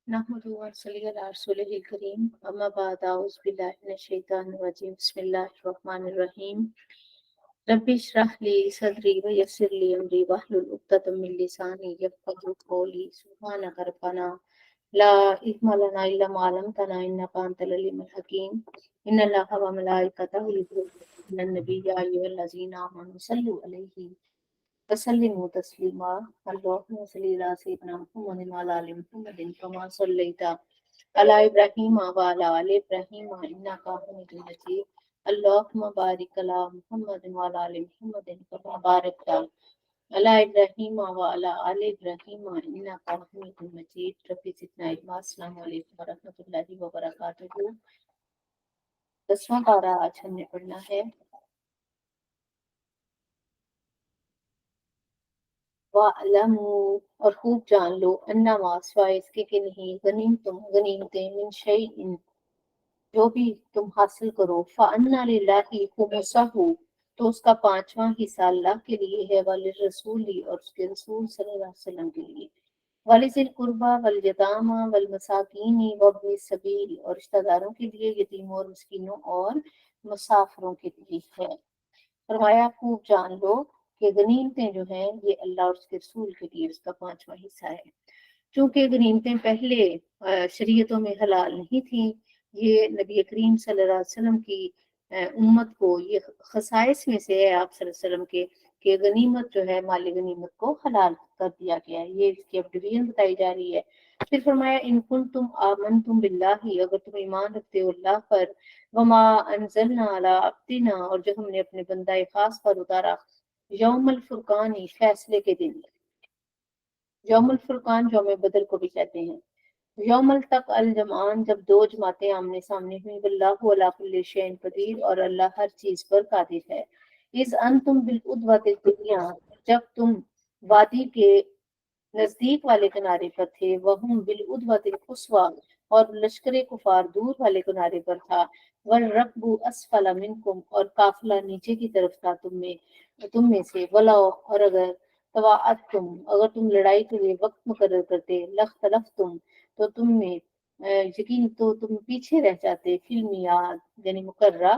नहमदुहु व नसल्ली अला रसूलिहिल करीम अम्मा बाद औज़ु बिल्लाहि मिनश शैतानिर रजीम बिस्मिल्लाहिर रहमानिर रहीम रब्बि इश्रह ली सदरी व यस्सिर ली अमरी वहलुल उक़दतम मिन लिसानी यफ़क़हू क़ौली सुब्हानक रब्बना ला इल्मा लना इल्ला मा अल्लमतना इन्नका अंतल अलीमुल हकीम इन्नल्लाहा व मलाइकतहु युसल्लूना अलन नबी या अय्युहल्लज़ीना आमनू सल्लु अलैहि वसल्लिमु तस्लीमा अल्लाहुम्मा सल्लि अला सय्यिदिना मुहम्मदिन व अला आलि मुहम्मदिन कमा सल्लैता अला इब्राहीम व अला आलि इब्राहीम इन्नका हमीदुम मजीद अल्लाहुम्मा बारिक अला मुहम्मदिन व अला आलि मुहम्मदिन कमा बारकता अला इब्राहीम व अला आलि इब्राहीम इन्नका हमीदुम मजीद रब्बि ज़िदना इल्मा अस्सलामु अलैकुम व रहमतुल्लाहि व बरकातुहू। 10वां पारा आज हमने पढ़ना है। वालमू और खूब जान लो अन्नमा सिवाय इसके कि नहीं गनीमतें मिन शैइन जो भी तुम हासिल करो फअन्ना लिल्लाहि खुमुसहु तो उसका पांचवा हिस्सा अल्लाह के लिए है वालिर रसूली और उसके रसूल सल्लल्लाहु अलैहि वसल्लम के लिए वालिजिल कुर्बा वल यतामा वल मसाकीनी वब्नि सबील और रिश्तेदारों के लिए यतीमों और मिस्कीनों और मुसाफिरों के लिए है। फरमाया खूब जान लो कि गनीमतें जो हैं ये अल्लाह और उसके रसूल के लिए उसका पांचवा हिस्सा है। चूंकि गनीमतें पहले शरीयतों में हलाल नहीं थी, ये नबी करीम सल्लल्लाहु अलैहि वसल्लम की उम्मत को ये खसाइस में से है आप सल्लल्लाहु अलैहि वसल्लम के कि गनीमत जो है माली गनीमत को हलाल कर दिया गया है। ये इसकी अब डिवीजन बताई जा रही है। फिर फरमाया इन कुंतुम आमनतुम बिल्लाहि अगर तुम ईमान रखते हो अल्लाह पर वमा अनजलना अला अब्दिना और जो हमने अपने बंदा खास पर उतारा यौमुल फुरकानी फैसले के दिन यौमुल फुरकान यौम बदर को भी कहते हैं यौमल तक अल जमान जब दो जमातें आमने सामने हुई वल्लाहु अला कुल्लि शैइन कदीर और अल्लाह हर चीज पर कादिर है। इस अंतुम बिल उद्वतिल दुनिया जब तुम वादी के नजदीक वाले किनारे पर थे वहुम बिल उद्वतिल कुस्वा और लश्कर कुफार दूर वाले किनारे पर था वल रकबू असफला मिनकुम और काफिला नीचे की तरफ था तुम में से वला और अगर तवाअत तुम अगर तुम लड़ाई के लिए वक्त मुकर्रर करते लख्तलफ तुम तो तुम में यकीन तो तुम पीछे रह जाते फिल्मियाद यानी मुकर्रा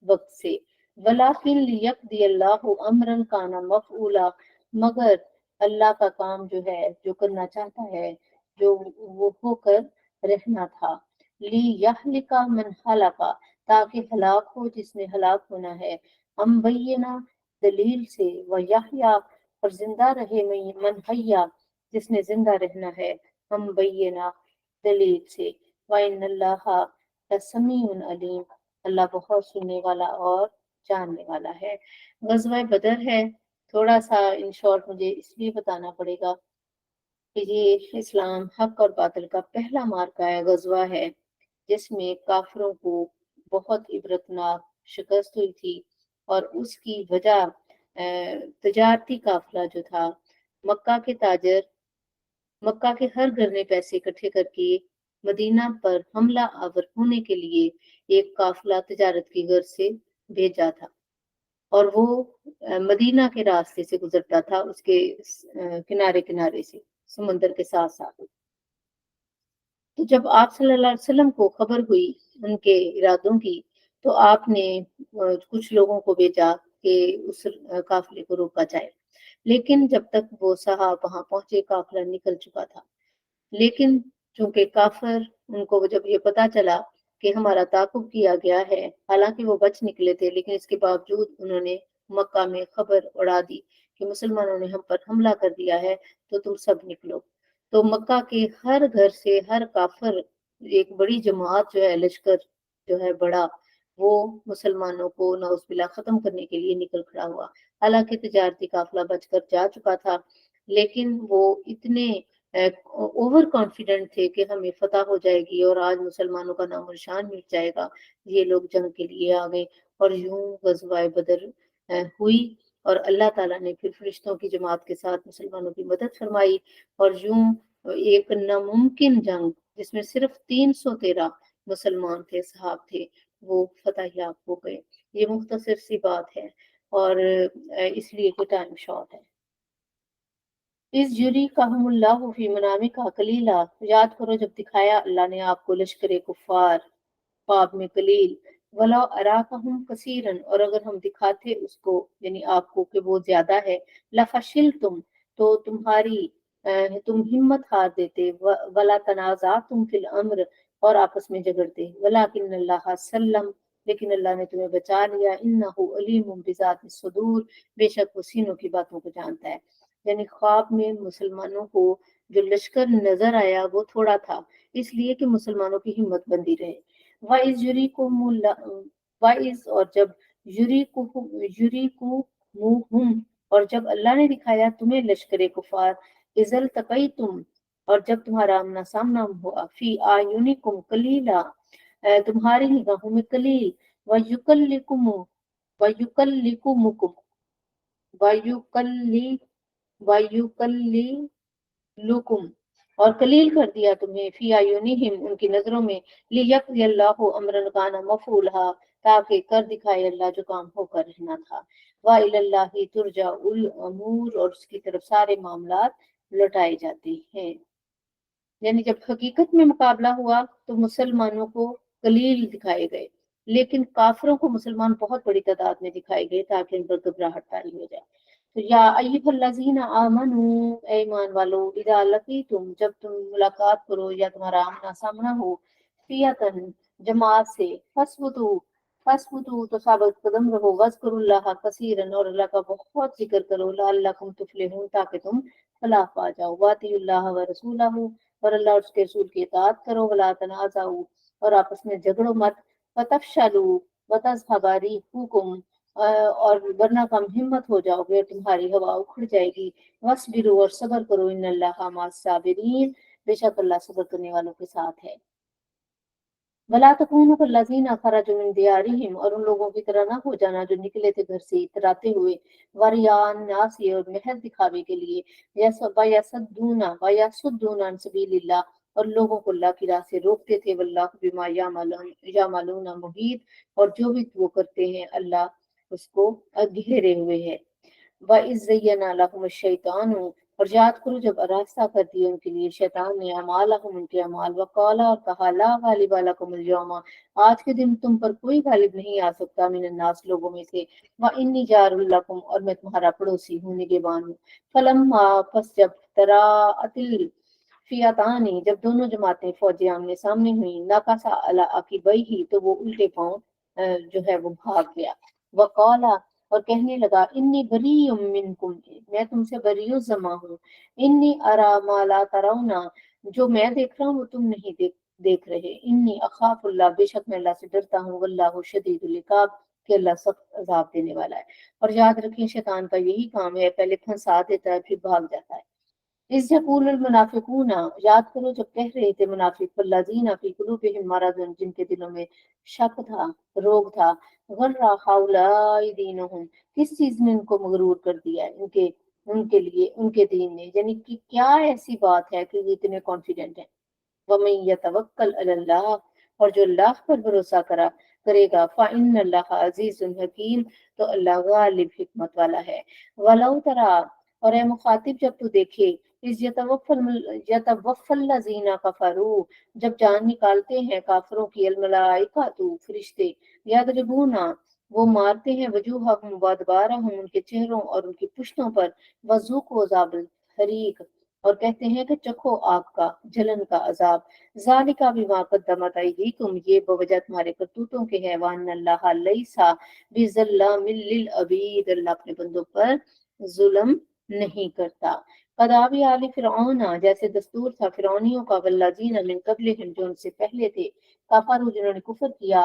वक्त से वलाकिन लियक़दी अल्लाहु अमरन काना मफ़ऊला मगर अल्लाह का काम जो है जो करना चाहता है जो वो होकर रहना था ली यहलिका मन हलाका ताकि हलाक हो जिसने हलाक होना है हम बैना दलील से व यहया और जिंदा रहे मन हया जिसने जिंदा रहना है हम बैना दलील से व इन्नल्लाहा लसमीउन अलीम अल्लाह बहुत सुनने वाला और जानने वाला है। गज़वा बदर है। थोड़ा सा इन शॉर्ट मुझे इसलिए बताना पड़ेगा कि ये इस्लाम हक और बातिल का पहला मार्का है, गजवा है जिसमें काफिरों को बहुत इबरतनाक शिकस्त हुई थी और उसकी वजह तजारती काफिला जो था मक्का के ताजर मक्का के हर घर ने पैसे इकट्ठे करके मदीना पर हमला आवर होने के लिए एक काफिला तजारत की गर्ज से भेजा था और वो मदीना के रास्ते से गुजरता था उसके किनारे किनारे से समंदर के साथ साथ। तो जब आप सल्लल्लाहु अलैहि वसल्लम को खबर हुई उनके इरादों की तो आपने कुछ लोगों को भेजा कि उस काफिले को रोका जाए लेकिन जब तक वो साहब वहां पहुंचे काफिला निकल चुका था। लेकिन चूंकि काफिर उनको जब ये पता चला कि हमारा ताकुब किया गया है हालांकि वो बच निकले थे लेकिन इसके बावजूद उन्होंने मक्का में खबर उड़ा दी कि मुसलमानों ने हम पर हमला कर दिया है तो तुम सब निकलो। तो मक्का के हर घर से हर काफिर एक बड़ी जमात जो है लश्कर जो है बड़ा वो मुसलमानों को नौज़बिल्ला खत्म करने के लिए निकल खड़ा हुआ। हालांकि तजारती काफिला बचकर जा चुका था लेकिन वो इतने ओवर कॉन्फिडेंट थे कि हमें फतह हो जाएगी और आज मुसलमानों का नामो निशान मिट जाएगा। ये लोग जंग के लिए आ गए और यूं गज़वाए बदर हुई और अल्लाह ताला ने फिर फरिश्तों की जमात के साथ मुसलमानों की मदद फरमाई और यूं एक नामुमकिन जंग जिसमें सिर्फ 313 मुसलमान थे सहाब थे वो फतह याब हो गए। ये मुख्तसर सी बात है और इसलिए कि टाइम शॉर्ट है। اس جری کا فی منامی کا کلیلہ، یاد کرو جب دکھایا اللہ نے آپ کو لشکر کفار خواب میں قلیل، ولو اراکہم کثیرن، اور اگر ہم دکھاتے اس کو یعنی آپ کو کہ وہ زیادہ ہے، لفشلتم، تو تم ہمت ہار دیتے، ولا تنازعتم فی الامر، اور آپس میں جھگڑتے، ولکن اللہ سلم، لیکن اللہ نے تمہیں بچا لیا، انہ علیم بذات الصدور، بے شک وہ سینوں کی باتوں کو جانتا ہے۔ یعنی خواب میں مسلمانوں کو جو لشکر نظر آیا وہ تھوڑا تھا، اس لیے کہ مسلمانوں کی ہمت بندی رہے۔ وَإِذْ يُرِيكُمُ وَإِذْ، اور جب یُرِیکُمُوہُم، اور جب اللہ نے دکھایا تمہیں لشکر کفار، اِذْ الْتَقَیْتُم، اور جب تمہارا آمنا سامنا ہوا، فی اعینکم قلیلا، تمہاری نگاہوں میں قلیل، وَیُکَلِّکُمُ وَیُکَلِّکُمُکُم وَیُکَلِّ وَیُکَلِّلُکُم، اور قلیل کر دیا تمہیں، فی اعینہم، ان کی نظروں میں، لیقضی اللہ امرا کان مفعولہ، تاکہ کر دکھائے اللہ جو کام ہو کر رہنا تھا، وَإِلَى اللَّهِ تُرْجَعُ الْأُمُورُ، اور اس کی طرف سارے معاملات لوٹائے جاتے ہیں۔ یعنی جب حقیقت میں مقابلہ ہوا تو مسلمانوں کو قلیل دکھائے گئے، لیکن کافروں کو مسلمان بہت بڑی تعداد میں دکھائے گئے تاکہ ان پر گھبراہٹ طاری ہو جائے۔ تو یا ایھا الذین آمنوا، اے ایمان والو، اذا لقیتم، جب تم ملاقات کرو یا تمہارا آمنا سامنا ہو، فیۃً، جماعت سے، فثبتوا، تو ثابت قدم رہو، واذکروا اللہ کثیرا، اور اللہ کا بہت ذکر کرو، لعلکم تفلحون، تاکہ تم فلاح پا جاؤ، واطیعوا اللہ ورسولہ، اور اللہ اور اس کے رسول کی اطاعت کرو، ولا تنازعوا، اور آپس میں جھگڑو مت، فتفشلوا وتذهب ريحكم، اور ورنہ کم ہمت ہو جاؤ گے، تمہاری ہوا اکھڑ جائے گی، وصبروا، اور صبر کرو، ان اللہ مع الصابرین، بے شک اللہ صبر کرنے والوں کے ساتھ ہے۔ ولا تکونوا کالذین خرجوا من دیارہم، اور ان لوگوں کی طرح نہ ہو جانا جو نکلے تھے گھر سے اتراتے ہوئے، ورئاء الناس، اور محض دکھاوے کے لیے، ویصدون عن سبیل اللہ، اور لوگوں کو اللہ کی راہ سے روکتے تھے، واللہ بما یعملون محیط، اور جو بھی وہ کرتے ہیں اللہ اس کو گھیرے ہوئے ہے۔ وَإِذْ زَيَّنَ لَهُمُ الشَّيْطَانُ، اور یاد کرو جب آراستہ کر دیا ان کے لیے شیطان نے اعمالہم، ان کے اعمال، وقالا، اور کہا، لا غالب لکم اليوم، آج کے دن تم پر کوئی غالب نہیں آ سکتا، من الناس، لوگوں میں سے، وَإِنِّي جَارٌ لَكُمْ، اور میں تمہارا پڑوسی ہوں، نگہبان ہوں۔ فَلَمَّا، پس جب تراءت الفئتان، جب دونوں جماعتیں فوجیں آمنے سامنے ہوئیں، نکص علی عقبیہ، تو وہ الٹے پاؤں جو ہے وہ بھاگ گیا، وقالا، اور کہنے لگا، انی بریء منکم، میں تم سے بریء الذمہ ہوں، انی ارا ما لا ترون، جو میں دیکھ رہا ہوں وہ تم نہیں دیکھ رہے، انی اخاف اللہ، بے شک میں اللہ سے ڈرتا ہوں، واللہ شدید العقاب، کہ اللہ سخت عذاب دینے والا ہے۔ اور یاد رکھیں شیطان کا یہی کام ہے، پہلے پھنسا دیتا ہے پھر بھاگ جاتا ہے۔ اس یقول المنافقون، یاد کرو جب کہہ رہے تھے منافق، والذین فی قلوبہم مرض، جن کے دلوں میں شک تھا، روگ تھا، غر ہؤلاء دینہم، کس چیز نے ان کو مغرور کر دیا ہے، ان کے لیے ان کے دین نے، یعنی کہ کیا ایسی بات ہے کہ وہ اتنے کانفیڈنٹ ہیں۔ وَمَن يَتَوَکَّلْ عَلَى اللَّهِ، اور جو اللہ پر بھروسہ کرے گا، فَإِنَّ اللَّهَ عَزِيزٌ حکیم، تو اللہ غالب حکمت والا ہے۔ وَلَوْ تَرَىٰ، اور اے مخاطب جب تو دیکھے، اِذْ يَتَوَفَّى الَّذِينَ كَفَرُوا، جب جان نکالتے ہیں کافروں کی، الملائکۃ، فرشتے، یضربون، وہ مارتے ہیں، وجوہہم وادبارہم، ان کے چہروں اور ان کی پشتوں پر، وذوقوا عذاب الحریق، اور کہتے ہیں کہ چکھو آگ کا، جلن کا عذاب، ذالک بما قدمت ایدیکم، یہ بوجہ تمہارے کرتوتوں کے ہے، وان اللہ لیس بظلام للعبید، اللہ اپنے بندوں پر ظلم نہیں کرتا۔ قد آبی آل فرعون، جیسے دستور تھا فرعونیوں کا، والذین من قبلہم، جو ان سے پہلے تھے، کفروا، جنہوں نے کفر کیا،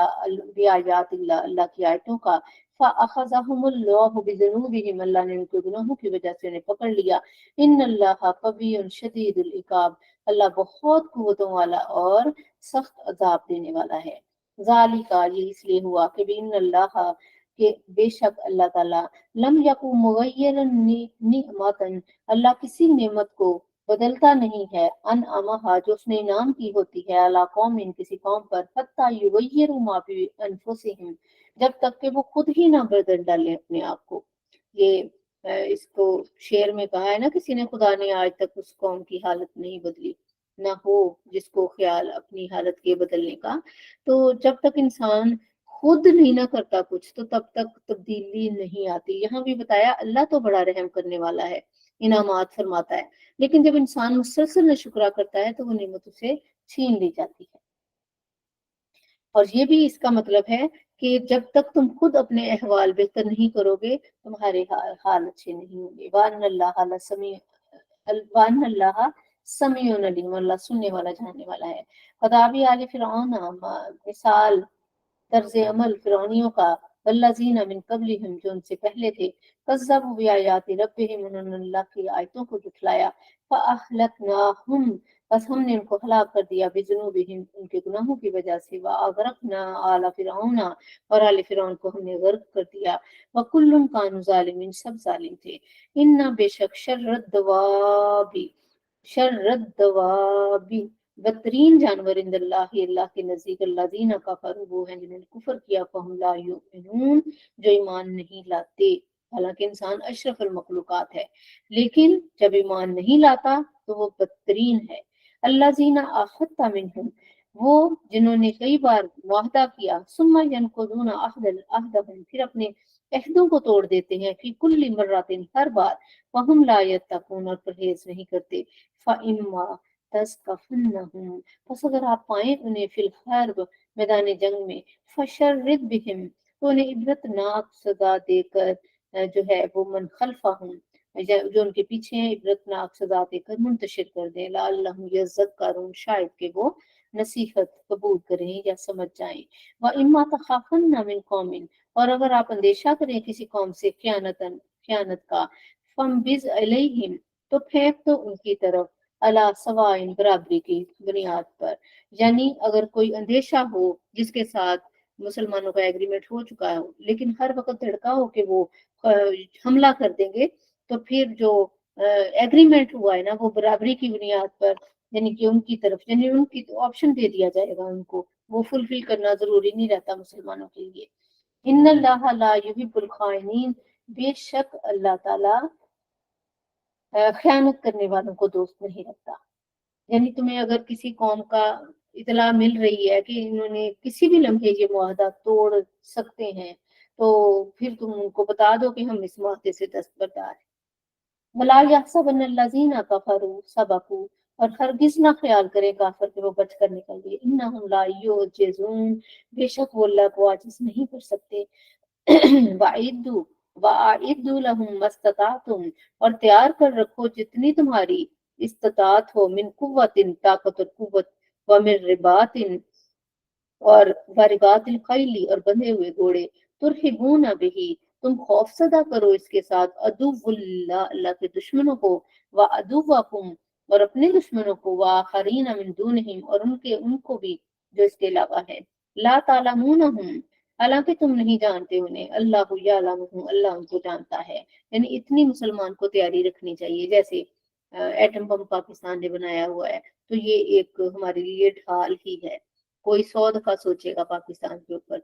بآیات اللہ، اللہ کی آیتوں کا، فأخذہم اللہ بذنوبہم، اللہ نے ان کے گناہوں کی وجہ سے انہیں پکڑ لیا، ان اللہ قوی شدید العقاب، اللہ بہت قوتوں والا اور سخت عذاب دینے والا ہے۔ ذالک، یہ اس لیے ہوا کہ بإن اللہ، کہ بے شک اللہ تعالیٰ، لم یکن مغیرا نعمتا، اللہ کسی نعمت کو بدلتا نہیں ہے، انعمہا، جو اس نے انعام کی ہوتی ہے، علی قوم، کسی قوم پر، حتی یغیروا ما بانفسہم، جب تک کہ وہ خود ہی نہ بدل ڈالیں اپنے آپ کو۔ یہ اس کو شعر میں کہا ہے نا کسی نے، خدا نے آج تک اس قوم کی حالت نہیں بدلی، نہ ہو جس کو خیال اپنی حالت کے بدلنے کا۔ تو جب تک انسان خود نہیں نہ کرتا کچھ تو تب تک تبدیلی نہیں آتی۔ یہاں بھی بتایا اللہ تو بڑا رحم کرنے والا ہے، انعامات فرماتا ہے، لیکن جب انسان مسلسل نہ شکرا کرتا ہے تو وہ نعمت اسے چھین لی جاتی ہے۔ اور یہ بھی اس کا مطلب ہے کہ جب تک تم خود اپنے احوال بہتر نہیں کرو گے تمہارے حال اچھے نہیں ہوں گے۔ وَأَنَّ اللَّهَ وَأَنَّ اللَّهَ سمیع علیم، اللہ سننے والا جاننے والا ہے۔ خدابی آل فرعون مثال طرز عمل فرعونیوں کا، والذین من قبلہم جو ان سے پہلے تھے، کذبوا بآیات ربہم انہوں نے اللہ کی آیتوں کو جھٹلایا، فأہلکناہم بس ہم نے ان کو ہلاک کر دیا، بذنوبہم ان کے گناہوں کی وجہ سے، وأغرقنا آل فرعون اور آل فرعون کو ہم نے غرق کر دیا، وکل کانوا ظالمین سب ظالم تھے۔ ان بے شک شر الدواب بدترین جانور عند اللہ اللہ کے نزدیک، الذین کفروا وہ ہیں جنہوں نے کفر کیا، فہم لا یؤمنون جو ایمان نہیں لاتے۔ حالانکہ انسان اشرف المخلوقات ہے لیکن جب ایمان نہیں لاتا تو وہ بدترین ہے۔ الذین عاہدت منہم وہ جنہوں نے کئی بار معاہدہ کیا، ثم ینقضون عہدہم پھر اپنے عہدوں کو توڑ دیتے ہیں، فی کل مرۃ ہر بار، وہم لا یتقون اور پرہیز نہیں کرتے، فإما تثقفنہم پس اگر آپ پائیں انہیں فی الحرب میدان جنگ میں، فشرد بہم تو انہیں عبرت ناک سزا دے کر جو ہے وہ من خلفہم جو ان کے پیچھے ہیں عبرت ناک سزا دے کر منتشر کر دیں، لعلہم یذکرون شاید کہ وہ نصیحت قبول کریں یا سمجھ جائیں۔ وَإِمَّا تَخَافُنَّ مِنْ قَوْمٍ اور اگر آپ اندیشہ کریں کسی قوم سے خیانت کا، فَانبِذْ عَلَيْهِمْ تو پھینک دو ان کی طرف، علی سوائن برابری کی بنیاد پر، یعنی اگر کوئی اندیشہ ہو جس کے ساتھ مسلمانوں کا ایگریمنٹ ہو چکا ہو لیکن ہر وقت دھڑکا ہو کہ وہ حملہ کر دیں گے، تو پھر جو ایگریمنٹ ہوا ہے نا وہ برابری کی بنیاد پر، یعنی کہ ان کی طرف یعنی ان کی آپشن دے دیا جائے گا ان کو، وہ فلفل کرنا ضروری نہیں رہتا مسلمانوں کے لیے۔ ان اللہ لا یحب الخائنین بے شک اللہ تعالی خیانت کرنے والوں کو دوست نہیں رکھتا۔ یعنی تمہیں اگر کسی قوم کا اطلاع مل رہی ہے کہ انہوں نے کسی بھی لمحے یہ معاہدہ توڑ سکتے ہیں تو پھر تم ان کو بتا دو کہ ہم اس معاہدے سے دستبردار ہیں۔ وَلَا يَحْسَبَنَّ الَّذِينَ كَفَرُوا سَبَقُوا اور ہرگز نہ خیال کرے کافر کہ وہ بچ کر نکل گئے، إِنَّهُمْ لَا يُعْجِزُونَ بے شک وہ اللہ کو عاجز نہیں کر سکتے۔ وَأَعِدُّوا وَأَعِدُّوا لَهُم مَّا اسْتَطَعْتُمْ اور تیار کر رکھو جتنی تمہاری استطاعت ہو، من قوت طاقت اور قوت، ومن رباط اور ورباط الخیل اور بندھے ہوئے گھوڑے، ترہبون بہی تم خوف زدہ کرو اس کے ساتھ، عدو اللہ اللہ کے دشمنوں کو، وعدوکم اور اپنے دشمنوں کو، وآخرین من دونہم اور ان کو بھی جو اس کے علاوہ ہے، لا تعلمونہم حالانکہ تم نہیں جانتے انہیں، اللہ یعلمہم اللہ ان کو جانتا ہے۔ یعنی اتنی مسلمان کو تیاری رکھنی چاہیے، جیسے ایٹم بم پاکستان نے بنایا ہوا ہے تو یہ ایک ہمارے لیے ڈھال ہی ہے، کوئی 100 دفعہ سوچے گا پاکستان کے اوپر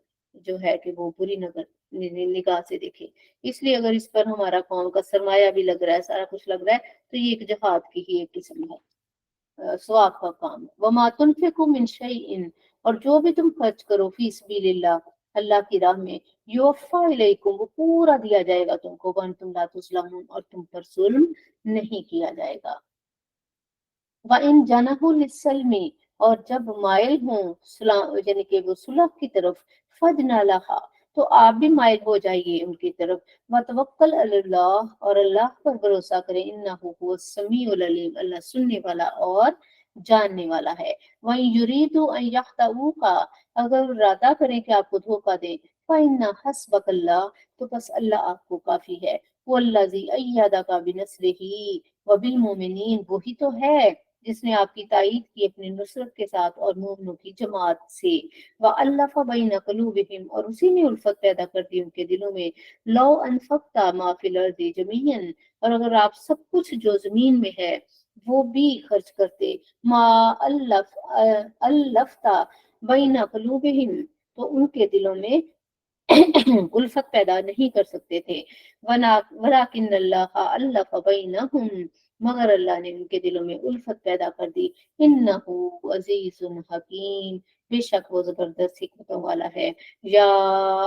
جو ہے کہ وہ بری نگاہ سے دیکھے۔ اس لیے اگر اس پر ہمارا قوم کا سرمایہ بھی لگ رہا ہے، سارا کچھ لگ رہا ہے تو یہ ایک جہاد کی ہی ایک قسم ہے، ثواب کا کام۔ وما تنفقوا من شیء اور جو بھی تم خرچ کرو فی سبیل اللہ اللہ کی راہ میں، یوفا الیکم وہ پورا دیا جائے گا تم کو، وانتم لا تظلمون اور تم پر ظلم نہیں کیا جائے گا۔ وَإِن جَنَحُوا لِلسَّلْمِ اور جب مائل ہوں یعنی کہ وہ صلح کی طرف، فَجْنَحْ لَهَا تو آپ بھی مائل ہو جائیے ان کی طرف، وَتَوَکَّلْ عَلَى اللَّهِ اور اللہ پر بھروسہ کریں، إِنَّهُ هُوَ السَّمِيعُ الْعَلِيمُ اللہ سننے والا اور جاننے والا ہے۔ وَإِن يُرِيدُوا أَن يَخْدَعُوكَ اگر ارادہ کریں کہ آپ کو دھوکہ دیں، فَإِنَّ حَسْبَكَ اللَّهُ تو بس اللہ آپ کو کافی ہے، وَالَّذِي أَيَّدَكَ بِنَصْرِهِ وَبِالْمُؤْمِنِينَ وہی تو ہے جس نے آپ کی تائید کی اپنی نصرت کے ساتھ اور مومنوں کی جماعت سے، وَأَلَّفَ بَيْنَ قُلُوبِهِمْ اور اسی نے الفت پیدا کر دی ان کے دلوں میں، لَوْ أَنفَقْتَ مَا فِي الْأَرْضِ جَمِيعًا اور اگر آپ سب کچھ جو زمین میں ہے وہ بھی خرچ کرتے، ما الفتا بین قلوبہم تو ان کے دلوں میں उल्फत पैदा नहीं कर सकते थे। वलाकिन अल्लाह अल्लफ़ बैनहुम, मगर अल्लाह ने उनके दिलों में उल्फत पैदा कर दी। इन्नहु अज़ीज़ुन हकीम, बेशक वो जबरदस्त हिकमतों वाला है। या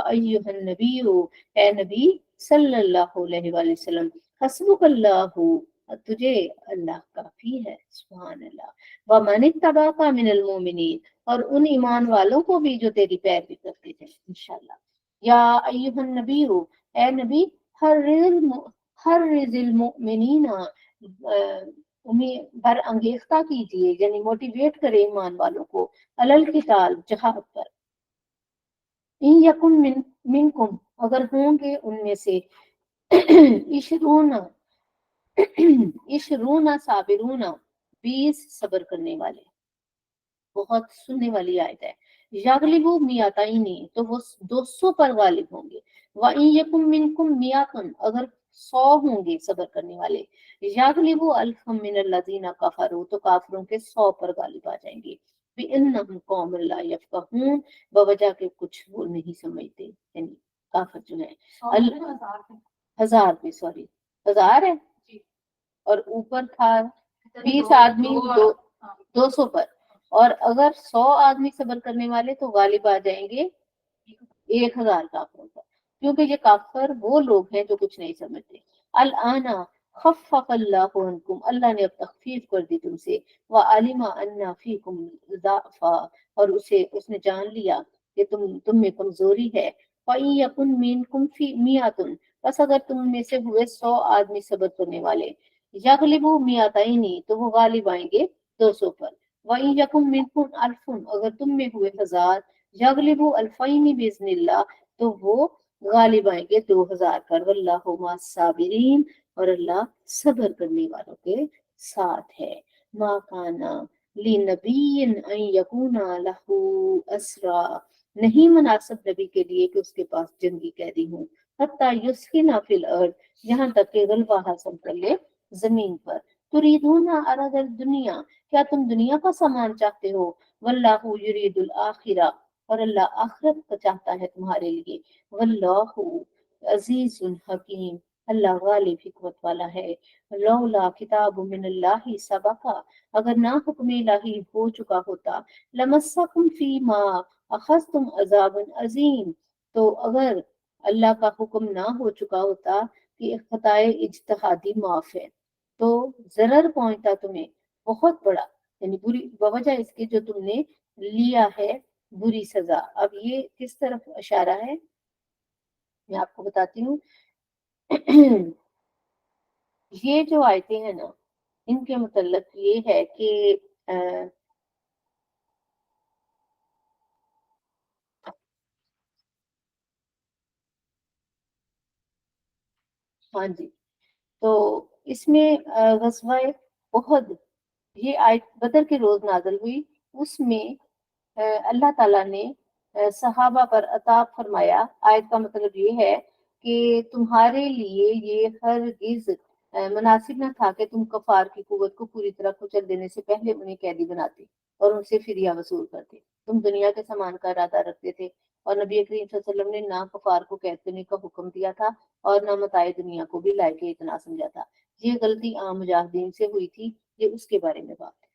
अय्युहन नबिय्यु, ए नबी सल्लल्लाहु अलैहि वसल्लम, हस्बुकल्लाहु, तुझे अल्लाह काफी है, सुभान अल्लाह। व मन इत्तबाका मिनल मोमिनीन, और उन ईमान वालों को भी जो तेरी पैरवी करते थे, इंशाल्लाह। या अय्युहन नबीयु, ए नबी, हर्रिजिल मुमिनीना, उन्हें बर अंगेख्ता कीजिए, यानी मोटिवेट करे ईमान वालों को, अलल किताल, जहाद पर। इन यकुम मिनकुम, अगर होंगे उनमें से इशरूना इशरूना साबिरूना, 20 सब्र करने वाले। बहुत सुनने वाली आयत है। यागलिबु मियाताइनी, तो वो 200 पर गालिब होंगे। व इन यकुम मिनकुम मियातुन, अगर 100 होंगे सब्र करने वाले। यागलिबु अल्फम मिनल लजीना कफरू, तो काफिरों के 100 पर गालिब आ जाएंगे। बिअन्नहुम कौमुन ला यफ्क़हून, बवजह के कुछ वो नहीं समझते, यानी काफिर जो है। हजार में, सॉरी, हजार है और ऊपर था 20 आदमी, 200 पर। और अगर 100 आदमी सब्र करने वाले तो गालिब आ जाएंगे 1000 काफिरों पर, क्योंकि ये काफिर वो लोग हैं जो कुछ नहीं समझते। अल आना खफ्फफल्लाहु अन्कुम, अल्लाह ने अब तखफीफ कर दी तुमसे। व अलिमा अन्ना फीकुम ज़अफ़ा, और उसने जान लिया कि तुम में कमजोरी है। फ़इन यकुन मिनकुम फी मियातुन, बस अगर तुम में से हुए 100 आदमी सब्र करने वाले। यगलिबु मियातैनी, तो वो गालिब आएंगे 200 पर। वही यकुम मिनकुम अल्फुन, अगर तुम में हुए 1000। यगलिबु अल्फैनी बिइज़्निल्लाह, तो वो गालिब आएंगे 2000 पर। वल्लाहु मस्साबिरीन, और अल्लाह सब्र करने वालों के साथ है। मा काना ली नबीन अन यकूना लहू असरा, नहीं मुनासिब नबी के लिए कि उसके पास जंगी कैदी हो। हत्ता युस्किना फिल अर्द, यहाँ तक कि गलबा हासिल कर ले जमीन पर। तुरीदूना अरदल दुनिया, क्या तुम दुनिया का सामान चाहते हो। वल्लाहु युरीदुल आखिरा, और अल्लाह आखिरत का चाहता है तुम्हारे लिए। वल्लाहु अजीजुल हकीम, अल्लाह गालिब हिकमत वाला है। लौला किताबु मिनल्लाहि सबका, अगर ना हुक्म इलाही हो चुका होता। लमस्सकुम फीमा अखज़तुम अज़ाबुन अजीम, तो अगर अल्लाह का हुक्म ना हो चुका होता कि खताए इज्तिहादी माफ है, तो जरर पहुंचता तुम्हें बहुत बड़ा, यानी बुरी, बवजह इसके जो तुमने लिया है बुरी सजा। अब ये किस तरफ इशारा है, मैं आपको बताती हूँ। ये जो आयतें हैं ना, इनके मतलब ये है कि हाँ जी, तो इसमें गज़वाए उहद, ये आयत बदर के रोज नाज़िल हुई। उसमें अल्लाह ताला ने सहाबा पर अता फरमाया। आयत का मतलब ये है कि तुम्हारे लिए ये हरगिज मुनासिब न था कि तुम कफार की कुव्वत को पूरी तरह कुचल देने से पहले उन्हें कैदी बनाते और उनसे फिदिया वसूल करते। तुम दुनिया के सामान का इरादा रखते थे, और नबी करीम सल्लल्लाहु अलैहि वसल्लम ने ना कफार को कैद करने का हुक्म दिया था और ना मताए दुनिया को भी लायक इतना समझा था। ये गलती आम मुजाहिदीन से हुई थी, ये उसके बारे में बात है।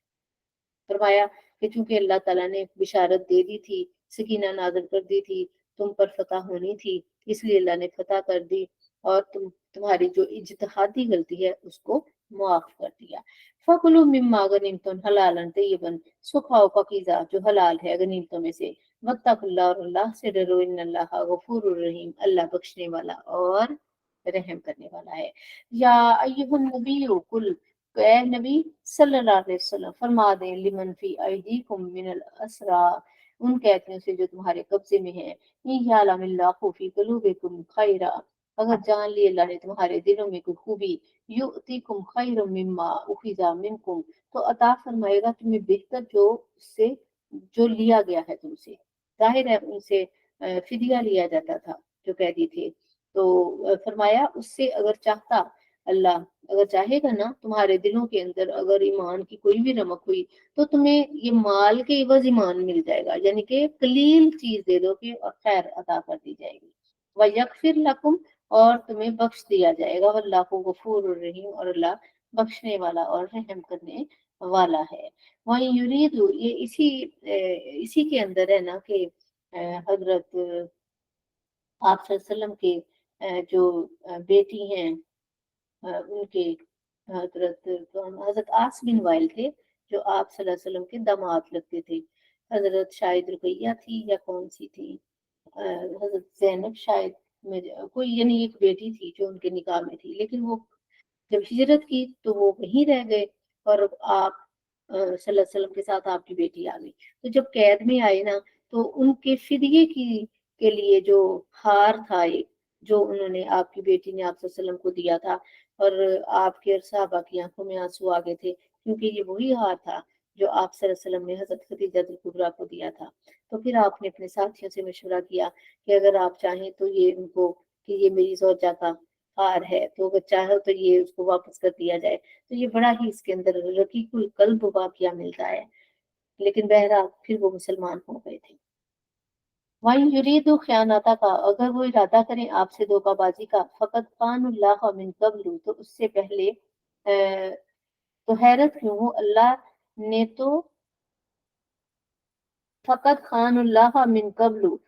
फरमाया कि चूंकि अल्लाह ताला ने बिशारत दे दी थी, सकीना नाज़िल कर दी थी, तुम पर फतह होनी थी, इसलिए अल्लाह ने फतह कर दी और तुम्हारी जो इज्तिहादी गलती है उसको मुआफ कर दिया। फकुलू मिम्मा गनीमतुम हलालन तय्यबन, सो खाओ पाकीज़ा जो हलाल है गनीमतों में से। वत्तकुल्लाह, और अल्लाह से डरो, इन्नल्लाह गफूरुर रहीम, अल्लाह बख्शने वाला और रहम करने वाला है। या अय्युहन नबी कुल, तो ए नबी सल्लल्लाहु अलैहि वसल्लम फरमा दें, लिमन फी अयदीकुम मिनल असरा, उन कैदियों से जो तुम्हारे कब्जे में है। यअलमिल्लाहु फी कुलूबिकुम खैरा, अगर जान लिए अल्लाह ने तुम्हारे दिलों में कोई खूबी। युतिकुम खैरुम मिम्मा उखिजा मिनकुम, तो अता फरमाएगा तुम्हें बेहतर जो उससे जो लिया गया है तुमसे। जाहिर है उनसे फिदिया लिया जाता था जो कैदी थे। तो फरमाया उससे अगर चाहता अल्लाह, अगर चाहेगा ना तुम्हारे दिलों के अंदर अगर ईमान की कोई भी रमक हुई, तो तुम्हें ये माल के इवज ईमान मिल जाएगा, यानी कि कलील चीज दे दो कि और खैर अता कर दी जाएगी। वयगफिर लकुम, और तुम्हें बख्श दिया जाएगा। वल्लाहु गफूरुर रहीम, और अल्लाह बख्शने वाला और रहम करने वाला है। वहीं युरीदु, ये इसी के अंदर है ना कि हजरत आप सल्लल्लाहु अलैहि वसल्लम के जो बेटी हैं, उनके हजरत हजरत आस बिन वाइल थे, जो आप सल्लल्लाहु अलैहि वसल्लम के दामाद लगते थे। हजरत शायद रुकैया थी या कौन सी थी, हजरत जैनब शायद, कोई यानी एक बेटी थी जो उनके निकाह में थी, लेकिन वो जब हिजरत की तो वो वहीं रह गए, और आप सल्लल्लाहु अलैहि वसल्लम के साथ आपकी बेटी आ गई। तो जब कैद में आए ना, तो उनके फिदिये की के लिए जो हार था एक, जो उन्होंने, आपकी बेटी ने आप सल्लल्लाहु अलैहि वसल्लम को दिया था, और आपके और साहबा की आंखों में आंसू आ गए थे, क्योंकि ये वही हार था जो आप सल्लल्लाहु अलैहि वसल्लम ने हजरत खदीजा कुबरा को दिया था। तो फिर आपने अपने साथियों से मशवरा किया कि अगर आप चाहें तो ये उनको, कि ये मेरी ज़ौजा का हार है, तो अगर चाहो तो ये उसको वापस कर दिया जाए। तो ये बड़ा ही इसके अंदर रकीकुल कल्ब वाकया मिलता है। लेकिन बहरहाल फिर वो मुसलमान हो गए थे। वहीं युरीदु खयानता का, अगर वो इरादा करें आपसे धोखाबाजी का, फकत खानुल्लाह मिन कब्लु, तो उससे पहले तो हैरत क्यों हो, अल्लाह ने तो फकत खानुल्लाह मिन कब्लु,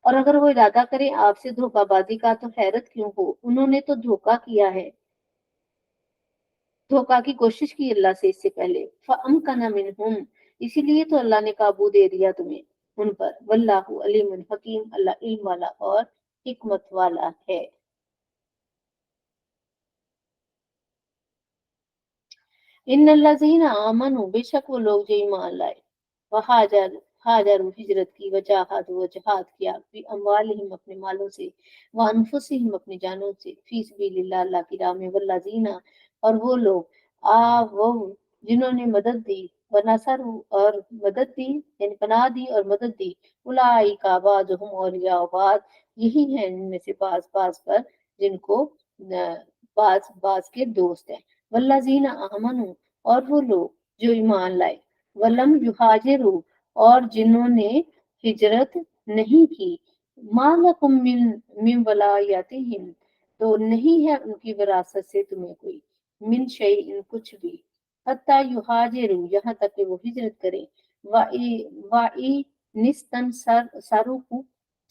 और अगर वो इरादा करें आपसे धोखाबाजी का, तो हैरत क्यों हो, उन्होंने तो धोखा किया है, धोखा की कोशिश की अल्लाह से इससे पहले। फअमकन मिनहुम, इसीलिए तो अल्लाह ने काबू दे दिया तुम्हें उन पर। वल्लाहु अलीमुन हकीम, अल्लाह इल्म वाला और हिकमत वाला है। इन्नल्लज़ीना आमनू, बेशक वो लोग जो ईमान लाए, वहाजर हाजर हिजरत की, वजाहद व जहाद किया, फी अमवालिहिम अपने मालों से, व अनफुसिहिम अपनी जानों से, फी सबिलिल्लाह अल्लाह की राह में, वल्लज़ीना और वो लोग, वो जिन्होंने मदद दी, व नसरू और मदद दी, यानी पनाह दी और मदद दी, उलाइका बाज़ुहुम औलिया बाद, यही है इनमें से बाज बाज पर, जिनको बाज बाज के दोस्त हैं। वल्लज़ीना आमनू, और वो लोग जो ईमान लाए, वलम युहाजिरू, और जिन्होंने हिजरत नहीं की, मालकुम मिन वलायतिहिम, तो नहीं है उनकी विरासत से तुम्हें कोई, मिन शैइन कुछ भी, हत्ता युहाजिरू, यहाँ तक कि वो हिजरत करें, वाई वाई निस्तन सारूकु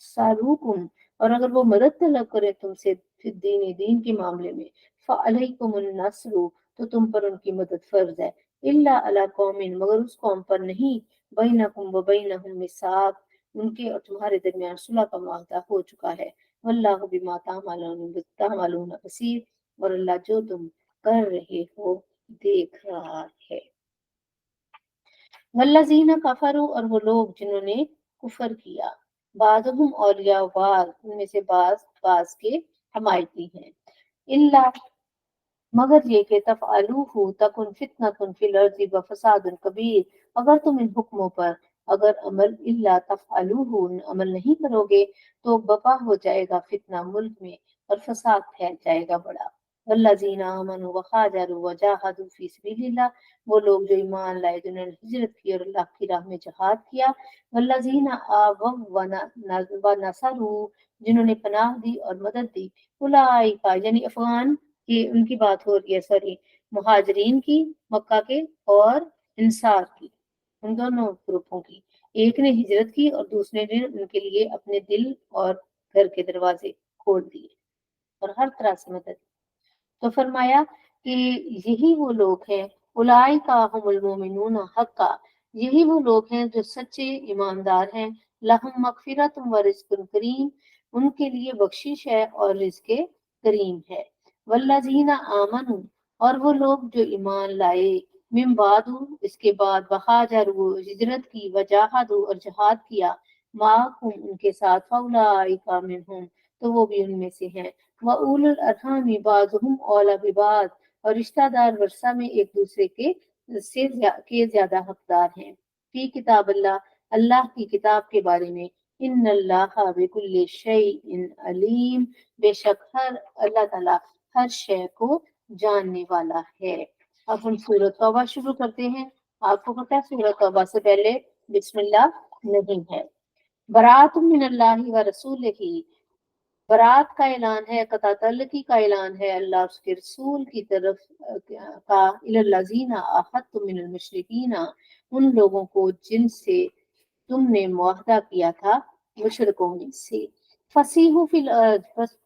सारूकुम, और अगर वो मदद तलब करे तुमसे फिर दीन के मामले में, फ़अलैकुमुन नस्रु, तो तुम पर उनकी मदद फर्ज है, इल्ला अला कौमिन, मगर उस कौम पर नहीं, बैनकुम व बैनहुम मिसाक, उनके और तुम्हारे दरमियान सुलह का माहदा हो चुका है। वल्लाहु बिमा तामलून बसीर, और अल्लाह जो तुम कर रहे हो देख रहा है। वल्लज़ीना कफरू, और वो लोग जिन्होंने कुफर किया, बाज़ुहुम औलिया बाद, उनमें से बाज बाज के हमायती हैं, इल्ला, मगर ये कि तफ़अलूहु तकुन फितनतुन फिल अर्ज़ि व फ़सादुन कबीर, अगर तुम इन हुक्मों पर अगर अमल, इल्ला तफ़अलूहु, अमल नहीं करोगे, तो बपा हो जाएगा फितना मुल्क में, और फसाद फैल जाएगा बड़ा। वल्लज़ीना आमनू व हाजरू व जाहदू फी सबिलिल्लाह, वो लोग जो ईमान लाए, जिन्होंने हिजरत की और अल्लाह की राह में जहाद किया, वल्लज़ीना आवव व नसरू, जिन्होंने पनाह दी और मदद दी, उलाइका, यानी अफगान की उनकी बात हो रही है, सॉरी, मुहाजिरीन की, मक्का के, और इंसार की, उन दोनों ग्रुपों की। एक ने हिजरत की और दूसरे ने उनके लिए अपने दिल और घर के दरवाजे खोल दिए और हर तरह से मदद। तो फरमाया कि यही वो लोग हैं, उलाइका हुमुल मोमिनून हक्का, यही वो लोग हैं जो सच्चे ईमानदार हैं, लहुम मगफिरतुम व रिज़्कुन करीम, उनके लिए बख्शिश है और रिज़्क़ करीम है। वल्लज़ीना आमनू, और वो लोग जो ईमान लाए, मिन बादू, इसके बाद, वहाजरू, हिजरत की, वजाहदू और जहाद किया, माकुम, उनके साथ, फउलाइका मिनहुम, तो वो भी उनमें से हैं, व उलुल अरहामी बाज़ुहुम औला बिबाद, और रिश्तेदार वर्षा में एक दूसरे के ज्यादा हकदार हैं। फी किताब अल्लाह, अल्लाह की किताब के बारे में, इन्नल्लाहा बिकुल्लि शैइन अलीम, बेशक हर अल्लाह ताला हर शय को जानने वाला है। अब हम सूरत तौबा शुरू करते हैं। आपको पता है सूरत तौबा से पहले बिस्मिल्लाह नहीं है। बराअतुम मिनल्लाहि व रसूलिही, برات کا اعلان ہے، قطع تعلقی کا اعلان ہے اللہ اور اس کے رسول کی طرف کا الذین عاہدتم من المشرکین، ان لوگوں کو جن سے تم نے معاہدہ کیا تھا مشرکوں میں سے، فسیحوا فی الارض، بس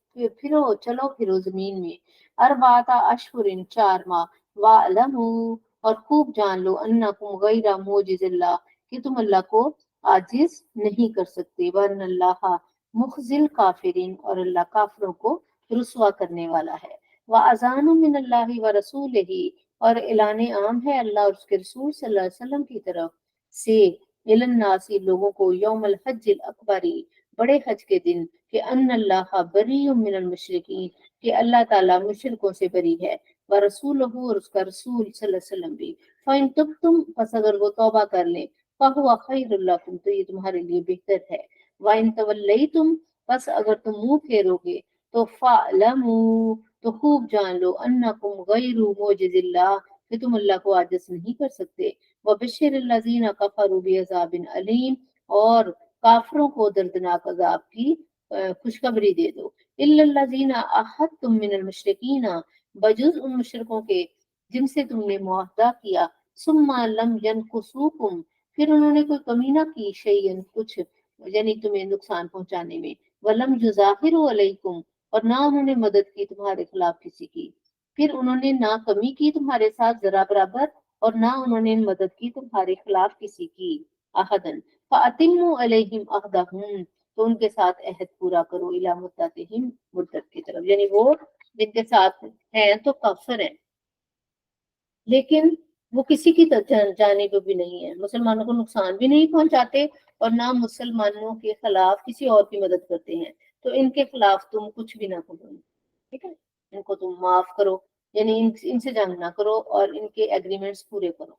پھرو چلو پھرو زمین میں، اربعۃ اشہر 4 ماہ، وَاعْلَمُوا اور خوب جان لو انکم غیر معجز اللہ کہ تم اللہ کو عاجز نہیں کر سکتے، وَأَنَّ اللَّهَ مخزل کافرین اور اللہ کافروں کو رسوا کرنے والا ہے، وَأَذَانٌ مِّنَ اللَّهِ وَرَسُولِهِ اور اعلان عام ہے اللہ اور اس کے رسول صلی اللہ علیہ وسلم کی طرف سے، الناسی لوگوں کو، یوم الحج الاکبری بڑے حج کے دن، کہ ان اللہ بری من المشرکین کہ اللہ تعالیٰ مشرکوں سے بری ہے، ورسولہ اور اس کا رسول صلی اللہ علیہ وسلم بھی، فَإِن تُبْتُمْ پس اگر وہ توبہ کر لیں، فَهُوَ خَيْرٌ لَكُمْ تو یہ تمہارے لیے بہتر ہے، وَإِن تَوَلَّيْتُمْ پس اگر تم منہ پھیرو گے تو فَاعْلَمُوا تو خوب جان لو انکم غیر معجز اللہ کہ تم اللہ کو عاجز نہیں کر سکتے، وَبَشِّرِ الَّذِينَ كَفَرُوا بِعَذَابٍ أَلِيمٍ اور کافروں کو دردناک عذاب کی خوشخبری دے دو، إِلَّا الَّذِينَ عَاهَدتُّم مِّنَ الْمُشْرِكِينَ بجز ان مشرکوں کے جن سے تم نے معاہدہ کیا، ثم لم ينقصوکم پھر انہوں نے کوئی کمی نہ کی، شیئن کچھ یعنی تمہیں نقصان پہنچانے میں، ولم یظاہروا علیکم اور نہ انہوں نے مدد کی تمہارے خلاف کسی کی، پھر انہوں نے نہ کمی کی تمہارے ساتھ ذرا برابر اور نہ انہوں نے مدد کی تمہارے خلاف کسی کی، احدن فَأَتِمُّوا عَلَيْهِمْ عَهْدَهُمْ تو ان کے ساتھ عہد پورا کرو، الی مدتہم مدت کی طرف، یعنی وہ جن کے ساتھ ہیں تو کافر ہیں لیکن وہ کسی کی جانب بھی نہیں ہے، مسلمانوں کو نقصان بھی نہیں پہنچاتے اور نہ مسلمانوں کے خلاف کسی اور کی مدد کرتے ہیں، تو ان کے خلاف تم کچھ بھی نہ کرو، ٹھیک ہے، ان کو تم معاف کرو، یعنی ان سے جنگ نہ کرو اور ان کے ایگریمنٹس پورے کرو،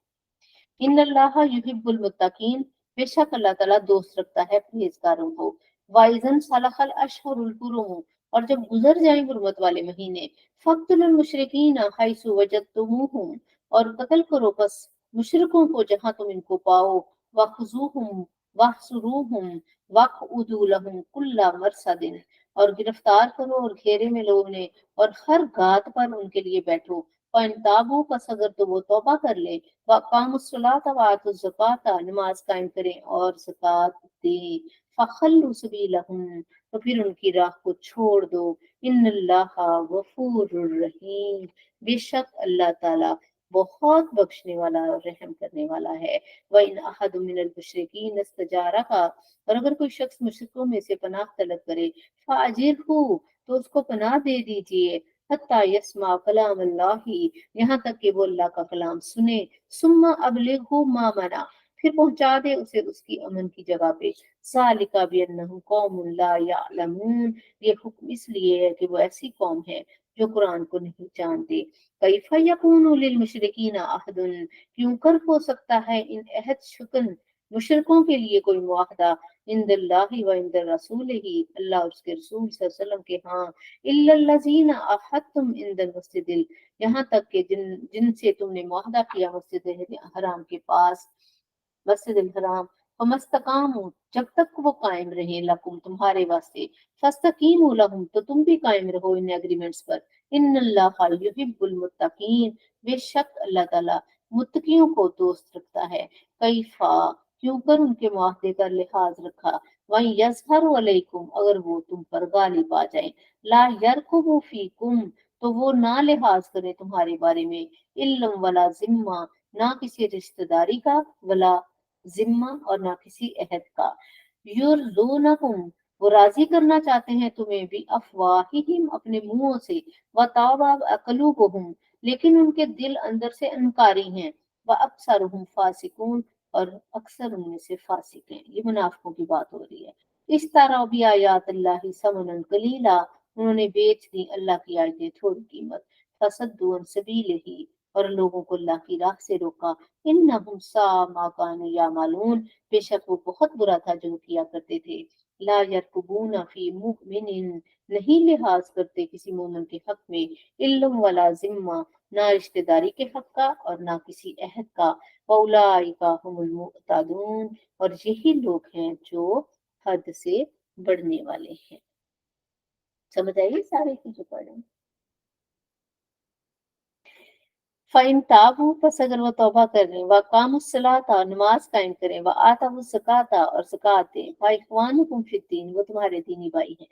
ان اللہ یحب المتقین بے شک اللہ تعالیٰ دوست رکھتا ہے پرہیزگاروں کو، وَإِذَا انسَلَخَ الْأَشْهُرُ الْحُرُمُ اور جب گزر جائیں حرمت والے مہینے، فَاقْتُلُوا الْمُشْرِكِينَ حَيْثُ وَجَدتُّمُوهُمْ اور قتل کرو پس مشرکوں کو جہاں تم ان کو پاؤ، وَخُذُوهُمْ وَاحْصُرُوهُمْ وَاقْعُدُوا لَهُمْ كُلَّ مَرْصَدٍ اور گرفتار کرو اور گھیرے میں لو انہیں اور ہر گات پر ان کے لیے بیٹھو، فَإِن تَابُوا پس اگر تو وہ توبہ کر لیں، وَأَقَامُوا الصَّلَاةَ وَآتُوا الزَّكَاةَ نماز قائم کریں اور زکوٰۃ دیں، فَخَلُّوا سَبِيلَهُمْ تو پھر ان کی راہ کو چھوڑ دو، ان اللہ غفور الرحیم بے شک اللہ تعالی بہت بخشنے والا اور رحم کرنے والا ہے، وَإِنْ أَحَدٌ مِّنَ الْمُشْرِكِينَ اسْتَجَارَكَ اور اگر کوئی شخص مشرکوں میں سے پناہ طلب کرے، فَأَجِرْهُ تو اس کو پناہ دے دیجئے، حتیٰ یسمع کلام اللہ یہاں تک کہ وہ اللہ کا کلام سنے، ثم ابلغہ ما منع پھر پہنچا دے اسے اس کی امن کی جگہ پہ، ذالک بانہم قوم لا یعلمون یہ حکم اس لیے ہے کہ وہ ایسی قوم ہے جو قرآن کو نہیں جانتے، کیف یکون للمشرکین عہد کیوں کر ہو سکتا ہے ان عہد شکن مشرکوں کے لیے کوئی معاہدہ، عند اللہ و عند رسولہ اللہ اور اس کے رسول صلی اللہ علیہ وسلم کے ہاں، الا الذین عاہدتم عند المسجد یہاں تک کہ جن سے تم نے معاہدہ کیا مسجد حرام کے پاس، مسجد الحرام، فمستقاموا جب تک وہ قائم رہیں لکم تمہارے واسطے، فاستقیموا لہم تو تم بھی قائم رہو ان ایگریمنٹس پر، ان اللہ یحب المتقین بے شک اللہ تعالیٰ متقیوں کو دوست رکھتا ہے، کیفا کیوں کر ان کے معاہدے کا لحاظ رکھا، وَإِن يَظْهَرُوا عَلَيْكُمْ اگر وہ تم پر غالب آ جائیں، لا يَرْقُبُوا فِيكُمْ تو وہ نہ لحاظ کریں تمہارے بارے میں، علم ولا ذمہ نہ کسی رشتہ داری کا، ولا ذمہ اور نہ کسی عہد کا، یرضونکم وہ راضی کرنا چاہتے ہیں تمہیں بھی افواہہم اپنے منہوں سے، وتابى قلوبہم لیکن ان کے دل اندر سے انکاری ہیں، واکثرہم فاسقون اور اکثر ان میں سے فاسق ہیں، یہ منافقوں کی بات ہو رہی ہے، اس طرح بھی آیات اللہ ثمنا قلیلا انہوں نے بیچ دی اللہ کی آیتیں تھوڑی قیمت، فصدوا عن سبیلہ اور لوگوں کو اللہ کی راہ سے روکا، انہم ساء ما کانوا یعملون بے شک وہ بہت برا تھا جو کیا کرتے تھے، لا یرقبون فی مؤمن نہیں لحاظ کرتے کسی مومن کے حق میں، علم ولا ذمہ نہ رشتہ داری کے حق کا اور نہ کسی عہد کا، واولئک هم المعتدون اور یہی لوگ ہیں جو حد سے بڑھنے والے ہیں۔ समझ आई सारे की जो पढ़े। फ़इन ताबू, बस अगर वो तौबा कर लें, व अक़ामुस्सलाता, नमाज कायम करें, व आतवुज़्ज़काता, और ज़कात दें, फ़ इख़वानुकुम फ़िद्दीन, वो तुम्हारे दीनी भाई हैं,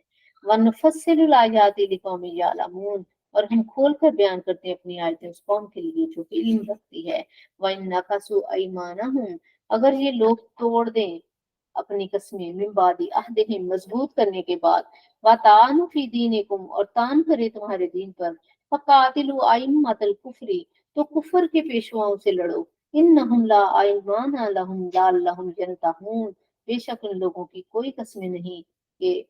व नुफ़स्सिलुल आयाति लिक़ौमिन यअलमून, और हम खोल कर बयान करते हैं अपनी आयतें उस कौम के लिए जो कि इल्म रखती है। व इन नक़सू अयमानहुम, अगर ये लोग तोड़ दें अपनी कस्में, मिन बादी अहदिहिम, मजबूत करने के बाद, व तानु फी दीनिकुम, और तान करे तुम्हारे दीन पर, फ़क़ातिलू अइम्मतल कुफ्री, तो कुफर के पेशवाओं से लड़ो, इन्नहुम ला अयमाना लहुम लअल्लहुम यंतहून, बेशक उन लोगों की कोई कसमें नहीं कि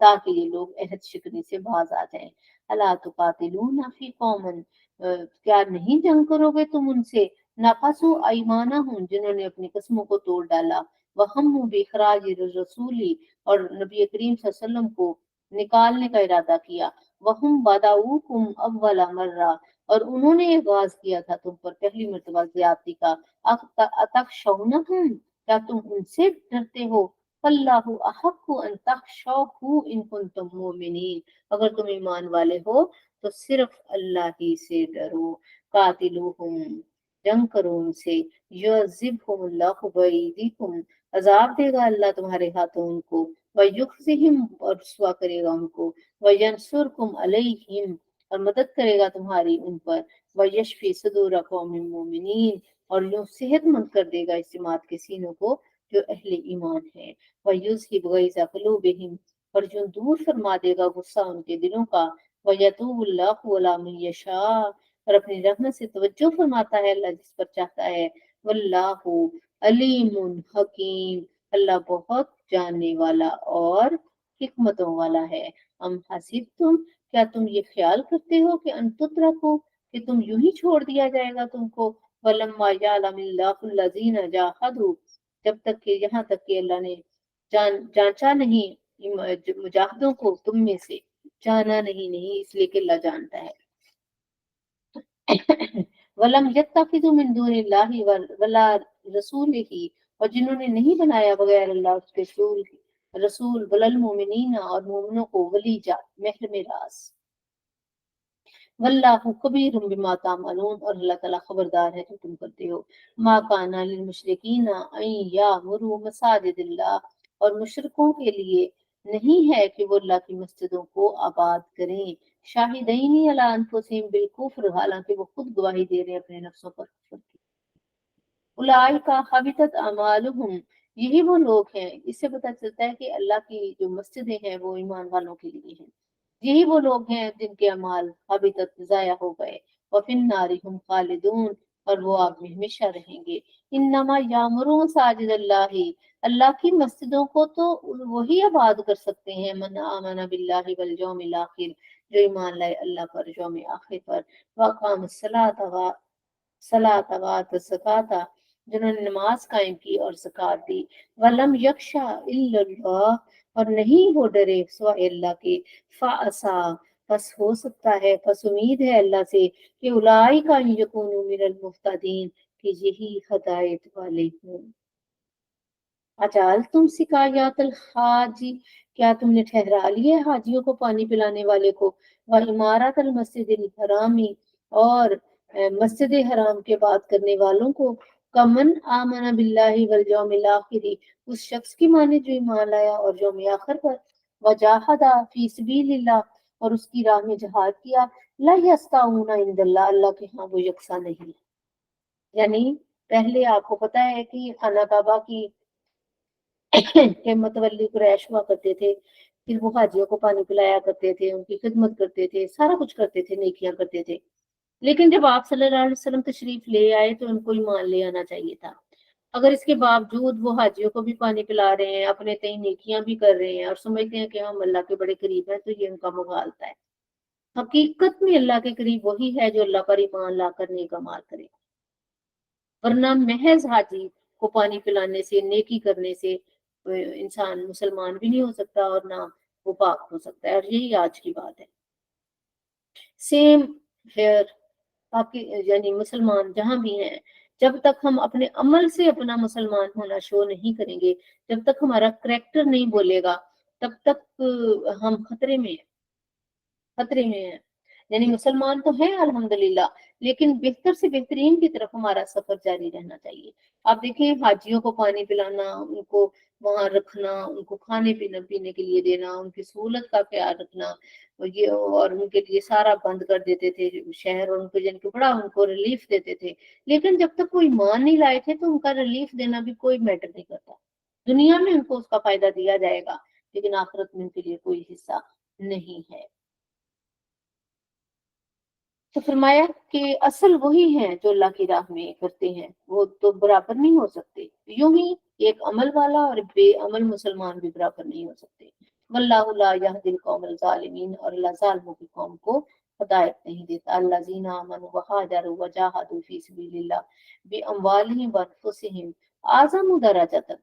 ताकि ये लोग अहद शिकनी से बाज आ जाएं। अला तुकातिलूना फी कौमन, क्या नहीं जंग करोगे तुम उनसे, नफसु अयमानहुम, जिन्होंने अपनी कस्मों को तोड़ डाला, वहम्मु बिखराज रसूली, और नबी करीम सल्लल्लाहु अलैहि वसल्लम को निकालने का इरादा किया, वहुम बदाऊकुम अव्वला मर्रा, और उन्होंने आगाज किया था तुम पर पहली मर्तबा ज्यादती का, अतखशौनहुम, क्या तुम उनसे डरते हो, अल्लाहु अहक्कु अन तखशौहु इन कुंतुम मुमिनीन, अगर तुम ईमान वाले हो तो सिर्फ अल्लाह ही से डरो। कातिलुहुम, जंग करो उनसे, युअज़िबहुमुल्लाहु बअयदीकुम, अजाब देगा अल्लाह तुम्हारे हाथों उनको, व युखज़िहिम, और रुसवा करेगा उनको, व यंसुरकुम अलैहिम, और मदद करेगा तुम्हारी उन पर, व यशफी सदूर कौमिन मोमिनीन, और यूं सेहतमंद कर देगा इस जमात के सीनों को जो अहले ईमान है, व युज़हिब गैज़ क़ुलूबिहिम, और यूं दूर फरमा देगा गुस्सा उनके दिलों का, व यतूबुल्लाहु अला मन यशा, और अपनी रहमत से तवज्जो फरमाता है अल्लाह जिस पर चाहता है, वल्लाहु अलीमुन हकीम, अल्लाह बहुत जानने वाला और हिकमतों वाला है। हम हसीब तुम, क्या तुम ये ख्याल करते हो कि अनतुत रखो, कि तुम यूं ही छोड़ दिया जाएगा तुमको, वलम्मा यअलमिल्लाहुल्लज़ीना जाहदू, जब तक कि यहाँ तक कि अल्लाह ने जांचा नहीं मुजाहिदों को तुम में से, जाना नहीं, नहीं इसलिए कि अल्लाह जानता है। वलम यत्तखिज़ु मिन दूनिल्लाहि वला रसूलिही, और जिन्होंने नहीं बनाया बगैर अल्लाह उसके रसूल वलल मोमिनीना, और मोमिनों को वलीजा, महरम रास, वल्लाहु खबीरुम बिमा तामलून, और अल्लाह ताला खबरदार है जो तुम करते हो। मा काना लिल मुशरिकीना अन यामुरू मसाजिदिल्लाह, और मुशरिकों के लिए नहीं है कि वो अल्लाह की मस्जिदों को आबाद करें, शाहिदैनी अला अनफुसिहिम बिल कुफ्र, हालांकि वो खुद गवाही दे रहे हैं अपने नफ्सों पर कुफ्र की। उलाइका हबितत अमालुहुम, यही वो लोग हैं, इससे पता चलता है कि अल्लाह की जो मस्जिदें हैं वो ईमान वालों के लिए हैं। यही वो लोग हैं जिनके अमाल हबितत, जाया हो गए, व फिन नारि हुम खालिदून, और वो आग में हमेशा रहेंगे। इन्नमा यामुरू मसाजिदल्लाहि, अल्लाह की मस्जिदों को तो वही आबाद कर सकते हैं, मन आमना बिल्लाहि वल यौमिल आखिर, जो ईमान लाए अल्लाह पर, यौम आखिर पर, व अक़ामस सलात वात ज़काता, जिन्होंने नमाज कायम की और ज़कात दी, वलम यख्शा इल्लल्लाह, और नहीं वो डरे सिवाय अल्लाह के, फ़असा, बस हो सकता है, बस उम्मीद है अल्लाह से कि उलाइका यकूनू मिनल मुहतदीन, कि यही हदायत वाले हों। अजाल तुम सिकायातल हाजी, क्या तुमने ठहरा लिए हाजियों को पानी पिलाने वाले को, व इमारत अल मस्जिदिल हरामी, और मस्जिद हराम के बात करने वालों को, कमन आमना बिल्लाहि वल यौमिल आखिरी, उस शख्स की माने जो ईमान लाया और यौम आखिर पर, वजाहदा फी सबीलिल्लाह, और उसकी राह में जहाद किया, ला यस्ताऊना इंदल्लाह, अल्लाह के यहाँ वो यकसा नहीं। यानी पहले आपको पता है कि खाना काबा की के मतवल्ली कुरैश हुआ करते थे, फिर वो हाजियों को पानी पिलाया करते थे, उनकी खिदमत करते थे, सारा कुछ करते थे, नेकियां करते थे। लेकिन जब आप सल्लल्लाहु अलैहि वसल्लम तशरीफ ले आए तो उनको ईमान ले आना चाहिए था। अगर इसके बावजूद वो हाजियों को भी पानी पिला रहे हैं, अपने तई नेकियां भी कर रहे हैं और समझते हैं कि हम अल्लाह के बड़े करीब हैं, तो ये उनका मुगालता है। हकीकत में अल्लाह के करीब वही है जो अल्लाह पर ईमान लाकर नेक अमाल करे, वरना महज हाजी को पानी पिलाने से, नेकी करने से इंसान मुसलमान भी नहीं हो सकता और ना वो पाक हो सकता है, और यही आज की बात है। सेम हेयर, बाकी यानी मुसलमान जहां भी हैं, जब तक हम अपने अमल से अपना मुसलमान होना शो नहीं करेंगे, जब तक हमारा करैक्टर नहीं बोलेगा, तब तक हम खतरे में हैं। खतरे में हैं। यानी मुसलमान तो हैं अल्हम्दुलिल्लाह, लेकिन बेहतर से बेहतरीन की तरफ हमारा सफर जारी रहना चाहिए। आप देखें हाजियों को पानी पिलाना, उनको वहां रखना, उनको खाने पीने पीने के लिए देना, उनकी सहूलत का ख्याल रखना, और ये और उनके लिए सारा बंद कर देते थे शहर, और उनको जिनके बड़ा उनको रिलीफ देते थे। लेकिन जब तक वो ईमान नहीं लाए थे तो उनका रिलीफ देना भी कोई मैटर नहीं करता। दुनिया में उनको उसका फायदा दिया जाएगा, लेकिन आखिरत में उनके लिए कोई हिस्सा नहीं है। तो फरमाया कि असल वही हैं जो अल्लाह की राह में करते हैं, वो तो बराबर नहीं हो सकते। यूं ही एक अमल वाला और बेअमल मुसलमान भी बराबर नहीं हो सकते। वल्लाहु ला यहदिल कौमल ज़ालिमीन, और अल्लाह जालिमों की कौम को हिदायत नहीं देता। अल्लज़ीना आमनू व हाजरू व जाहदू फी सबीलिल्लाह बिअमवालिहिम व अनफुसिहिम अज़म दरजतन,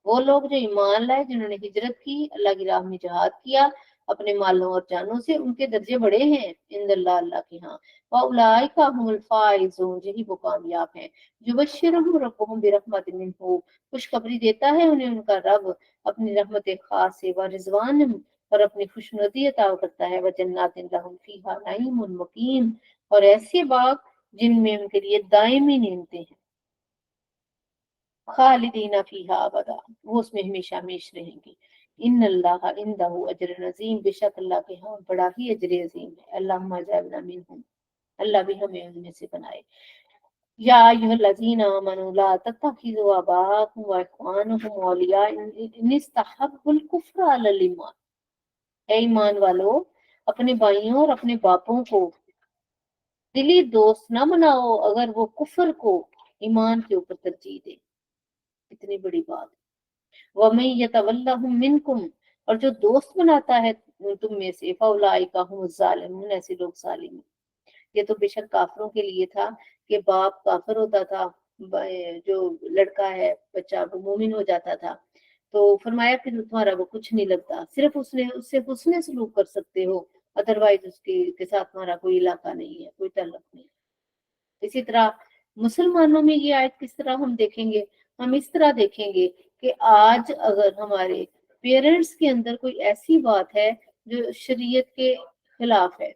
वो लोग जो ईमान लाए, जिन्होंने हिजरत की, अल्लाह की राह में जिहाद किया अपने मालों और जानों से, उनके दर्जे बड़े हैं इंदल्लाह, अल्लाह के यहाँ। व उलाइका हुमुल फाइजून, यही वो कामयाब हैं। युबश्शिरुहुम रब्बुहुम बिरहमतिन मिन्हु, खुशखबरी देता है उन्हें उनका रब अपनी रहमत खास से, व रिजवान, और अपनी खुशनुदी अता करता है, व जन्नातिन लहुम फीहा नईमुन मुकीम, और ऐसे बाग जिनमें उनके लिए दायमी नेमतें हैं। खालिदीना फीहा अबदा, वो उसमें हमेशा हमेशा रहेंगे। इन अल्लाह इंदहु अजर अजीम, बेशक अल्लाह के यहाँ बड़ा ही अजर अजीम है। अल्लाहुम्मा जअलना मिनहुम, अल्लाह भी हमें उनमें से बनाए। या अय्युहल्लज़ीना आमनू ला तत्तखिज़ू आबाअकुम व इख्वानकुम औलिया इन इस्तहब्बुल कुफ्र अलल ईमान, ऐ ईमान वालों, अपने भाइयों और अपने बापों को दिली दोस्त न बनाओ अगर वो कुफ्र को ईमान के ऊपर तरजीह दे। इतनी बड़ी बात। वमन यतवल्लहुम मिनकुम, और जो दोस्त बनाता है तुम में से, फौलाइका हुमुज़ ज़ालिमून, ऐसे लोग जालिम हैं। ये तो बेशक काफिरों के लिए था कि बाप काफिर होता था, जो लड़का है बच्चा वो मोमिन हो जाता था, तो फरमाया कि तुम्हारा वो कुछ नहीं लगता, सिर्फ उसने उससे हुस्ने सलूक कर सकते हो, अदरवाइज उसके के साथ तुम्हारा कोई इलाका नहीं है, कोई ताल्लुक नहीं। इसी तरह मुसलमानों में ये आयत किस तरह हम देखेंगे, हम इस तरह देखेंगे कि आज अगर हमारे पेरेंट्स के अंदर कोई ऐसी बात है जो शरीयत के खिलाफ है,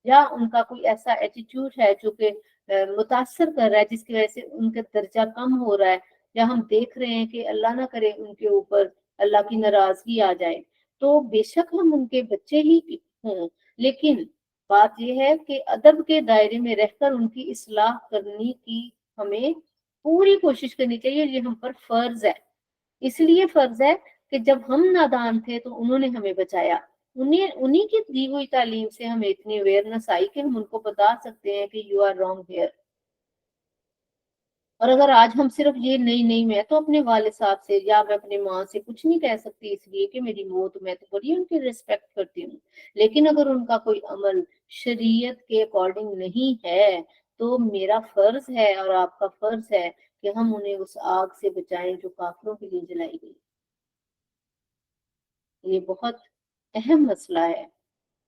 या उनका कोई ऐसा एटीट्यूड है जो कि मुतासर कर रहा है, जिसकी वजह से उनका दर्जा कम हो रहा है, या हम देख रहे हैं कि अल्लाह ना करे उनके ऊपर अल्लाह की नाराजगी आ जाए, तो बेशक हम उनके बच्चे ही हों, लेकिन बात यह है कि अदब के दायरे में रहकर उनकी इस्लाह करने की हमें पूरी कोशिश करनी चाहिए। ये हम पर फर्ज है। इसलिए फर्ज है कि जब हम नादान थे तो उन्होंने हमें बचाया, उन्हें उन्हीं की दी हुई तालीम से हमें इतनी अवेयरनेस आई कि हम उनको बता सकते हैं कि यू आर रॉन्ग हियर। और अगर आज हम सिर्फ ये नहीं नहीं, मैं तो अपने वाले साहब से या मैं अपनी माँ से कुछ नहीं कह सकती इसलिए कि मेरी मौत, मैं तो बड़ी उनकी रिस्पेक्ट करती हूँ, लेकिन अगर उनका कोई अमल शरीयत के अकॉर्डिंग नहीं है, तो मेरा फर्ज है और आपका फर्ज है कि हम उन्हें उस आग से बचाएं जो काफिरों के लिए जलाई गई। ये बहुत अहम मसला है।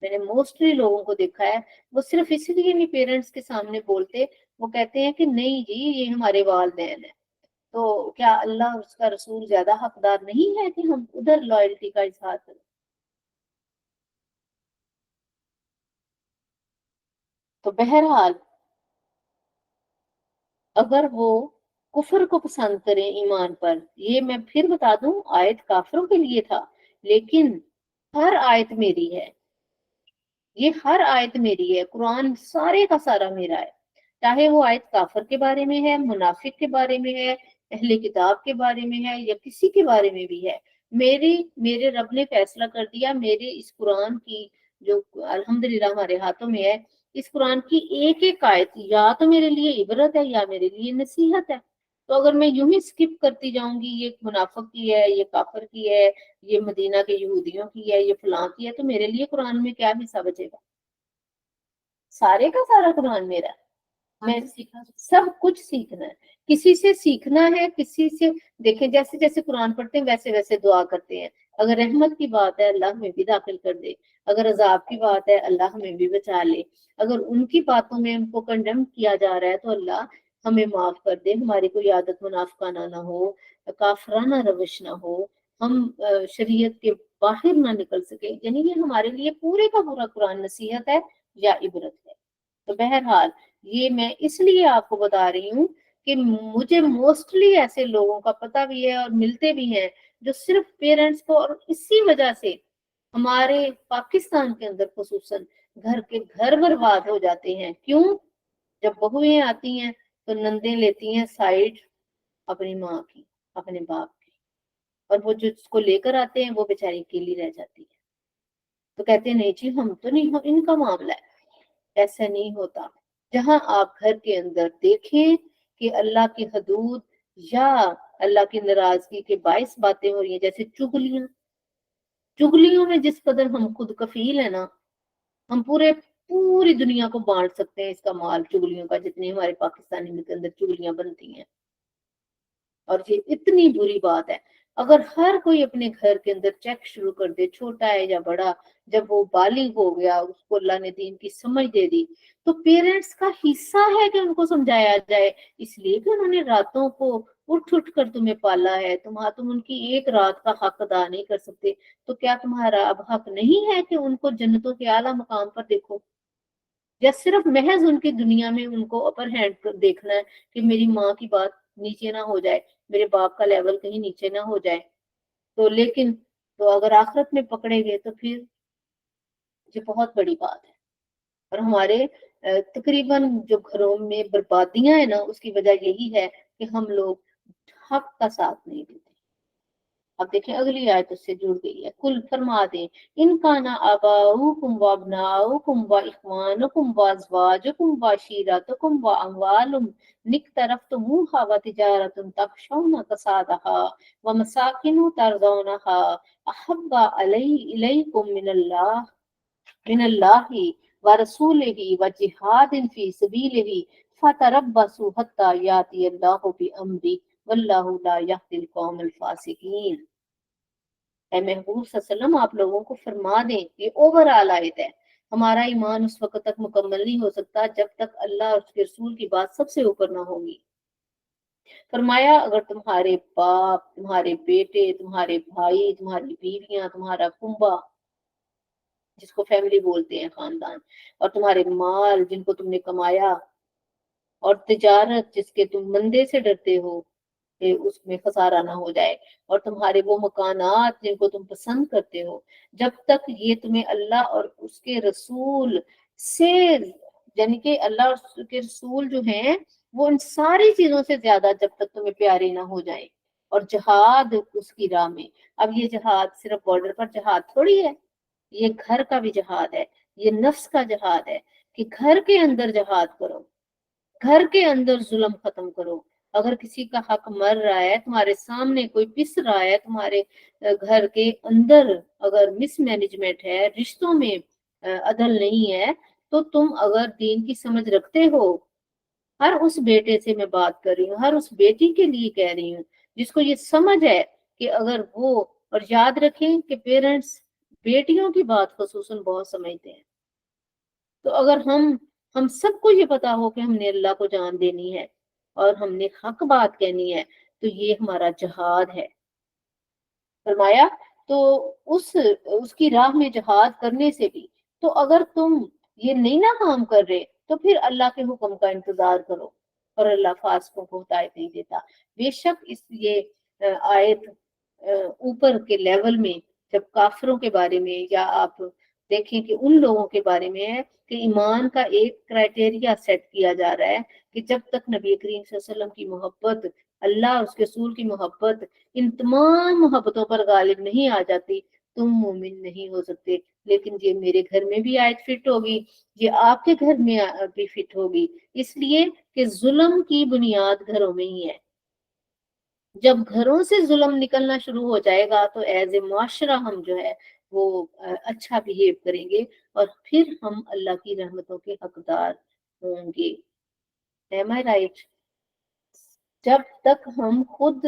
मैंने मोस्टली लोगों को देखा है, वो सिर्फ इसलिए नहीं पेरेंट्स के सामने बोलते, वो कहते हैं कि नहीं जी ये हमारे वालिदैन है, तो क्या अल्लाह और उसका रसूल ज्यादा हकदार नहीं है कि हम उधर लॉयल्टी का इजहार करें। तो बहरहाल अगर वो कुफर को पसंद करें ईमान पर, ये मैं फिर बता दूं आयत काफिरों के लिए था, लेकिन हर आयत मेरी है, ये हर आयत मेरी है, कुरान सारे का सारा मेरा है। चाहे वो आयत काफर के बारे में है, मुनाफिक के बारे में है, अहले किताब के बारे में है, या किसी के बारे में भी है, मेरी मेरे रब ने फैसला कर दिया, मेरे इस कुरान की जो अल्हम्दुलिल्लाह हमारे हाथों में है, इस कुरान की एक एक आयत या तो मेरे लिए इबरत है या मेरे लिए नसीहत है। तो अगर मैं यूं ही स्किप करती जाऊंगी, ये मुनाफिक की है, ये काफर की है, ये मदीना के यहूदियों की है, ये फलां की है, तो मेरे लिए कुरान में क्या हिस्सा बचेगा। सारे का सारा कुरान मेरा, मैं सब कुछ सीखना है, किसी से सीखना है, किसी से देखें, जैसे जैसे कुरान पढ़ते हैं वैसे वैसे दुआ करते हैं। अगर रहमत की बात है अल्लाह हमें भी दाखिल कर दे, अगर अजाब की बात है अल्लाह हमें भी बचा ले, अगर उनकी बातों में उनको कंडेम किया जा रहा है तो अल्लाह हमें माफ कर दे, हमारी कोई आदत मुनाफिकाना ना हो, काफराना रविश ना हो, हम शरीयत के باہر نہ نکل سکے. یعنی یہ ہمارے لیے پورے کا پورا قرآن نصیحت ہے یا عبرت ہے. تو بہرحال یہ میں اس لیے آپ کو بتا رہی ہوں کہ مجھے موسٹلی ایسے لوگوں کا پتہ بھی ہے اور ملتے بھی ہیں جو صرف پیرنٹس کو، اور اسی وجہ سے ہمارے پاکستان کے اندر خصوصاً گھر کے گھر برباد ہو جاتے ہیں. کیوں؟ جب بہویں آتی ہیں تو نندیں لیتی ہیں سائڈ اپنی ماں کی، اپنے باپ کی، اور وہ جو اس کو لے کر آتے ہیں وہ بیچاری اکیلی رہ جاتی ہے. تو کہتے ہیں نہیں جی ہم تو نہیں، ان کا معاملہ ہے. ایسا نہیں ہوتا. جہاں آپ گھر کے اندر دیکھیں کہ اللہ کی حدود یا اللہ کی ناراضگی کے باعث باتیں ہو رہی ہیں، جیسے چگلیاں، چگلیوں میں جس قدر ہم خود کفیل ہیں نا، ہم پوری دنیا کو بانٹ سکتے ہیں اس کا مال چگلیوں کا، جتنی ہمارے پاکستانی کے اندر چگلیاں بنتی ہیں. اور یہ اتنی بری بات ہے. اگر ہر کوئی اپنے گھر کے اندر چیک شروع کر دے، چھوٹا ہے یا بڑا، جب وہ بالغ ہو گیا، اس کو اللہ نے دین کی سمجھ دے دی، تو پیرنٹس کا حصہ ہے کہ ان کو سمجھایا جائے. اس لیے کہ انہوں نے راتوں کو اٹھ کر تمہیں پالا ہے، تم ان کی ایک رات کا حق ادا نہیں کر سکتے، تو کیا تمہارا اب حق نہیں ہے کہ ان کو جنتوں کے اعلیٰ مقام پر دیکھو؟ یا صرف محض ان کی دنیا میں ان کو اپر ہینڈ دیکھنا ہے کہ میری ماں کی بات نیچے نہ ہو جائے، میرے باپ کا لیول کہیں نیچے نہ ہو جائے. تو لیکن تو اگر آخرت میں پکڑے گئے تو پھر یہ بہت بڑی بات ہے. اور ہمارے تقریباً جو گھروں میں بربادیاں ہیں نا، اس کی وجہ یہی ہے کہ ہم لوگ حق کا ساتھ نہیں دیتے. اب دیکھیں اگلی آیت اس سے جڑ گئی ہے. کل فرما دیں ان کانا آباؤکم و ابناؤکم و اخوانکم و ازواجکم و عشیرتکم و اموال اقترفتموها و تجارت تخشون کسادها و مساکن ترضونها احب الیکم من اللہ و رسولہ و جہاد فی سبیلہ فتربصوا حتی یاتی اللہ بامرہ واللہ لا یہدی القوم الفاسقین. اے محبوب صلی اللہ علیہ وسلم آپ لوگوں کو فرما دیں، یہ اوور آل آیت ہے، ہمارا ایمان اس وقت تک مکمل نہیں ہو سکتا جب تک اللہ اور اس کے رسول کی بات سب سے اوپر نہ ہوگی. فرمایا اگر تمہارے باپ، تمہارے بیٹے، تمہارے بھائی، تمہاری بیویاں، تمہارا کنبہ جس کو فیملی بولتے ہیں، خاندان، اور تمہارے مال جن کو تم نے کمایا، اور تجارت جس کے تم مندے سے ڈرتے ہو کہ اس میں خسارہ نہ ہو جائے، اور تمہارے وہ مکانات جن کو تم پسند کرتے ہو، جب تک یہ تمہیں اللہ اور اس کے رسول سے، یعنی کہ اللہ اور اس کے رسول جو ہیں وہ ان ساری چیزوں سے زیادہ جب تک تمہیں پیارے نہ ہو جائیں، اور جہاد اس کی راہ میں. اب یہ جہاد صرف بارڈر پر جہاد تھوڑی ہے، یہ گھر کا بھی جہاد ہے، یہ نفس کا جہاد ہے کہ گھر کے اندر جہاد کرو، گھر کے اندر ظلم ختم کرو. اگر کسی کا حق مر رہا ہے، تمہارے سامنے کوئی پس رہا ہے، تمہارے گھر کے اندر اگر مس مینجمنٹ ہے، رشتوں میں عدل نہیں ہے، تو تم اگر دین کی سمجھ رکھتے ہو، ہر اس بیٹے سے میں بات کر رہی ہوں، ہر اس بیٹی کے لیے کہہ رہی ہوں جس کو یہ سمجھ ہے کہ اگر وہ، اور یاد رکھیں کہ پیرنٹس بیٹیوں کی بات خصوصاً بہت سمجھتے ہیں. تو اگر ہم سب کو یہ پتا ہو کہ ہم نے اللہ کو جان دینی ہے اور ہم نے حق بات کہنی ہے، تو یہ ہمارا جہاد ہے. فرمایا تو اس کی راہ میں جہاد کرنے سے بھی، تو اگر تم یہ نہیں نہ کام کر رہے تو پھر اللہ کے حکم کا انتظار کرو، اور اللہ فاسقوں کو ہدایت نہیں دیتا. بے شک اس یہ آیت اوپر کے لیول میں جب کافروں کے بارے میں، یا آپ دیکھیں کہ ان لوگوں کے بارے میں ہے کہ ایمان کا ایک کرائٹیریا سیٹ کیا جا رہا ہے کہ جب تک نبی کریم صلی اللہ علیہ وسلم کی محبت، اللہ اور اس کے رسول کی محبت، ان تمام محبتوں پر غالب نہیں آ جاتی، تم مومن نہیں ہو سکتے. لیکن یہ میرے گھر میں بھی آیت فٹ ہوگی، یہ آپ کے گھر میں بھی فٹ ہوگی، اس لیے کہ ظلم کی بنیاد گھروں میں ہی ہے. جب گھروں سے ظلم نکلنا شروع ہو جائے گا تو ایز اے معاشرہ ہم جو ہے وہ اچھا بیہیو کریں گے، اور پھر ہم اللہ کی رحمتوں کے حقدار ہوں گے. Am I right؟ جب تک ہم خود،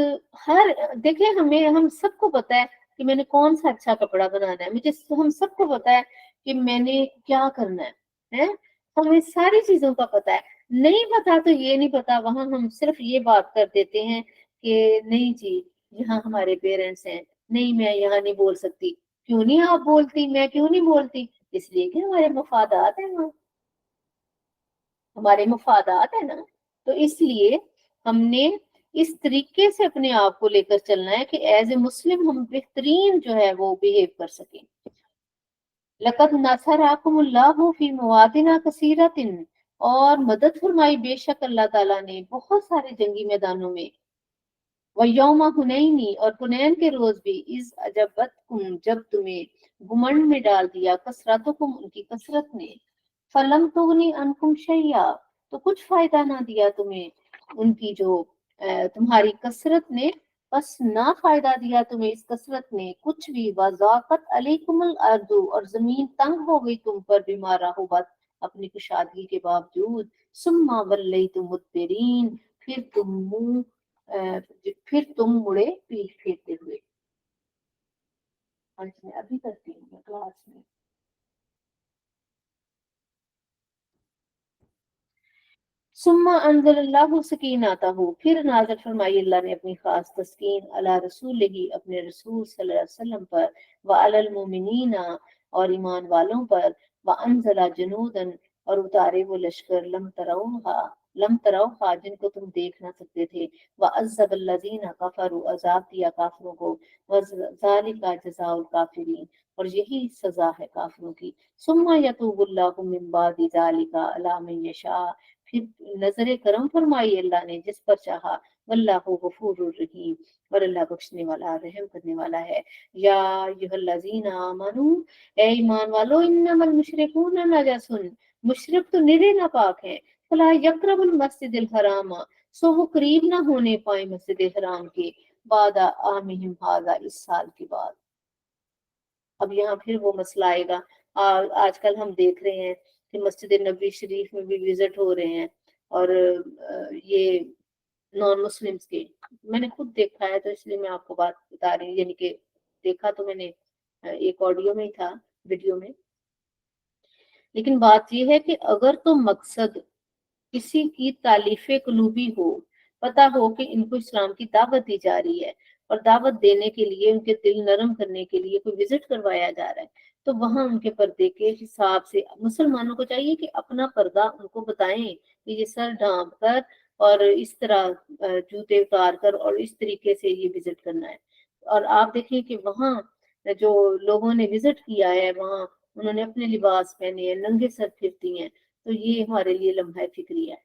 ہر دیکھیں ہم سب کو پتا ہے کہ میں نے کون سا اچھا کپڑا بنانا ہے، ہم سب کو پتا ہے کہ میں نے کیا کرنا ہے، ہمیں ساری چیزوں کا پتا ہے. نہیں پتا تو یہ نہیں پتا، وہاں ہم صرف یہ بات کر دیتے ہیں کہ نہیں جی یہاں ہمارے پیرنٹس ہیں، نہیں میں یہاں نہیں بول سکتی. کیوں نہیں آپ بولتی، میں کیوں نہیں بولتی؟ اس لیے کہ ہمارے مفادات ہیں وہاں، ہمارے مفادات ہیں نا، تو اس لیے ہم نے اس طریقے سے اپنے آپ کو لے کر چلنا ہے کہ ایز اے مسلم ہم بہترین جو ہے وہ بہیو کر سکیں۔ لقد نصرکم اللہ فی مواطن کثیرۃ، اور مدد فرمائی بے شک اللہ تعالیٰ نے بہت سارے جنگی میدانوں میں، ویوم حنین، اور حنین کے روز بھی، اذ اجبتکم، جب تمہیں گمنڈ میں ڈال دیا، کثرتکم، ان کی کثرت نے، فلم تغنی عنکم شیئا، تو کچھ فائدہ نہ دیا تمہیں ان کی جو تمہاری کثرت نے، بس نہ فائدہ دیا تمہیں اس کثرت نے کچھ بھی، وضاقت علیکم الارض، اور زمین تنگ ہو گئی تم پر، بما رحبت، اپنی کشادگی کے باوجود، ثم ولیتم مدبرین، پھر تم مڑے پیٹھ پھیرتے ہوئے۔ آج میں ابھی کرتی ہوں کلاس میں۔ ثم انزل اللہ سکینتہ، پھر نازل فرمائی اللہ نے اپنی خاص تسکین، علی رسولہ، اپنے رسول صلی اللہ علیہ وسلم پر، وعلی المؤمنین، اور ایمان والوں پر، وانزل جنودا، اور اتارے وہ لشکر، لم تروہا، جن کو تم دیکھ نہ سکتے تھے، وعذب الذین کفروا، عذاب دیا کافروں کو، وذالک جزاء الکافرین، اور یہی سزا ہے کافروں کی۔ ثم یتوب اللہ من بعد ذلک علی من یشاء، پھر نظر کرم فرمائی اللہ نے جس پر چاہا، واللہ غفور الرحیم، اور اللہ بخشنے والا رحم کرنے والا ہے۔ یا ایھا الذین آمنو، اے ایمان والو، انما المشرکون نجس، مشرک تو نرے ناپاک ہیں، فلا یقرب المسجد الحرام، سو وہ قریب نہ ہونے پائے مسجد حرام کے، بعد عامہم ھذا، اس سال کے بعد۔ اب یہاں پھر وہ مسئلہ آئے گا، آج کل ہم دیکھ رہے ہیں کہ مسجد نبوی شریف میں بھی وزٹ ہو رہے ہیں، اور یہ نان مسلمس کے، میں نے خود دیکھا ہے تو اس لیے میں آپ کو بات بتا رہی ہوں، یعنی کہ دیکھا تو میں نے ایک آڈیو میں ہی تھا، ویڈیو میں۔ لیکن بات یہ ہے کہ اگر تو مقصد کسی کی تالیف قلوبی ہو، پتہ ہو کہ ان کو اسلام کی دعوت دی جا رہی ہے، اور دعوت دینے کے لیے، ان کے دل نرم کرنے کے لیے کوئی وزٹ کروایا جا رہا ہے، تو وہاں ان کے پردے کے حساب سے مسلمانوں کو چاہیے کہ اپنا پردہ ان کو بتائیں کہ یہ سر ڈھانپ کر اور اس طرح جوتے اتار کر اور اس طریقے سے یہ وزٹ کرنا ہے۔ اور آپ دیکھیں کہ وہاں جو لوگوں نے وزٹ کیا ہے، وہاں انہوں نے اپنے لباس پہنے ہیں، ننگے سر پھرتی ہیں، تو یہ ہمارے لیے لمحہ فکریہ ہے،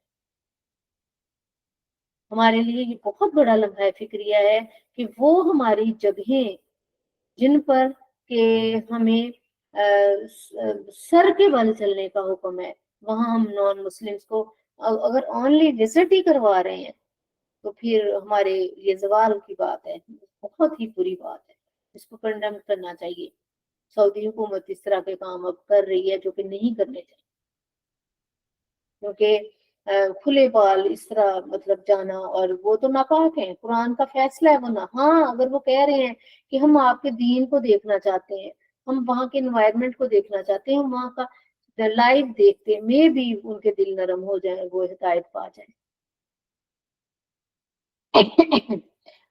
ہمارے لیے یہ بہت بڑا لمحہ فکریہ ہے کہ وہ ہماری جگہیں جن پر کہ ہمیں سر کے بل چلنے کا حکم ہے، وہاں ہم نان مسلمس کو اگر اونلی وزٹ ہی کروا رہے ہیں، تو پھر ہمارے یہ زوال کی بات ہے، بہت ہی بری بات ہے، اس کو کنڈم کرنا چاہیے۔ سعودی حکومت اس طرح کے کام اب کر رہی ہے جو کہ نہیں کرنے چاہیے، کیونکہ کھلے بال اس طرح مطلب جانا، اور وہ تو ناپاک ہیں، قرآن کا فیصلہ ہے وہ نہ، ہاں اگر وہ کہہ رہے ہیں کہ ہم آپ کے دین کو دیکھنا چاہتے ہیں، ہم وہاں کے انوائرمنٹ کو دیکھنا چاہتے ہیں، ہم وہاں کا لائف دیکھتے ہیں، میں بھی ان کے دل نرم ہو جائیں، وہ ہدایت پا جائیں۔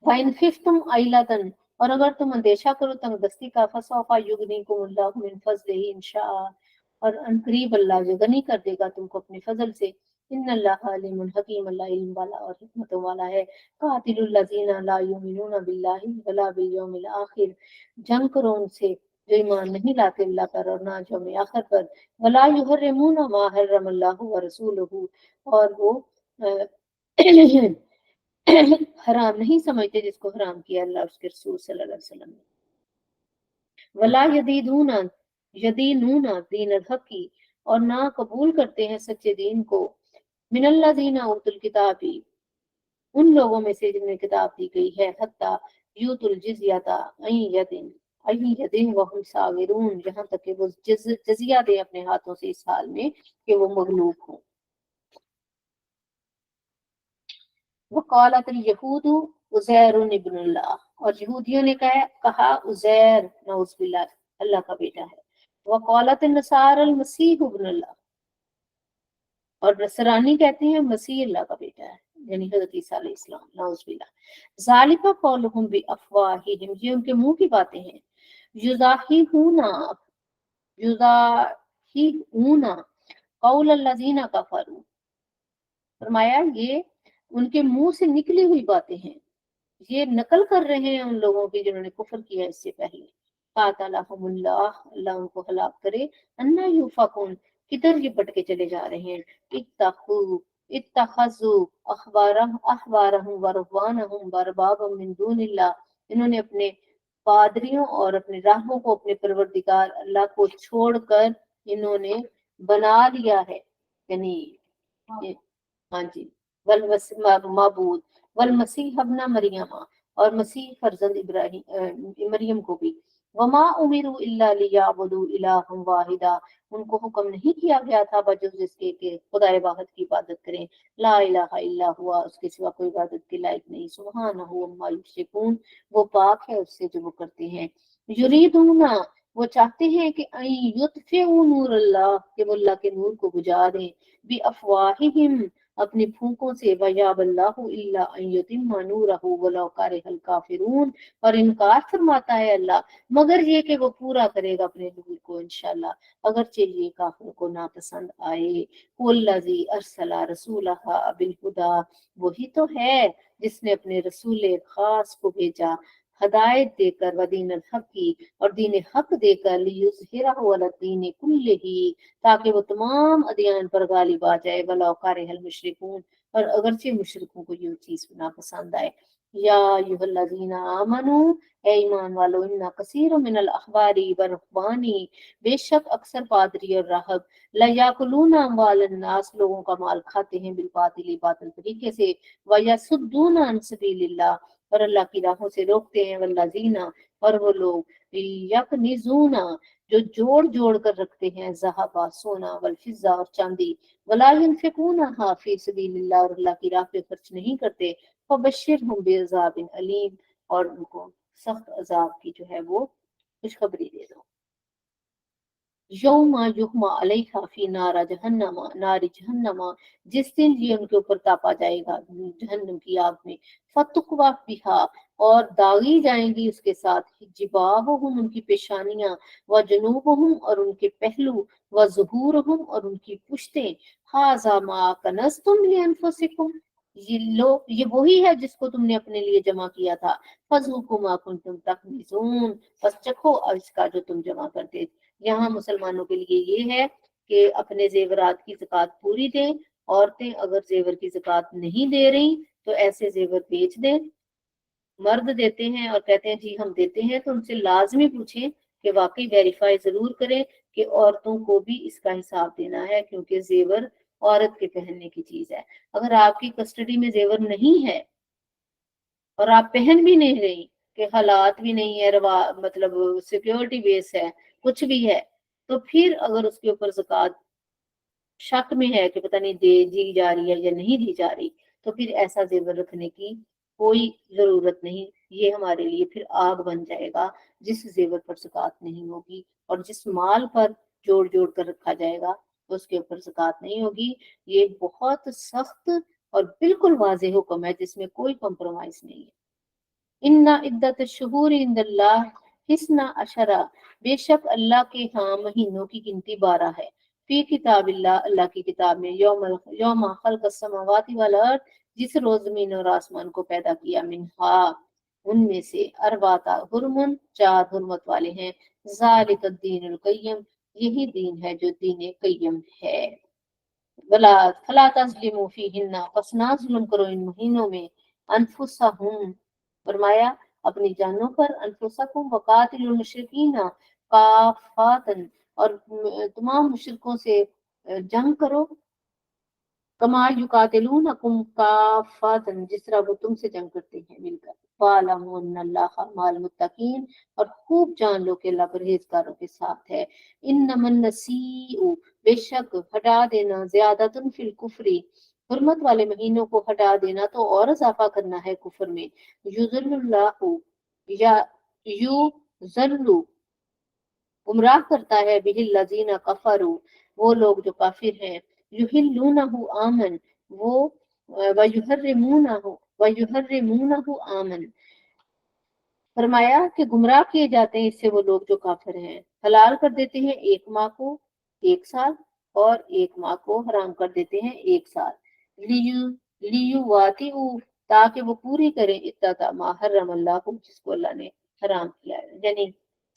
وَإِنْ خِفْتُمْ عَيْلَةً، اور اگر تم اندیشہ کرو تنگ دستی کا، فَسَوْفَ يُغْنِيكُمُ اللَّهُ مِنْ فَضْلِهِ إِنْ شَاءَ، اور ان قریب اللہ جو غنی کر دے گا تم کو اپنے فضل سے۔ ان اللہ علیم حکیم، اللہ علم والا اور حکمتوں والا ہے۔ قاتل الذین لا یؤمنون باللہ ولا بالیوم الآخر، جنگ کرو ان سے جو ایمان نہیں لاتے اللہ پر اور نہ یوم آخر پر۔ ولا یحرمون ما حرم اللہ ورسولہ، اور وہ حرام نہیں سمجھتے جس کو حرام کیا اللہ اس کے رسول صلی اللہ علیہ وسلم نے۔ ولا یدینون دین الحق کی، اور نہ قبول کرتے ہیں سچے دین کو، من الذین اوتوا الکتاب، ان لوگوں میں سے جنہیں کتاب دی گئی ہے، حتی یوت الجزیۃ عن یدٍ وہم صاغرون، یہاں تک کہ وہ جزیہ دیں اپنے ہاتھوں سے اس حال میں کہ وہ مغلوب ہوں۔ وقالت الیہود عزیر ابن اللہ، اور یہودیوں نے کہا عزیر نعوذ باللہ اللہ کا بیٹا ہے۔ وقالت النصارى المسیح ابن اللہ، اور نصرانی کہتے ہیں مسیح اللہ کا بیٹا ہے، یعنی حضرت عیسیٰ علیہ السلام، نعوذ باللہ۔ ذالک قولہم بافواہہم، یہ ان کے منہ کی باتیں ہیں، युज़ाहिहूना युज़ाहिऊना कौल अल्लज़ीना कफ़रू, फरमाया ये उनके मुंह से निकली हुई बातें हैं, ये नकल कर रहे हैं उन लोगों की जिन्होंने कुफर किया इससे पहले। कातलहुमुल्लाह, अल्लाह उनको हलाक करे। अन्ना यूफाकुन, किधर ये भटके चले जा रहे हैं। इत्तखु इत्तखजु अहबारहुम व रुहबानहुम बरबाबम मिन दूनिल्लाह, इन्होंने अपने पादरियों और अपने राहबों को अपने परवरदिगार अल्लाह को छोड़कर इन्होंने बना लिया है, यानी हाँ जी, माबूद वल मसीह अबना मरियमा, और मसीह फरजंद इब्राहिम मरियम को भी। वमा उमिरु इल्ला लियाबुदु इलाहम वाहिदा, उनको हुक्म नहीं किया गया था बजुज इसके कि खुदाए वाहिद की इबादत करें। ला इलाहा इल्ला हुआ, उसके सिवा कोई इबादत के लायक नहीं। सुब्हानहू अम्मा युश्रिकून, वो पाक है उससे जो वो करते हैं। युरीदूना, वो चाहते हैं कि अन युत्फिउ नूर अल्लाह, कि वो अल्लाह के नूर को बुझा दें। बि अफवाहिहिम, अपनी फूकों से। वयाबल्लाहु इल्ला अन युतिम्मा नूरहु वलौ करिहल काफिरून, और इनकार फरमाता है अल्लाह मगर ये कि वो पूरा करेगा अपने नूर को इंशाल्लाह, अगरचे ये काफिर को नापसंद आए। हुवल्लज़ी अरसला रसूलहा बिल हुदा, वही तो है जिसने अपने रसूल खास को भेजा हदायत देकर, व दीन हक की, और दीन हक देकर, लियुज़हिरहु अला दीन कुल्लिही, ताकि वो तमाम अदियान पर गालिब आ जाए। वला कारिहल मुशरिकून, और अगरचे मुशरिकों को ये चीज नापसंद आए। या अय्युहल्लज़ीना आमनू, ए ईमान वालो, इन्ना कसीर मिनल अखबारी व रुहबानी, बेशक अक्सर पादरी और राहब, ला याकुलूना अम्वालन नास, लोगों का माल खाते हैं, बिल बातिल, बातिल तरीके से। व यसुद्दूना अन सबीलिल्लाह, और अल्लाह की राहों से रोकते हैं। वल्लज़ीना, और वो लोग यकनिजूना, जो जोड़ जोड़ कर रखते हैं, ज़हाबा सोना, वल फिज़्ज़ा और चांदी, वला युनफिकूनहा फी सबीलिल्लाह, और अल्लाह की राह पे खर्च नहीं करते। फबश्शिरहुम बिअज़ाबिन अलीम, और उनको सख्त अजाब की जो है वो खुशखबरी दे दो। यौमा युहमा अलैहा फी नारा जहन्नमा, नारी जहन्नमा, जिस दिन ये उनके ऊपर तापा जाएगा जहन्नम की आग में। फतुकवा बिहा, और दागी जाएंगी उसके साथ। जिबाहुम, उनकी पेशानियां, व जुनूबहुम, और उनके पहलू, व जुहूरहुम, और उनकी पुश्तें। हाजा मा कनज़्तुम लिअनफुसिकुम, ये लो ये वही है जिसको तुमने अपने लिए जमा किया था। फज़ूकू मा कुंतुम तकनिज़ून, बस चखो अब इसका जो तुम जमा करते थे। यहाँ मुसलमानों के लिए ये है कि अपने जेवरात की ज़कात पूरी दें। औरतें अगर जेवर की ज़कात नहीं दे रही तो ऐसे जेवर बेच दें। मर्द देते हैं और कहते हैं जी हम देते हैं, तो उनसे लाजमी पूछें कि वाकई वेरीफाई जरूर करें कि औरतों को भी इसका हिसाब देना है, क्योंकि जेवर औरत के पहनने की चीज है। अगर आपकी कस्टडी में जेवर नहीं है और आप पहन भी नहीं रही, कि हालात भी नहीं है, रवा मतलब सिक्योरिटी बेस है, कुछ भी है, तो फिर अगर उसके ऊपर ज़कात शक में है कि पता नहीं दे दी जा रही है या नहीं दी जा रही, तो फिर ऐसा जेवर रखने की कोई जरूरत नहीं। ये हमारे लिए फिर आग बन जाएगा जिस जेवर पर ज़कात नहीं होगी, और जिस माल पर जोड़ जोड़ कर रखा जाएगा उसके ऊपर ज़कात नहीं होगी। ये बहुत सख्त और बिल्कुल वाज़ेह हुक्म है जिसमें कोई कॉम्प्रोमाइज नहीं है। इन्ना इद्दत शुहूर इंदल्लाह हिस्ना अशरा, बेशक अल्लाह के यहाँ महीनों की गिनती 12 है। फी किताबिल्लाह, अल्लाह की किताब में। यौमा खल्क़स समावाति वल अर्द, जिस रोज जमीन और आसमान को पैदा किया। मिनहा, उनमें से। अरबाता हुरमुन, 4 हुर्मत वाले हैं। ज़ालिका दीनुल क़य्यिम, यही दीन है जो दीन क़य्यिम है। वला फला तज़लिमू फीहिन्ना, बस ना जुल्म करो इन महीनों में। अनफुसहुम, फरमाया अपनी जानों पर। अनफुसकुम वकातिलुल मुशरिकीना काफातन, और तमाम मुशरिकों से जंग करो। कमा युकातिलूनकुम काफातन, जिस तरह वो तुमसे जंग करते हैं मिलकर। फालमु अन्नल्लाहा माल मुत्तकीन, और खूब जान लो कि अल्लाह परहेजगारों के साथ है। इन्नमन नसीउ, बेशक हटा देना, ज्यादतुन फिल कुफरी, हुर्मत वाले महीनों को हटा देना तो और इजाफा करना है कुफर में। युज़िल्लुल्लाहु, या युज़ल्लु, गुमराह करता है, बिहिल लजीना कफरू, वो लोग जो काफिर हैं। युहिल्लूनहु आमन, वो वयुहर्रिमूनहु आमन, فرمایا کہ گمراہ کیے جاتے ہیں اس سے وہ لوگ جو کافر ہیں، حلال کر دیتے ہیں ایک ماہ کو 1 سال اور ایک ماہ کو حرام کر دیتے ہیں 1 سال، لیو واتی تاکہ وہ پوری کریں اتتا ما حرم اللہ جس کو اللہ نے حرام کیا ہے، یعنی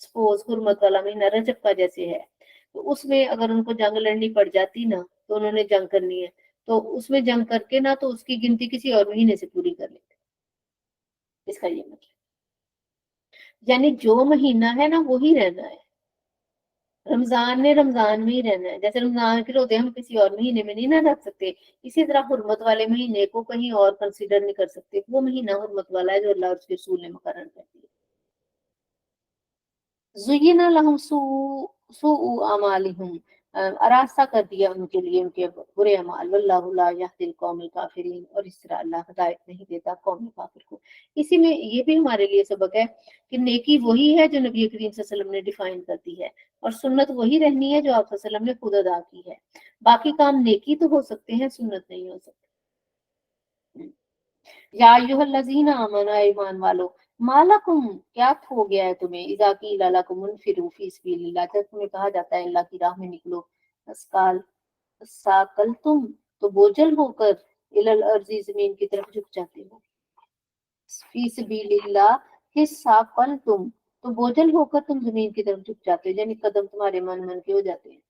سپوز حرمت والا مہینہ رجب کا جیسے ہے، تو اس میں اگر ان کو جنگ لڑنی پڑ جاتی نا تو انہوں نے جنگ کرنی ہے، تو اس میں جنگ کر کے نا تو اس کی گنتی کسی اور مہینے سے پوری کر لیتے، اس کا یہ مطلب یعنی جو مہینہ ہے نا وہی رہنا ہے، رمضان نے رمضان میں ہی رہنا ہے، جیسے رمضان کے روزے ہم کسی اور مہینے میں نہیں نہ رکھ سکتے، اسی طرح حرمت والے مہینے کو کہیں اور کنسیڈر نہیں کر سکتے، وہ مہینہ حرمت والا ہے جو اللہ اور اس کے رسول نے مقرر کر دیا۔ زُيِّنَ لَهُمْ سُوءُ أَعْمَالِهِمْ، آراستہ کر دیا ان کے لیے ان کے برے اعمال، واللہ لا يهدي القوم الكافرین، اور اس طرح اللہ ہدایت نہیں دیتا قوم کافر کو۔ اسی میں یہ بھی ہمارے لیے سبق ہے کہ نیکی وہی ہے جو نبی کریم صلی اللہ علیہ وسلم نے ڈیفائن کر دی ہے، اور سنت وہی رہنی ہے جو آپ صلی اللہ علیہ وسلم نے خود ادا کی ہے، باقی کام نیکی تو ہو سکتے ہیں، سنت نہیں ہو سکتے۔ یا ایھا الذین آمنوا، ایمان والو، مالکم کیا ہو گیا ہے تمہیں، اذا قیل لکم انفروا فی سبیل اللہ، جب تمہیں کہا جاتا ہے اللہ کی راہ میں نکلو، ثاقلتم تو بوجھل ہو کر، الی الارض زمین کی طرف جھک جاتے ہو، فی سبیل اللہ ثاقلتم تو بوجھل ہو کر تم زمین کی طرف جھک جاتے ہو، یعنی قدم تمہارے من من کے ہو جاتے ہیں۔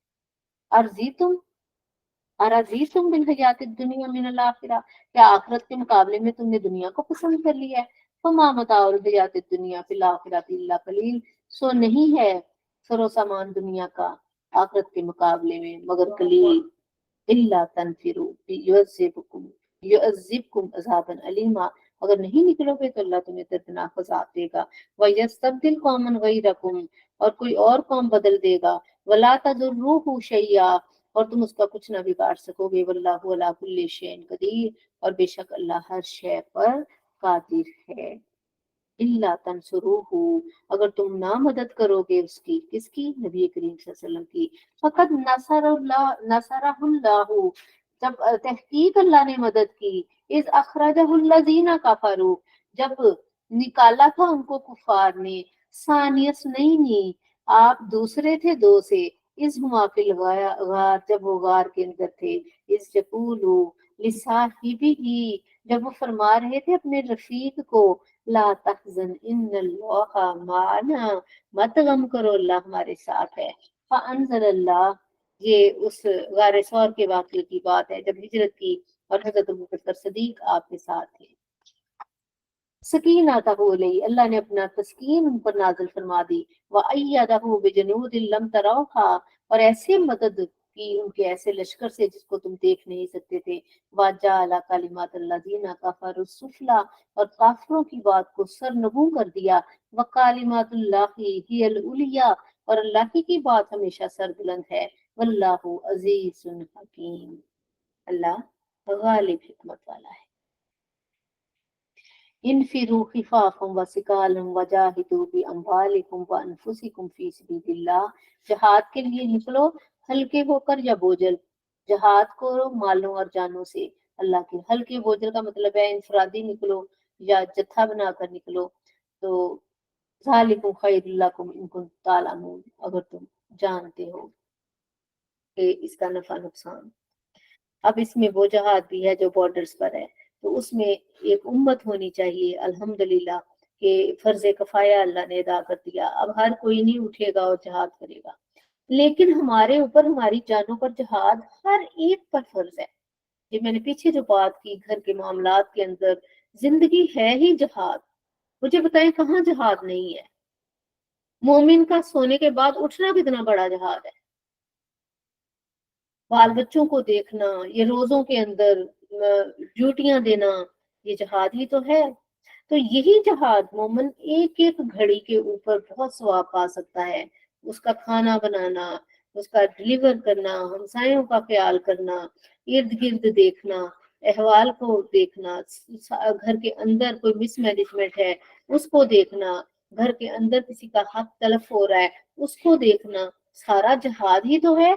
ارضیتم ارضیتم بالحیات الدنیا من الآخرہ، کیا آخرت کے مقابلے میں تم نے دنیا کو پسند کر لیا ہے؟ فما متاع الحیات الدنیا فی الآخرۃ الا قلیل، سو نہیں ہے سر و سامان دنیا کا آخرت کے مقابلے میں مگر قلیل، الا تنفروا يعذبكم عذابا علیما، اگر نہیں نکلو گے تو اللہ تمہیں دردناک عذاب دے گا، وَيَسْتَبْدِلْ قَوْمًا غَيْرَكُمْ، اور کوئی اور قوم بدل دے گا، وَلَا تَضُرُّوهُ شَيْئًا، اور تم اس کا کچھ نہ بگاڑ سکو گے، وَاللَّهُ عَلَىٰ كُلِّ شَيْءٍ قَدِيرٌ، اور بے شک اللہ ہر شے پر قادر ہے۔ اللہ تنصروہ، اگر تم نہ مدد کرو گے اس کی، کس کی؟ نبی کریم صلی اللہ علیہ وسلم کی، فقط نصرہ اللہ، جب تحقیق اللہ نے مدد کی، اذ اخرجہ الذین کفروا، جب نکالا تھا ان کو کفار نے، ثانیس نہیں، آپ دوسرے تھے دو سے، اس ہما فی الغار، جب وہ غار کے اندر تھے، اس یقولو لصاحبہ، جب وہ فرما رہے تھے اپنے رفیق کو، لا تحزن ان اللہ معنا، مت غم کرو اللہ ہمارے ساتھ ہے، فانزل اللہ، یہ اس غار ثور کے واقعے کی بات ہے جب ہجرت کی اور حضرت ابوبکر صدیق آپ کے ساتھ تھے۔ سکینہ علیہ، اللہ نے اپنا تسکین ان پر نازل فرما دی، وَأَيَّدَهُ بِجُنُودٍ لَمْ تَرَوْهَا، اور ایسے مدد کی ان کے ایسے لشکر سے جس کو تم دیکھ نہیں سکتے تھے، وَجَعَلَ كَلِمَةَ الَّذِينَ كَفَرُوا السُّفْلَىٰ، اور کافروں کی بات کو سرنگوں کر دیا، وَكَلِمَةُ اللَّهِ هِيَ الْعُلْيَا، اور اللہ کی بات ہمیشہ سربلند ہے، وَاللَّهُ عَزِيزٌ حَكِيمٌ، اللہ غالب حکمت والا ہے۔ انفروا خفافا وثقالا وجاہدوا باموالکم وانفسکم فی سبیل اللہ، جہاد کے لیے نکلو ہلکے ہو کر یا بوجھل، جہاد کرو مالوں اور جانوں سے، اللہ کے ہلکے بوجھل کا مطلب ہے انفرادی نکلو یا جتھا بنا کر نکلو، تو ذالکم خیر لکم ان کنتم تعلمون، اگر تم جانتے ہو کہ اس کا نفع نقصان۔ اب اس میں وہ جہاد بھی ہے جو بارڈرز پر ہے، تو اس میں ایک امت ہونی چاہیے، الحمدللہ کہ فرض کفایہ اللہ نے ادا کر دیا، اب ہر کوئی نہیں اٹھے گا اور جہاد کرے گا، لیکن ہمارے اوپر ہماری جانوں پر جہاد ہر ایک پر فرض ہے۔ یہ میں نے پیچھے جو بات کی گھر کے معاملات کے اندر، زندگی ہے ہی جہاد، مجھے بتائیں کہاں جہاد نہیں ہے؟ مومن کا سونے کے بعد اٹھنا کتنا بڑا جہاد ہے، بال بچوں کو دیکھنا، یہ روزوں کے اندر ڈیوٹیاں دینا، یہ جہاد ہی تو ہے۔ تو یہی جہاد مومن ایک ایک گھڑی کے اوپر بہت ثواب پا سکتا ہے، اس کا کھانا بنانا، اس کا ڈلیور کرنا، ہمسایوں کا خیال کرنا، ارد گرد دیکھنا، احوال کو دیکھنا، گھر کے اندر کوئی مس مینجمنٹ ہے اس کو دیکھنا، گھر کے اندر کسی کا حق تلف ہو رہا ہے اس کو دیکھنا، سارا جہاد ہی تو ہے۔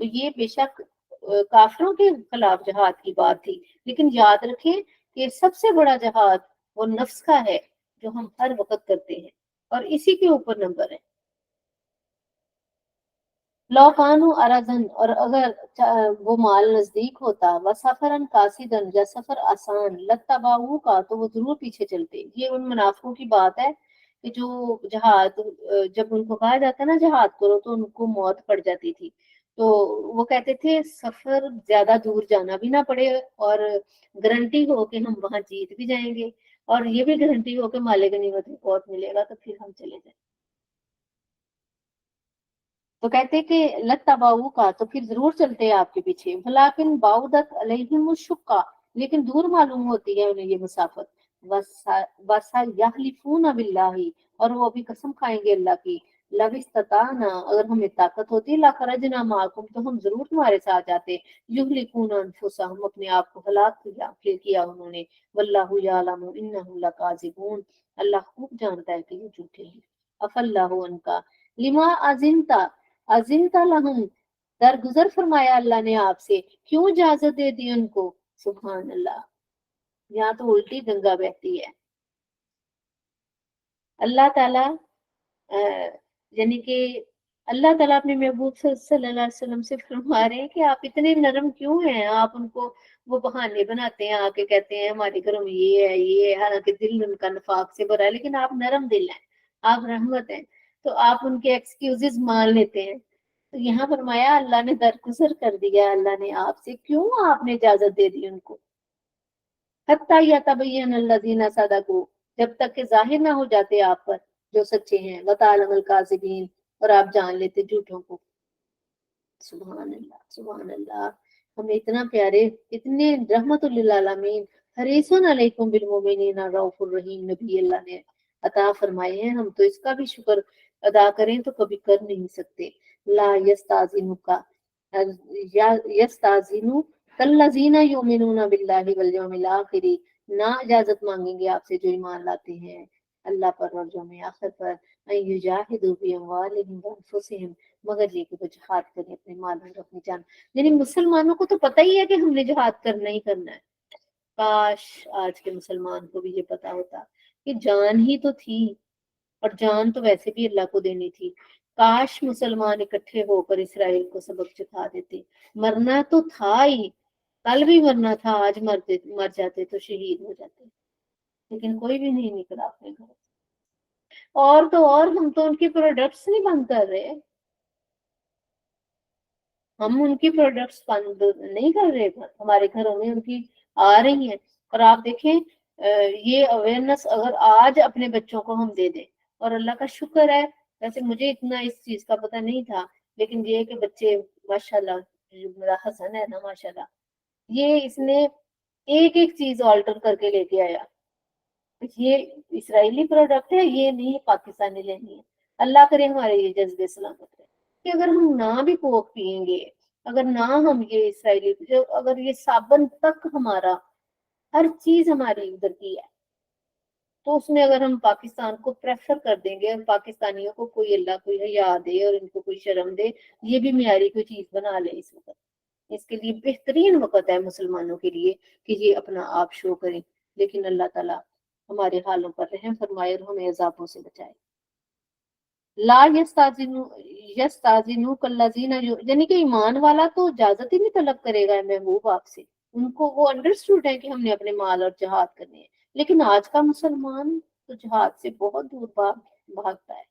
تو یہ بے شک کافروں کے خلاف جہاد کی بات تھی، لیکن یاد رکھیں کہ سب سے بڑا جہاد وہ نفس کا ہے، جو ہم ہر وقت کرتے ہیں اور اسی کے اوپر نمبر ہے. لوکانو ارزن، اور اگر وہ مال نزدیک ہوتا، وہ سفرن قاصدن، یا سفر آسان، لتباؤ کا، تو وہ ضرور پیچھے چلتے. یہ ان منافقوں کی بات ہے کہ جو جہاد، جب ان کو کہا جاتا نا جہاد کرو تو ان کو موت پڑ جاتی تھی. تو وہ کہتے تھے سفر زیادہ دور جانا بھی نہ پڑے، اور گارنٹی ہو کہ ہم وہاں جیت بھی جائیں گے، اور یہ بھی گارنٹی ہو کہ مال غنیمت بہت ملے گا، تو پھر ہم چلے جائیں. تو کہتے کہ لتباؤ کا، تو پھر ضرور چلتے آپ کے پیچھے. ولیکن بعودت علیہم الشقہ، لیکن دور معلوم ہوتی ہے انہیں یہ مسافت. وَسَيَحْلِفُونَ بِاللَّهِ، اور وہ بھی قسم کھائیں گے اللہ کی. لَوِ اسْتَطَعْنَا، اگر ہمیں طاقت ہوتی، لَخَرَجْنَا مَعَكُمْ، تو ہم ضرور تمہارے ساتھ جاتے. يُهْلِكُونَ أَنفُسَهُمْ، اپنے آپ کو ہلاک کیا انہوں نے. وَاللَّهُ يَعْلَمُ إِنَّهُمْ لَكَاذِبُونَ، اللہ خوب جانتا ہے کہ یہ جھوٹے ہیں. عَفَا اللَّهُ عَنْكَ لِمَا أَذِنْتَ لَهُمْ، درگزر فرمایا اللہ نے آپ سے، کیوں اجازت دے دی ان کو. سبحان اللہ، یہاں تو الٹی گنگا بہتی ہے. اللہ تعالیٰ یعنی کہ اللہ تعالیٰ اپنے محبوب صلی اللہ علیہ وسلم سے فرما رہے ہیں کہ آپ اتنے نرم کیوں ہیں. آپ ان کو وہ بہانے بناتے ہیں، آ کے کہتے ہیں ہمارے گھروں میں یہ ہے یہ ہے، حالانکہ دل ان کا نفاق سے بھرا ہے، لیکن آپ نرم دل ہیں، آپ رحمت ہیں، تو آپ ان کے ایکسکیوزز مان لیتے ہیں. تو یہاں فرمایا اللہ نے درگزر کر دیا اللہ نے آپ سے، کیوں آپ نے اجازت دے دی ان کو. حتیٰ یتبین الذین صدقوا، جب تک کہ ظاہر نہ ہو جاتے آپ پر جو سچے ہیں. وتعلم الکاذبین، اور آپ جان لیتے جھوٹوں کو. سبحان اللہ سبحان اللہ. ہمیں اتنا پیارے، اتنے رحمت للعالمین، حریص علیکم بالمؤمنین رؤوف الرحیم نبی اللہ نے عطا فرمائے ہیں. ہم تو اس کا بھی شکر ادا کریں تو کبھی کر نہیں سکتے. لا یستاذنک یستاذنو کالذین یؤمنون باللہ والیوم الآخر، نہ اجازت مانگیں گے آپ سے جو ایمان لاتے ہیں اللہ پر اور یوم آخر پر. ان یجاہدوا باموالہم وانفسہم، مگر یہ کہ وہ جہاد کریں اپنے مال اور اپنی جان. یعنی مسلمانوں کو تو پتہ ہی ہے کہ ہم نے جہاد کرنا ہی کرنا ہے. کاش آج کے مسلمان کو بھی یہ پتا ہوتا کہ جان ہی تو تھی، اور جان تو ویسے بھی اللہ کو دینی تھی. کاش مسلمان اکٹھے ہو کر اسرائیل کو سبق سکھا دیتے. مرنا تو تھا ہی، کل بھی مرنا تھا، آج مر جاتے تو شہید ہو جاتے، لیکن کوئی بھی نہیں نکلا اپنے گھر. اور تو اور ہم تو ان کی پروڈکٹس نہیں بند کر رہے، ہم ان کی پروڈکٹس بند نہیں کر رہے، ہمارے گھروں میں ان کی آ رہی ہیں. اور آپ دیکھیں یہ اویئرنیس اگر آج اپنے بچوں کو ہم دے دیں، اور اللہ کا شکر ہے، ویسے مجھے اتنا اس چیز کا پتہ نہیں تھا، لیکن یہ کہ بچے ماشاءاللہ، جو میرا حسن ہے نا ماشاءاللہ، یہ اس نے ایک ایک چیز آلٹر کر کے لے کے آیا. یہ اسرائیلی پروڈکٹ ہے، یہ نہیں پاکستانی لینی ہے. اللہ کرے ہمارے یہ جذبے سلامت ہے کہ اگر ہم نہ بھی کوک پیئیں گے، اگر نہ ہم یہ اسرائیلی، اگر یہ صابن تک ہمارا، ہر چیز ہماری ادھر کی ہے، تو اس میں اگر ہم پاکستان کو پریفر کر دیں گے، اور پاکستانیوں کو کوئی اللہ کوئی حیا دے اور ان کو کوئی شرم دے، یہ بھی معیاری کوئی چیز بنا لے اس وقت. اس کے لیے بہترین وقت ہے مسلمانوں کے لیے کہ یہ اپنا آپ شو کریں. لیکن اللہ تعالیٰ ہمارے حالوں پر رحم فرمائے اور ہمیں عذابوں سے بچائے. لا یستاذنو کالذین، یعنی کہ ایمان والا تو اجازت ہی نہیں طلب کرے گا محبوب آپ سے. ان کو وہ انڈرسٹوڈ ہے کہ ہم نے اپنے مال اور جہاد کرنے ہیں. لیکن آج کا مسلمان تو جہاد سے بہت دور بھاگتا ہے.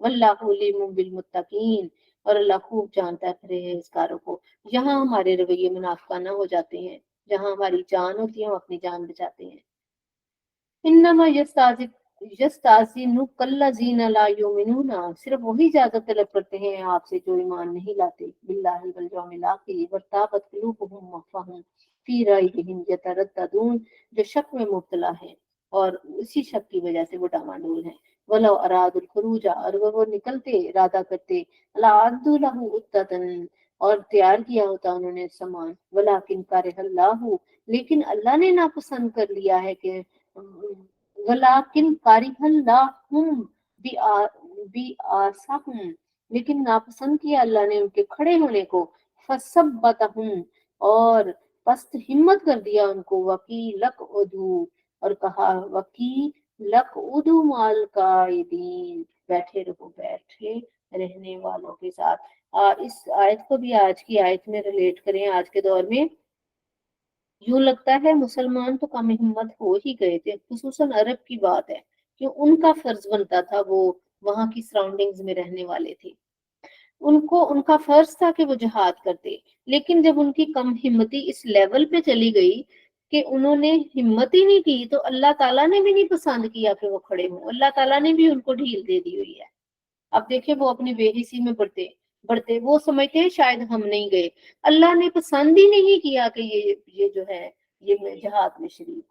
واللہ علیم بالمتقین، اور اللہ خوب جانتا ہے پرہیزگاروں کو. یہاں ہمارے رویے منافقانہ ہو جاتے ہیں، جہاں ہماری جان ہوتی ہے ہم اپنی جان بچاتے ہیں. انما یستاذنک الذین لا یؤمنون، صرف وہی اجازت طلب کرتے ہیں آپ سے جو ایمان نہیں لاتے باللہ والیوم الآخر. وارتابت قلوبہم وفہم فی ریبہم یترددون، جو شک میں مبتلا ہیں اور اسی شک کی وجہ سے وہ ڈاماڈول ہیں. ولو اراد الخروج، اور وہ نکلتے ارادہ کرتے، لَأَعَدُّوا لَهُ عُدَّةً، اور تیار کیا ہوتا انہوں نے سامان. ولیکن کرہ اللہ، لیکن اللہ نے ناپسند کر لیا ہے کہ ولیکن کرہ اللہ بِآسَہُم، لیکن ناپسند کیا اللہ نے ان کے کھڑے ہونے کو. فَثَبَّتَہُم، اور پست ہمت کر دیا ان کو. وَقِیلَ اقْعُدُوا، اور کہا लक़उदु माल क़ाइदीन, बैठे रहो बैठे रहने वालों के साथ। इस आयत को भी आज की आयत में रिलेट करें आज के दौर में, यूं लगता है मुसलमान तो कम हिम्मत हो ही गए थे, खुसूसन अरब की बात है कि उनका फर्ज बनता था, वो वहां की सराउंडिंग्स में रहने वाले थे, उनको उनका फर्ज था कि वो जिहाद करते। लेकिन जब उनकी कम हिम्मती इस लेवल पे चली गई कि उन्होंने हिम्मत ही नहीं की, तो अल्लाह ताला ने भी नहीं पसंद किया कि वो खड़े हों, अल्लाह ताला ने भी उनको ढील दे दी हुई है। अब देखिए वो अपनी बेहिसी में बढ़ते बढ़ते वो समझते हैं शायद हम नहीं गए, अल्लाह ने पसंद ही नहीं किया कि ये जो है ये जिहाद में शरीक।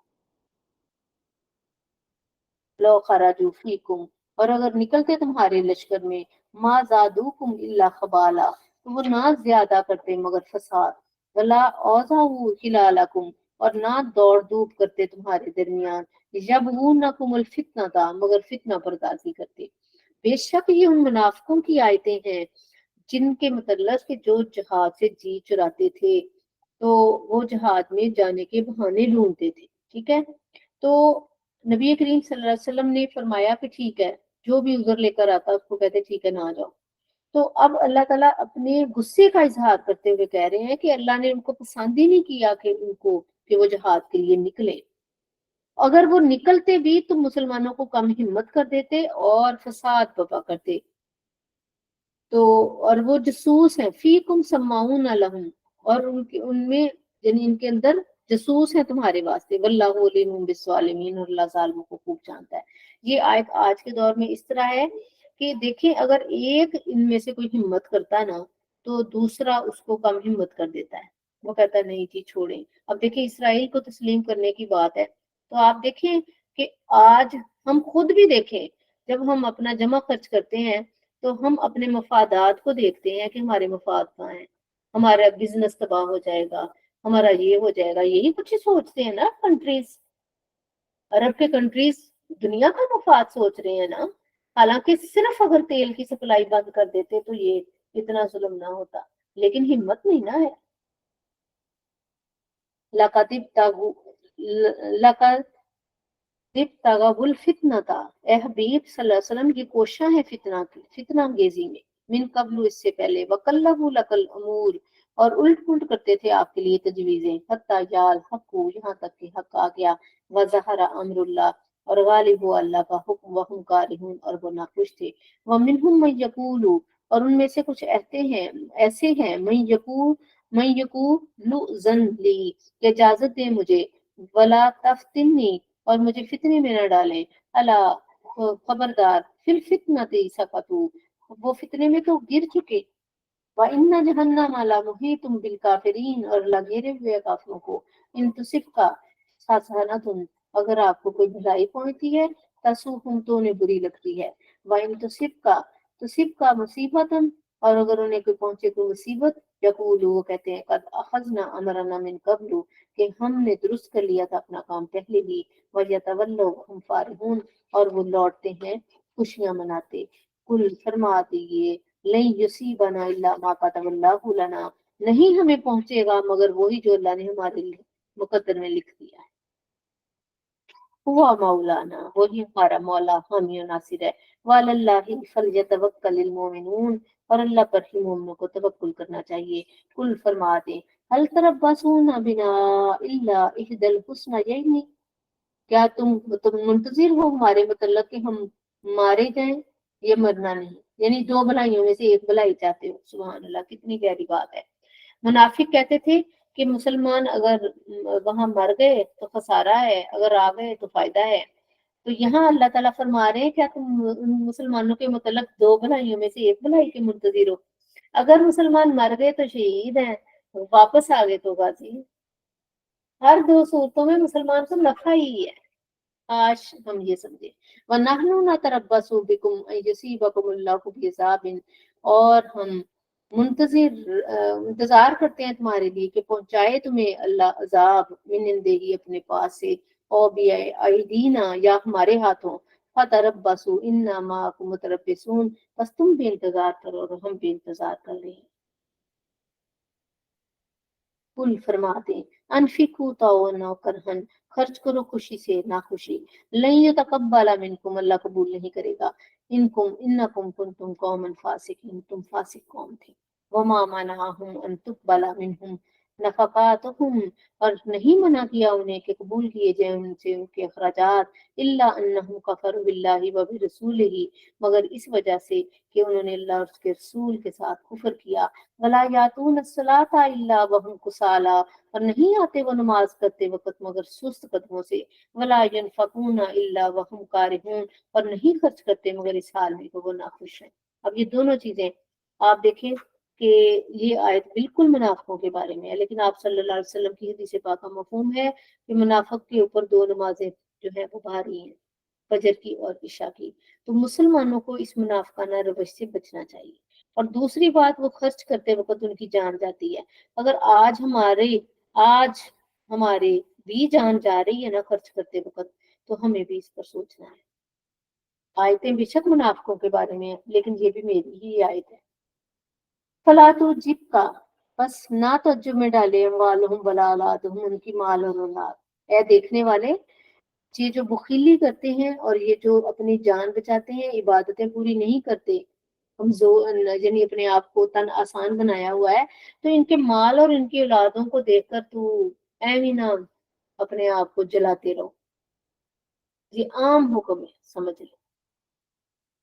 लो खराजू फीकुम, और अगर निकलते तुम्हारे लश्कर में, मा जादूकुम इल्ला खबाला, तो वो ना ज्यादा करते मगर फसाद, वला औजाऊ खिलालकुम, और ना दौड़ धूप करते तुम्हारे दरमियान, यबगूनकुमुल फितना था, मगर फितना बर्दाश्त करते। बेशक ये उन मुनाफिकों की आयतें हैं जिनके मतलब कि जो जहाज से जी चुराते थे, तो वो जहाज में जाने के बहाने ढूंढते थे। ठीक है, तो नबी करीम सल्लल्लाहु अलैहि वसल्लम ने फरमाया कि ठीक है, जो भी उधर लेकर आता उसको कहते ठीक है ना जाओ। तो अब अल्लाह ताला अपने गुस्से का इजहार करते हुए कह रहे हैं कि अल्लाह ने उनको पसंद ही नहीं किया कि उनको कि वो जहाज के लिए निकले, अगर वो निकलते भी तो मुसलमानों को कम हिम्मत कर देते और फसाद बपा करते। तो और वो जसूस है, फीकुम सम्माउन लहुम, और उनके उनमें यानी इनके अंदर जसूस है तुम्हारे वास्ते, वल्लाहु अलीमुम बिस्सालिमीन, और अल्लाह जालिमों को खूब जानता है। ये आयत आज के दौर में इस तरह है कि देखें अगर एक इनमें से कोई हिम्मत करता है ना, तो दूसरा उसको कम हिम्मत कर देता है, वो कहता है नहीं जी छोड़ें। अब देखिए इसराइल को तस्लीम करने की बात है, तो आप देखें कि आज हम खुद भी देखें, जब हम अपना जमा खर्च करते हैं तो हम अपने मफादात को देखते हैं कि हमारे मफाद कहाँ हैं, हमारा बिजनेस तबाह हो जाएगा, हमारा ये हो जाएगा, यही कुछ ही सोचते हैं ना कंट्रीज, अरब के कंट्रीज दुनिया का मफाद सोच रहे हैं ना। हालांकि सिर्फ अगर तेल की सप्लाई बंद कर देते तो ये इतना जुल्म ना होता, लेकिन हिम्मत नहीं ना है। लकातिब तागु दिप तगबुल फितना था, ए हबीब सल्लल्लाहु अलैहि वसल्लम की कोशिश है फितना की, फितना अंगेजी में, मिन कबलू इससे पहले, वकल्लबु लकल अमूर, और उल्ट पुल्ट करते थे आपके लिए तजवीजें, हत्ता जाल हक्कू, यहाँ तक कि हक आ गया, वजहरा अमरुल्लाह, और गालिब हुआ अल्लाह का हुक्म, वहुम कारिहून, और वो नाखुश थे। व मिनहुम मन यकूलू, और उनमें से कुछ ऐसे हैं मन यकूलु जन ली, कि इजाजत दे मुझे, वला तफ्तिनी, और मुझे फितने में न डालें, अला खबरदार, फिल फितनती सकतू, वो फितने में तो गिर चुके, व इन्ना जहन्नम ला मुहीतुम बिल काफिरीन, और अल्लाह घेरे हुए है काफिरों को। इन तुसिफका हसनतुन, अगर आपको कोई भलाई पहुंचती है, तसुहुम तो उन्हें बुरी लगती है, व इन तुसिफका मुसीबतन, और अगर उन्हें कोई पहुंचे कोई मुसीबत, यकूलू वो कहते हैं कद अखजना अमरना मिन कब्लू, कि हमने दुरुस्त कर लिया था अपना काम पहले ही, वयतवल्लौ हम फारिहून, और वो लौटते हैं खुशियां मनाते। कुल फरमा दीजिए, नहीं युसीबना इल्ला मा कतबल्लाहु लना, नहीं हमें पहुंचेगा मगर वही जो अल्लाह ने हमारे लिए मुकद्दर में लिख दिया है। हुआ मौलाना, वही हमारा मौला हामी और नासिर है। वअलल्लाहि फलयतवक्कलिल मोमिनून, और अल्लाह पर ही मोमिनों को तवक्कुल करना चाहिए। कुल फरमा दे, हल तरब्बसूना बिना इल्ला इहदल हुस्नयैनि, क्या तुम मुंतजिर हो हमारे मतलब कि हम मारे जाएं, ये मरना नहीं, यानी दो भलाइयों में से एक भलाई चाहते हो। सुभान अल्लाह, कितनी गहरी बात है। मुनाफिक कहते थे कि मुसलमान अगर वहां मर गए तो खसारा है, अगर आ गए तो फायदा है। तो यहाँ अल्लाह ताला फरमा रहे हैं क्या तुम उन मुसलमानों के मतलब दो भलाइयों में से एक भलाई के मुंतजिर हो? अगर मुसलमान मर गए तो शहीद हैं, वापस आ गए तो गाजी। हर दो सूरतों में मुसलमान को नफा ही है। काश हम ये समझे। वनहनु नतरब्बसु बिकुम अन युसीबकुमुल्लाहु बिअज़ाबिन, और हम इंतजार करते हैं तुम्हारे लिए कि पहुंचाए तुम्हें अल्लाह अजाब मिन इंदिही अपने पास से, और भी आईदीना या हमारे हाथों, फतरब्बसु इन्ना माकुम मुतरब्बिसून, बस तुम भी इंतजार करो और हम भी इंतजार कर रहे हैं। कुल फरमा दें, अनफिकू तावन व करहन, खर्च करो खुशी से ना खुशी। लन यतकब्बला मिनकुम, अल्लाह कबूल नहीं करेगा। इन्नकुम कुंतुम कौमन फासिकीन, तुम फासिक कौम थे। वमा मनाहुम अन तुकबला मिनहुम नफकातुहुम, और नहीं मना किया उन्हें कि कबूल किए जाए उनसे उनके अखराजात, इल्ला अन्नहुम कफरु बिल्लाहि व बिरसूलिही, मगर इस वजह से कि उन्होंने अल्लाह और उसके रसूल के साथ कुफर किया। वला यातून अस्सलाता इल्ला वहुम कुसाला, और नहीं आते वो नमाज करते वक्त मगर सुस्त कदमों से। वला यनफकूना इल्ला वहुम कारिहून, और नहीं खर्च करते मगर इस हाल में कि वो नाखुश हैं। अब ये दोनों चीजें आप देखें कि ये आयत बिल्कुल मुनाफिकों के बारे में है, लेकिन आप सल्लल्लाहु अलैहि वसल्लम की हदीस पाक का मफहूम है कि मुनाफिक के ऊपर दो नमाजें जो है वो भारी हैं, फजर की और इशा की। तो मुसलमानों को इस मुनाफिकाना रवैये से बचना चाहिए। और दूसरी बात, वो खर्च करते वक्त उनकी जान जाती है। अगर आज हमारे भी जान जा रही है ना खर्च करते वक्त, तो हमें भी इस पर सोचना है। आयतें बेशक मुनाफिकों के बारे में है, लेकिन ये भी मेरी ही आयत है। फला तो जिप का, बस ना तज्जुब में डाले वालहुम वला औलादुहुम, उनकी माल और औलाद। ए देखने वाले, ये जो बुखीली करते हैं और ये जो अपनी जान बचाते हैं, इबादतें पूरी नहीं करते, कमजोर यानी अपने आप को तन आसान बनाया हुआ है, तो इनके माल और इनकी औलादों को देखकर तू ऐवी ना अपने आप को जलाते रहो। ये आम हुक्म है, समझ लो।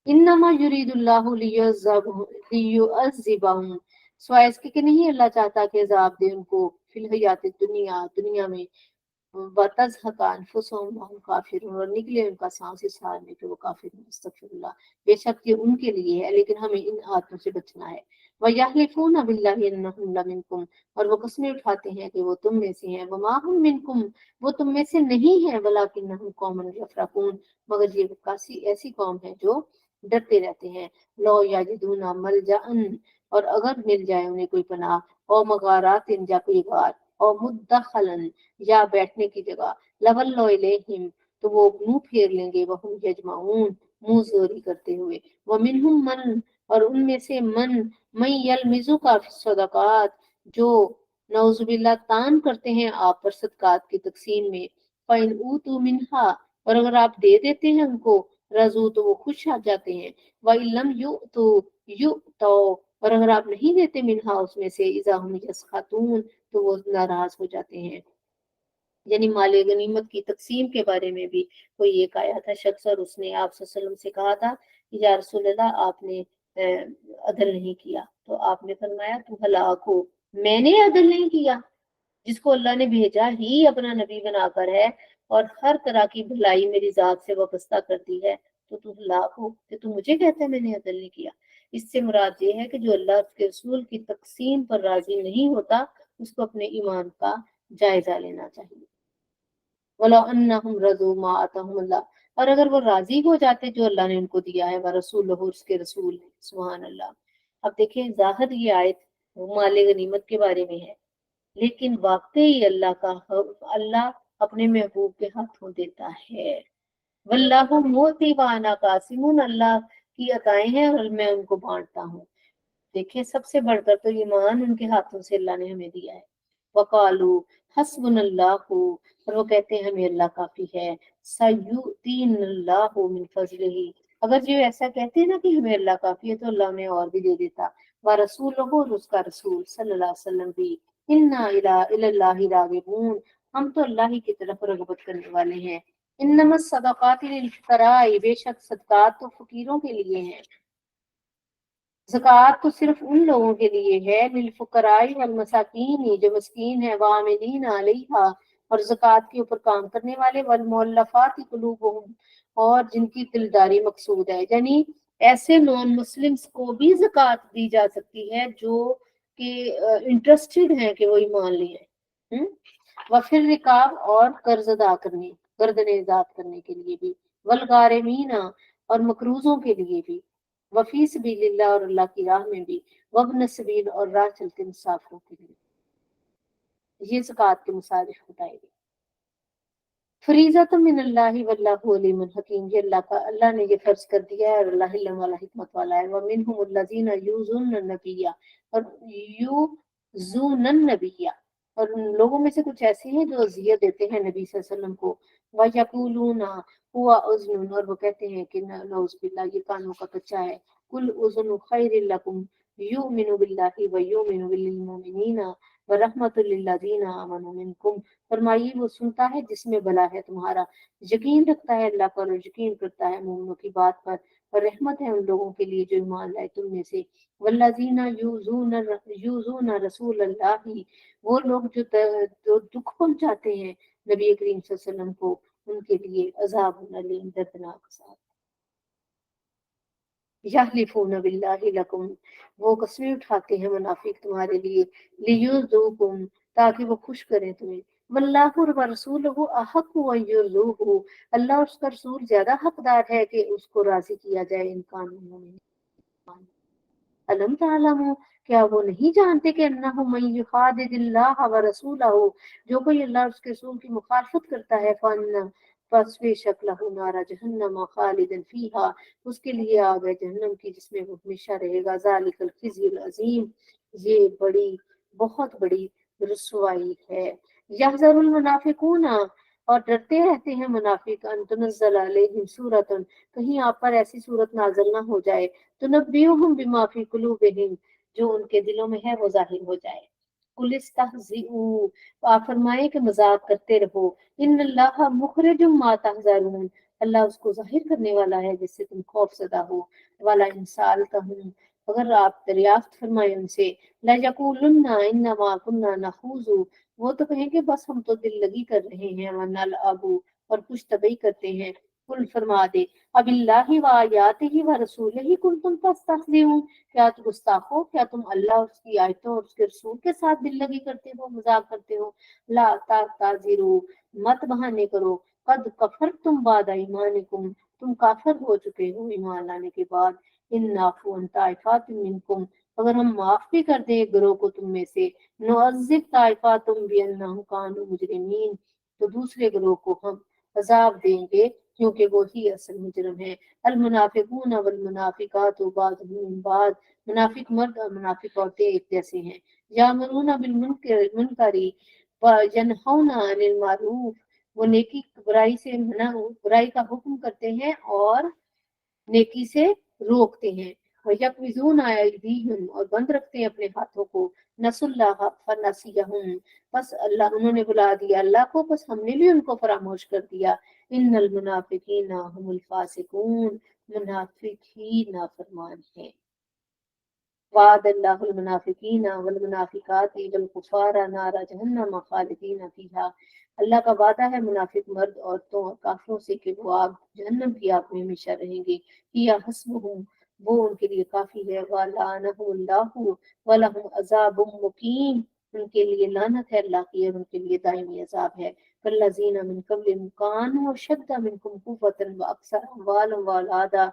इन्नमा युरीदुल्लाहु लियुअज़्ज़िबहुम, सिवाय इसके कि नहीं अल्लाह चाहता कि अजाब दे उनको फिल हयात दुनिया में, वतज़हक़ अनफुसुहुम वहुम काफ़िरून, और निकले उनका सांस इस हाल में कि वो काफिर हैं। अस्तगफिरुल्लाह, बेशक ये उनके लिए है, लेकिन हमें इन आदतों से बचना है। वयहलिफून बिल्लाहि अन्नहुम लमिनकुम, और वो कस्में उठाते हैं कि वो तुम में से हैं। वमा हुम मिनकुम, वो तुम में से नहीं है। वलाकिन्नहुम कौमुन यफ्रकून, मगर ये कासी ऐसी कौम है जो डरते रहते हैं। लो याजिदूना मलजाअन, और अगर मिल जाए उन्हें कोई पनाह, और मगारातिन, या कोई गार, और मुद्दखलन, या बैठने की जगह, लवल्लो इलैहिम, तो वो मुंह फेर लेंगे, वहुम यजमाऊन, मुंह जोरी करते हुए। व मिनहुम मन, और उनमें से मन यलमिजु का सदकात, जो नौजुबिल्ला तान करते हैं आप पर सदकात की तकसीम में। फाइन ऊतु मिनहा, और अगर आप दे देते हैं उनको, रजू, तो वो खुश आ जाते हैं। व इल्लम यु तो, और अगर आप नहीं देते मिनहा उसमें से, इजा हम यसखातून, तो वो नाराज हो जाते हैं। यानी माले गनीमत की तकसीम के बारे में भी कोई एक आया था शख्स, और उसने आप सल्लल्लाहु अलैहि वसल्लम से कहा था कि या रसूलल्लाह, आपने अदल नहीं किया। तो आपने फरमाया तू हलाक हो, मैंने अदल नहीं किया, जिसको अल्लाह ने भेजा ही अपना नबी बनाकर है, और हर तरह की भलाई मेरी जात से वाबस्ता करती है, तो तू हलाक हो कि तू मुझे कहता है मैंने अदल नहीं किया। इससे मुराद ये है कि जो अल्लाह के रसूल की तकसीम पर राजी नहीं होता, उसको अपने ईमान का जायजा लेना चाहिए। वला अन्नहुम रज़ू मा आताहुमुल्लाह, और अगर वो राजी हो जाते जो अल्लाह ने उनको दिया है, व रसूलुहु, उसके रसूल है। सुभान अल्लाह। अब देखिए, ज़ाहिर ये आयत माले गनीमत के बारे में है, लेकिन वाकई अल्लाह अपने महबूब के हाथों देता है। वल्लाहु मोती वाना कासिमुन, अल्लाह की अताएं हैं और मैं उनको बांटता हूँ। देखिए, सबसे बढ़कर तो ईमान उनके हाथों से अल्लाह ने हमें दिया है। वकालू हस्बुनल्लाहु, और वो कहते हैं हमें अल्लाह काफी है। सयुतीनल्लाहु मिन फजलिही, अगर जो ऐसा कहते हैं ना कि हमें अल्लाह काफी है, तो अल्लाह उन्हें और भी दे देता। व रसूलुहु, और उसका रसूल सल्लल्लाहु अलैहि वसल्लम भी। इन्ना इलल्लाहि रागिबून, हम तो अल्लाह ही की तरफ रगबत करने वाले हैं। इन्नमस सदकाति लिल फुकराई, बेशक सदकात तो फकीरों के लिए हैं। ज़कात तो सिर्फ उन लोगों के लिए है, लिलफुकराई वल मसाकीन, जो मस्कीन है, वामिलीन अलैहा, और ज़कात के ऊपर काम करने वाले, वल मुअल्लफाति कुलूबुहुम, और जिनकी दिलदारी मकसूद है। यानी ऐसे नॉन मुस्लिम्स को भी ज़कात दी जा सकती है जो कि इंटरेस्टेड हैं कि वो ईमान लिए। व फिर रिकाब, और कर्ज अदा करने, गर्दनें आजाद करने के लिए भी। वल गारिमीना, और मकरूजों के लिए भी। वफी सबीलिल्लाह, और अल्लाह की राह में भी। वब्न सबील, और राह चलते मुसाफिरों के लिए। ये ज़कात के मुसारिफ बताए गए। फरीज़ा तो मिनल्लाहि वल्लाहु अलीमुन हकीम, ये अल्लाह ने ये फर्ज कर दिया है, और अल्लाह इल्म वाला, हिकमत वाला है। व मिनहुमुल्लज़ीना यूज़ुन नबिय्या, और यूज़ुन नबिय्या, اور ان لوگوں میں سے کچھ ایسے ہیں جو اذیت دیتے ہیں نبی صلی اللہ علیہ وسلم کو. وَيَقُولُونَ هُوَ أُذْنٌ، اور وہ کہتے ہیں کہ نعوذ باللہ یہ کانوں کا کچا ہے. قُلْ أُذْنُ خَيْرٍ لَكُمْ يُؤْمِنُ بِاللَّهِ وَيُؤْمِنُ بِالْمُؤْمِنِينَ وَرَحْمَةٌ لِلَّذِينَ آمَنُوا مِنْكُمْ. فرمائیے وہ سنتا ہے جس میں بھلا ہے تمہارا، یقین رکھتا ہے اللہ پر اور یقین کرتا ہے مومنوں کی بات پر، اور رحمت ہے ان لوگوں کے لیے جو ایمان لائے تم میں سے. والذین یؤذون رسول اللہ، وہ لوگ جو دکھ پہنچاتے ہیں نبی کریم صلی اللہ علیہ وسلم کو، ان کے لیے عذاب علیم دردناک عذاب. یحلفون باللہ لکم، وہ قسمیں اٹھاتے ہیں منافق تمہارے لیے، لیرضوکم، تاکہ وہ خوش کریں تمہیں. واللہ و رسولہ احق ان یرضوہ، اللہ اور اس کا رسول زیادہ حقدار ہے کہ اس کو راضی کیا جائے ان قانونوں میں. علم تعلموا، کیا وہ نہیں جانتے کہ انہ من یخادع اللہ ورسولہ، جو کوئی اللہ اور اس کے رسول کی مخالفت کرتا ہے، فن پس بے شک لہ نار جہنم خالدا فیہا، اس کے لیے آگ ہے جہنم کی جس میں وہ ہمیشہ رہے گا. ذالک الخزی العظیم، یہ بہت بڑی رسوائی ہے. یحذر المنافقون، اور ڈرتے رہتے ہیں منافق، ان تنزل علیہم سورۃ، کہیں آپ پر ایسی صورت نازل نہ ہو جائے، تنبئہم بما فی قلوبہم، جو ان کے دلوں میں ہے وہ ظاہر ہو جائے. قل استہزئوا، آپ فرمائیں کہ مذاق کرتے رہو، ان اللہ مخرج ما تحذرون، اللہ اس کو ظاہر کرنے والا ہے جس سے تم خوف زدہ ہو. والا انسال کہوں، اگر آپ دریافت فرمائیں ان سے، لا یقولن انما كنا نخوض، وہ تو کہیں کہ بس ہم تو دل لگی کر رہے ہیں، ونلعب، اور کچھ طبعی کرتے ہیں. قل فرما دے، اب اللہ و آیاتہ و رسولہ کنتم تستہزئون، کیا تم گستاخو، کیا تم اللہ اور اس کی آیتوں اور اس کے رسول کے ساتھ دل لگی کرتے ہو، مذاق کرتے ہو. لا تعتذروا، مت بہانے کرو، قد کفرتم بعد ایمانکم، تم کافر ہو چکے ہو ایمان لانے کے بعد. ان نعفو عن طائفات منکم، اگر ہم معاف بھی کر دیں ایک گروہ کو تم میں سے، نعذب طائفات بانہم کانوا مجرمین، تو دوسرے گروہ کو ہم عذاب دیں گے کیونکہ وہی اصل مجرم ہے. المنافقون والمنافقات بعضهم من بعض، منافق مرد اور منافق عورتیں ایک جیسے ہیں. یامرون بالمنکر وینہون عن المعروف، وہ نیکی برائی کا حکم کرتے ہیں اور نیکی سے روکتے ہیں. وَيَقْبِضُونَ أَيْدِيهِمْ، اور بند رکھتے ہیں اپنے ہاتھوں کو. نسوا اللہ فنسیہم، بس اللہ انہوں نے بلا دیا اللہ کو، بس ہم نے بھی ان کو فراموش کر دیا. ان المنافقین هم الفاسقون، منافق ہی نافرمان ہیں. وعد اللہ المنافقین والمنافقات والکفار نار جہنم خالدین فیہا، اللہ کا وعدہ ہے منافق مرد عورتوں اور کافروں سے کہ وہ آگ جہنم کی آگ میں ہمیشہ رہیں گے. یا حسبہم، وہ ان کے لیے کافی ہے. وَلَعَنَهُمُ اللَّهُ وَلَهُمْ عَذَابٌ مُقِيمٌ، ان کے لیے لعنت ہے اللہ کی اور ان کے لیے دائمی عذاب ہے. كَالَّذِينَ مِن قَبْلِهِمْ كَانُوا أَشَدَّ مِنكُمْ قُوَّةً وَأَكْثَرَ أَمْوَالًا وَأَوْلَادًا،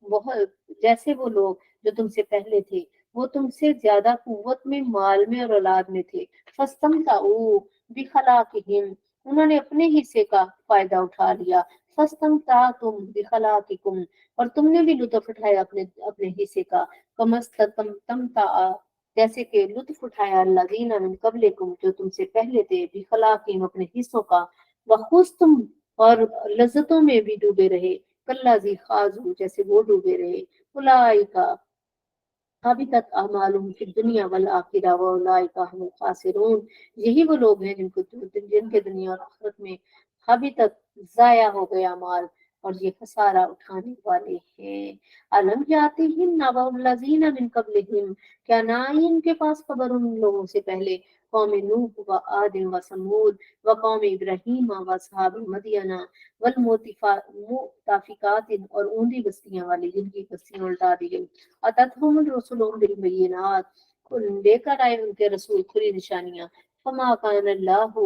بہت جیسے وہ لوگ جو تم سے پہلے تھے، وہ تم سے زیادہ قوت میں، مال میں اور اولاد میں تھے. فَاسْتَمْتَعُوا بِخَلَاقِهِمْ، انہوں نے اپنے حصے کا فائدہ اٹھا لیا. فَاسْتَمْتَعْتُمْ بِخَلَاقِكُمْ، اور تم نے بھی لطف اٹھایا اپنے حصے کا. کَمَسْتَمْتَعَ، جیسے کہ لطف اٹھایا الذین من قبلکم، جو تم سے پہلے تھے، بخلاقہم اپنے حصوں کا. وَخُذْتُمْ، اور لذتوں میں بھی ڈوبے رہے. کالذی خاضوا، جیسے وہ ڈوبے رہے. اولئک حبطت اعمالهم فی الدنیا والآخرہ واولئک هم الخاسرون، یہی وہ لوگ ہیں جن کے دنیا اور آخرت میں حبطت، ضائع ہو گیا مال، اور یہ خسارہ اٹھانے والے ہیں. علم یاتہم نبأ الذین من قبلہم، کیا نہ آئی ان کے پاس خبر ان لوگوں سے پہلے، قوم نوح و عاد و ثمود و قوم ابراہیم و اصحاب مدین والمؤتفقات، اور اوندی بستیاں والے جن کی بستیاں الٹا دی گئی. اتتہم الرسل بالبینات، لے کر آئے ان کے رسول کھلی نشانیاں. فما کان اللہ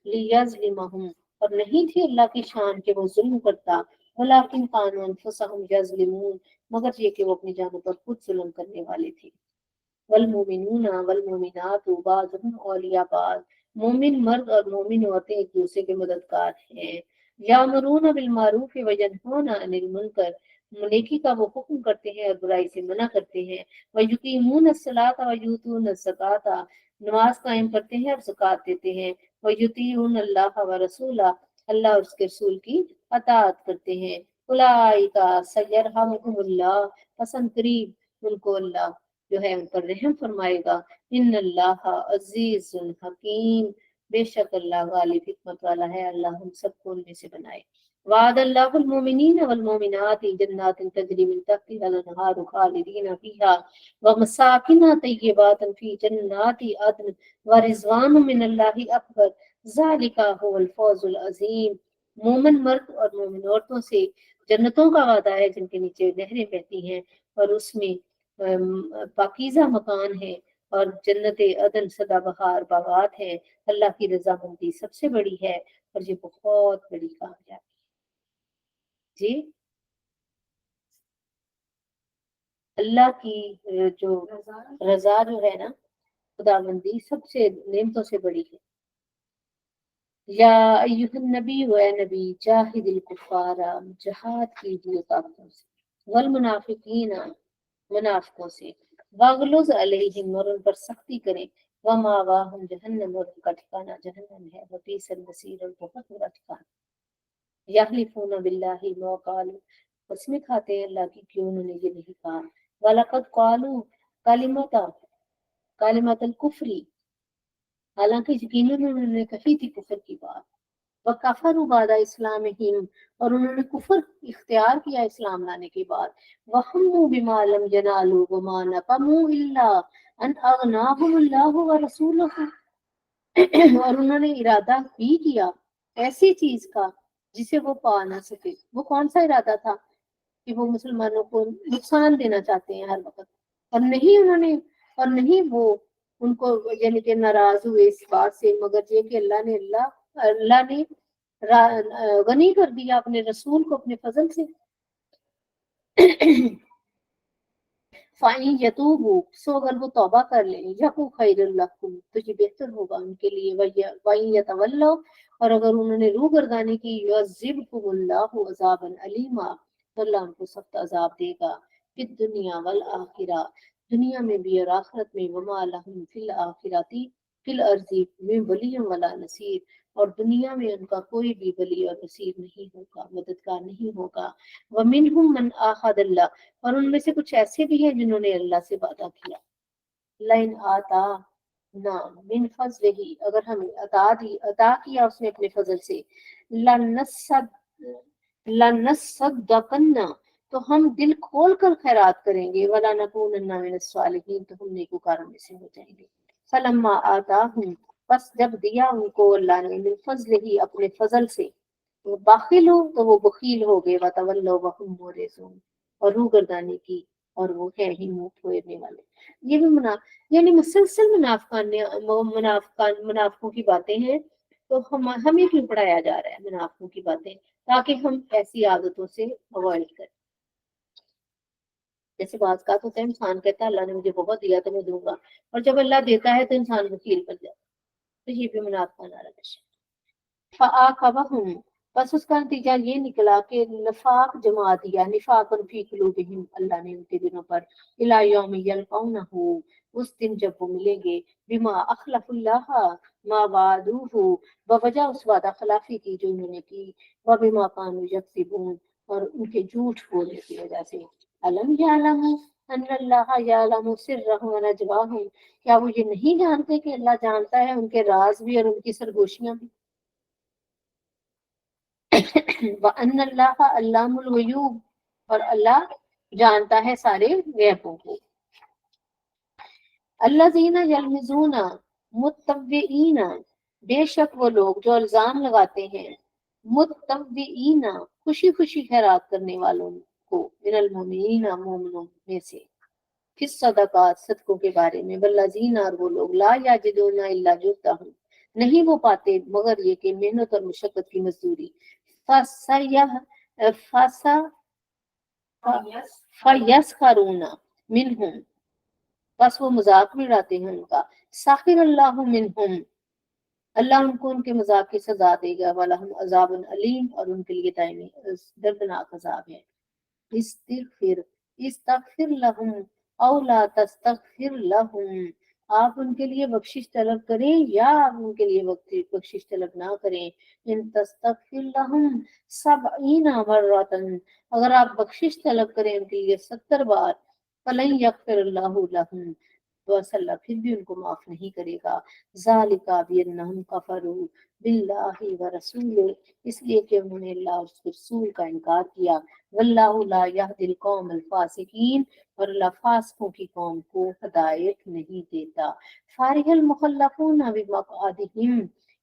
لیظلمہم، اور نہیں تھی اللہ کی شان کہ وہ ظلم کرتا. ولیکن کانوا انفسہم یظلمون، مگر یہ کہ وہ اپنی جانوں پر خود ظلم کرنے والے تھے. والمؤمنون والمؤمنات بعضهم اولیاء بعض، مومن مرد اور مومن عورتیں ایک دوسرے کے مددگار ہیں. یامرون بالمعروف وینہون عن المنکر، نیکی کا وہ حکم کرتے ہیں اور برائی سے منع کرتے ہیں. ویقیمون الصلاۃ ویؤتون الزکاۃ، नमाज कायम करते हैं और ज़कात देते हैं, वयुतीऊन अल्लाह व रसूला, अल्लाह और उसके रसूल की अताअत करते हैं, उलाइका सयरहमुहुमुल्लाह, पसंद करीब उनको अल्लाह जो है उन पर रहम फरमाएगा, इन्नल्लाह अजीजुल हकीम, बेशक अल्लाह गालिब हिकमत वाला है, अल्लाह हम सबको उनमें से बनाए। वाद अल्लाहुल मोमिनीन वल मोमिनात जन्नातिन तजरी मिन तहतिहा अल अनहार खालिदीन फीहा व मसाकिन तय्यबातन फी जन्नाति अदन व रिजवान मिनल्लाहि अकबर, ज़ालिका हुवल फौजुल अजीम। मोमिन मर्द और मोमिन औरतों से जन्नतों का वादा है जिनके नीचे नहरें बहती हैं और उसमें पाकीज़ा मकान है और जन्नत अदन सदाबहार बागात है। अल्लाह की रजामंदी सबसे बड़ी है और ये बहुत बड़ी कामयाबी जी। अल्लाह की जो रजा जो है ना, खुदाबंदी सबसे नेमतों से बड़ी है। या अय्युहन नबी व नबी जाहिदिल कुफारा, जहाद कीजिए काफिरों से, वल मुनाफिकीना, मुनाफिकों से, वागलुज अलैहिम, और उन पर सख्ती करें, व मावाहुम जहन्नम, और उनका ठिकाना जहन्नम है, व बीसल मसीर, और बहुत बुरा ठिकाना। यहलिफून बिल्लाहि मा कालू, कसमें खाते हैं अल्लाह की क्यों उन्होंने ये नहीं कहा, वलकद कालू कलिमता कलिमतल कुफरी, हालांकि यकीनन उन्होंने कही थी कुफर की बात, वकफरू बादा इस्लामिहिम, और उन्होंने कुफर इख्तियार किया इस्लाम लाने के बाद, वहम्मू बिमा लम यनालू वमा नक़मू इल्ला अन अगनाहुमुल्लाहु व रसूलुहु, और उन्होंने इरादा भी किया ऐसी चीज का जिसे वो पा ना सके। वो कौन सा इरादा था? कि वो मुसलमानों को नुकसान देना चाहते हैं हर वक्त, और नहीं उन्होंने, और नहीं वो उनको यानी कि नाराज हुए इस बात से, मगर ये कि अल्लाह ने गनी कर दिया अपने रसूल को अपने फजल से। फाइन यतूबू, सो अगर वो तौबा कर लें, यकू खैरुल लहुम, तो ये बेहतर होगा उनके लिए, वही यतवल्लो, और अगर उन्होंने रूह गर्दानी की, युअज़्ज़िबहुमुल्लाहु अज़ाबन अलीमा, तो अल्लाह उनको सख्त अजाब देगा, फिद दुनिया वल आखिरा, दुनिया में भी और आखिरत में, वमा लहुम फिल आखिरती फिल अर्ज़ी में वलिय्युम वला नसीर, और दुनिया में उनका कोई भी वली और नसीर नहीं होगा, मददगार नहीं होगा। वमिनहुम मन आहदल्लाह, और उनमें से कुछ ऐसे भी हैं जिन्होंने अल्लाह से वादा किया, लाइन आता ना मिन फजलिही, अगर हमें अता किया उसने अपने फजल से, लनसद लनसद्दकन्ना, तो हम दिल खोल कर खैरात करेंगे, वला नकूनन्ना मिनस सालिहीन, तो हम नेकोकारों में से हो जाएंगे। फलम्मा आताहुम, बस जब दिया उनको अल्लाह ने, मिन फजलिही, अपने फजल से, वो बाखिल हो तो वो बखील हो गए, वतवल्लो वहुम मुरिज़ून, और रूह गर्दानी की और वो है ही मुंह फेरने वाले। ये भी यानी मुसलसल मुनाफिकों की बातें हैं, तो हम हमें क्यों पढ़ाया जा रहा है मुनाफिकों की बातें, ताकि हम ऐसी आदतों से अवॉइड करें। जैसे बात का होता है, इंसान कहता है अल्लाह ने मुझे बहुत दिया तो मैं दूंगा, और जब अल्लाह देता है तो इंसान वकील बन जाता है, तो ये भी मुनाफिकाना रवश है। फ़अक़बहुम, बस उसका नतीजा ये निकला कि नफाक जमा दिया, निफाक फी कुलूबिहिम, अल्लाह ने उनके दिनों पर, इला यौम यल्क़ौनहु, उस दिन जब वो मिलेंगे, बिमा अखलफुल्लाह मा वादूहु, बवजह उस वादा खिलाफी की जो उन्होंने की, व बिमा कानू यक्सिबून, और उनके झूठ बोलने की वजह से। अलम यालमू अन्नल्लाह यालमु सिर्रहुम व नजवाहुम, क्या वो ये नहीं जानते कि अल्लाह जानता है उनके राज भी और उनकी सरगोशियां भी। व अन्नल्लाह अल्लामुल गुयूब, और अल्लाह जानता है सारे गैबों को। अल्लज़ीना यल्मिज़ूना मुत्तव्विईना, बेशक वो लोग जो इल्जाम लगाते हैं, मुत्तव्विईना, खुशी खुशी खैरात करने वालों को, मिनल मोमिनीना, मोमिनों में से, किस सदकात, सदकों के बारे में, वल्लज़ीना, और वो लोग, ला याजिदूना इल्ला जुह्दहुम, नहीं वो पाते मगर ये कि मेहनत और मुशक्कत की मजदूरी, फसयह फसा फयस्खरूना मिनहुम, बस वो मजाक में उड़ाते हैं उनका, साखिर अल्लाह मिनहुम, अल्लाह उनको उनके मजाक की सजा देगा, वलहुम अजाबुन अलीम, और उनके लिए दायमी दर्दनाक अजाब है। इस्तगफिर इस्तगफिर लहुम औ ला तस्तगफिर लहुम, آپ ان کے لیے بخشش طلب کریں یا آپ ان کے لیے بخشش طلب نہ کریں. ان تستغفر لہم 70 مرۃ، اگر آپ بخشش طلب کریں ان کے لیے 70 بار، فلن یغفر اللہ لہم، تو اصل اللہ پھر بھی ان کو معاف نہیں کرے گا. ذالک بانہم کفروا باللہ ورسولہ، اس لیے کہ انہوں نے اللہ اور اس کے رسول کا انکار کیا. واللہ لا یہدی القوم الفاسقین، اور اللہ فاسقوں کی قوم کو ہدایت نہیں دیتا. فارغ المخلفون بمقعدہم،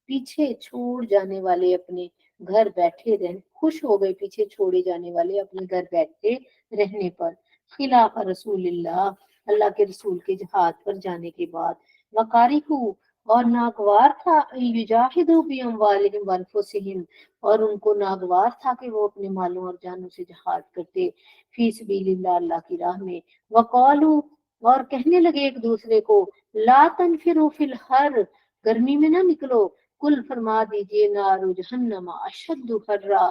پیچھے چھوڑ جانے والے اپنے گھر بیٹھے رہنے، خوش ہو گئے پیچھے چھوڑے جانے والے اپنے گھر بیٹھے رہنے پر. خلاف رسول اللہ، اللہ کے رسول کے جہاد پر جانے کے بعد. وقارہو، اور ناگوار تھا، یجاہدوا باموالہم وانفسہم، اور ان کو ناگوار تھا کہ وہ اپنے مالوں اور جانوں سے جہاد کرتے فی سبیل اللہ، اللہ کی راہ میں. وقالو، اور کہنے لگے ایک دوسرے کو، لا تنفروا فی الحر، گرمی میں نہ نکلو. کل فرما دیجئے نار جہنم اشد حرا،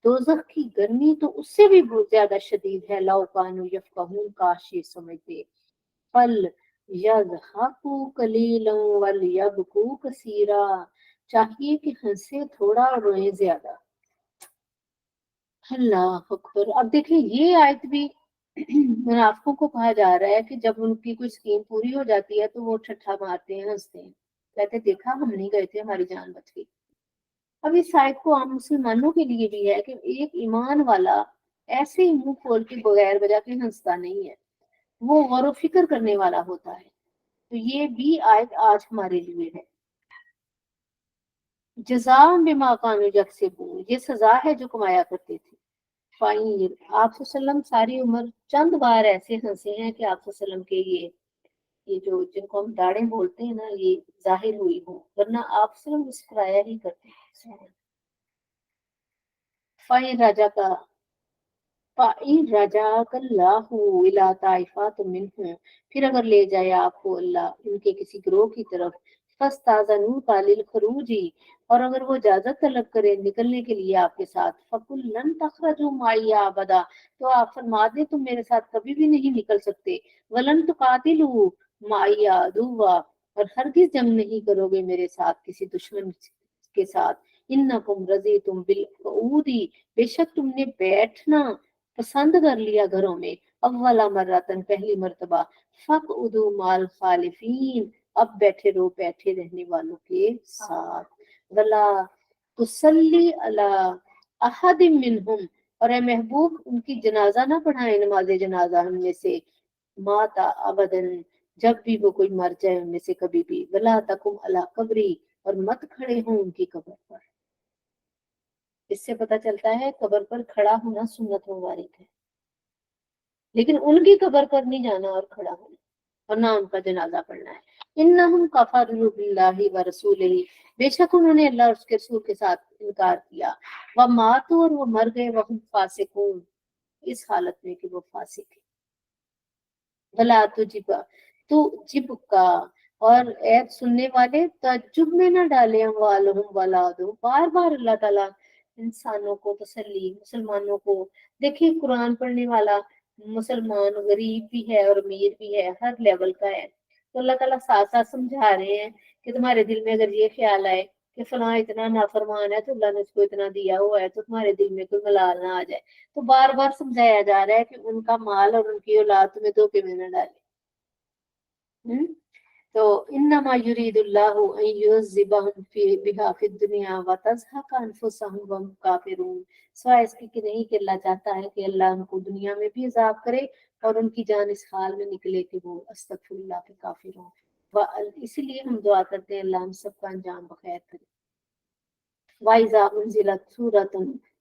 دوزخ کی گرمی تو اس سے بھی بہت زیادہ شدید ہے. لو کانوا یفقہون، کاش یہ سمجھتے. فل یضحکوا قلیلا ولیبکوا کثیرا، چاہیے کہ ہنسے تھوڑا اور روئیں زیادہ. اللہ اکبر. اب دیکھیں یہ آیت بھی منافقوں کو کہا جا رہا ہے کہ جب ان کی کوئی اسکیم پوری ہو جاتی ہے تو وہ ٹھٹھا مارتے ہیں، ہنستے ہیں، کہتے دیکھا ہم نہیں گئے تھے، ہماری جان بچ گئی. اب اس آیت کو عام مسلمانوں کے لیے بھی ہے کہ ایک ایمان والا ایسے ہی منہ کھول کے بغیر وجہ کے ہنستا نہیں ہے، وہ غور و فکر کرنے والا ہوتا ہے. تو یہ بھی آیت آج ہمارے لیے ہے. جزاء بما کانوا یکسبون، یہ سزا ہے جو کمایا کرتے تھے. فائن، آپ صلی اللہ علیہ وسلم ساری عمر چند بار ایسے ہنسے ہیں کہ آپ صلی اللہ علیہ وسلم کے یہ جو جن کو ہم داڑیں بولتے ہیں نا، یہ ظاہر ہوئی ہوں، ورنہ آپ صلی اللہ علیہ وسلم مسکرایا ہی کرتے ہیں. فائن راجا کا فَإِن رَجَعَكَ اللَّهُ إِلَىٰ طَائِفَةٍ مِّنْهُمْ، پھر اگر لے جائے آپ کو اللہ ان کے کسی گروہ کی طرف. فَاسْتَأْذَنُوكَ لِلْخُرُوجِ، اور اگر وہ اجازت طلب کرے نکلنے کے لیے آپ کے ساتھ. فَقُل لَّن تَخْرُجُوا مَعِيَّ أَبَدًا، تو آپ فرما دیں تم میرے ساتھ کبھی بھی نہیں نکل سکتے. وَلَن تُقَاتِلُوا مَعِيَّ عَدُوًّا، اور ہرگز جنگ نہیں کرو گے میرے ساتھ کسی دشمن کے ساتھ. إِنَّكُمْ رَضِيتُمْ بِالْقُعُودِ، بے شک تم نے بیٹھنا پسند کر لیا گھروں میں. اولا مرتن، پہلی مرتبہ. فَقْعُدُوا مَعَ الْخَالِفِينَ، اب بیٹھے رہو بیٹھے رہنے والوں کے ساتھ. وَلَا تُصَلِّ عَلَىٰ أَحَدٍ مِّنْهُمْ، اور اے محبوب ان کی جنازہ نہ پڑھائیں، نماز جنازہ ہم میں سے. ماتا ابدن، جب بھی وہ کوئی مر جائے ان میں سے کبھی بھی. وَلَا تَقُمْ عَلَىٰ قَبْرِي، اور مت کھڑے ہوں ان کی قبر پر. اس سے پتہ چلتا ہے قبر پر کھڑا ہونا سنت مبارک ہے، لیکن ان کی قبر پر نہیں جانا اور کھڑا ہونا اور نہ ان کا جنازہ پڑھنا ہے. انہم کفروا باللہ ورسولہ، بے شک انہوں نے اللہ اور اس کے رسول کے ساتھ انکار کیا. وماتوا، اور وہ مر گئے. وہم فاسقون، اس حالت میں کہ وہ فاسق ہیں. ولا تو جب کا، اور اے سننے والے تعجب میں نہ ڈالے اموالہم ولادہم، بار بار اللہ تعالیٰ انسانوں کو تسلی، مسلمانوں کو. دیکھیں قرآن پڑھنے والا مسلمان غریب بھی ہے اور امیر بھی ہے، ہر لیول کا ہے. تو اللہ تعالیٰ ساتھ ساتھ سمجھا رہے ہیں کہ تمہارے دل میں اگر یہ خیال آئے کہ فلاں اتنا نافرمان ہے تو اللہ نے اس کو اتنا دیا ہوا ہے، تو تمہارے دل میں کوئی ملال نہ آ جائے. تو بار بار سمجھایا جا رہا ہے کہ ان کا مال اور ان کی اولاد تمہیں دھوکے میں نہ ڈالے. تو انما یرید اللہ ان یعذبہم بہا فی الدنیا وتزہق انفسہم وہم کافرون، سوائے اس کی کہ نہیں کہ اللہ چاہتا ہے کہ اللہ ان کو دنیا میں بھی عذاب کرے اور ان کی جان اس حال میں نکلے کہ وہ استغفر اللہ کے کافر ہوں. اسی لیے ہم دعا کرتے ہیں اللہ ہم سب کا انجام بخیر کرے. وَإِذَا أُنزِلَتْ سُورَةٌ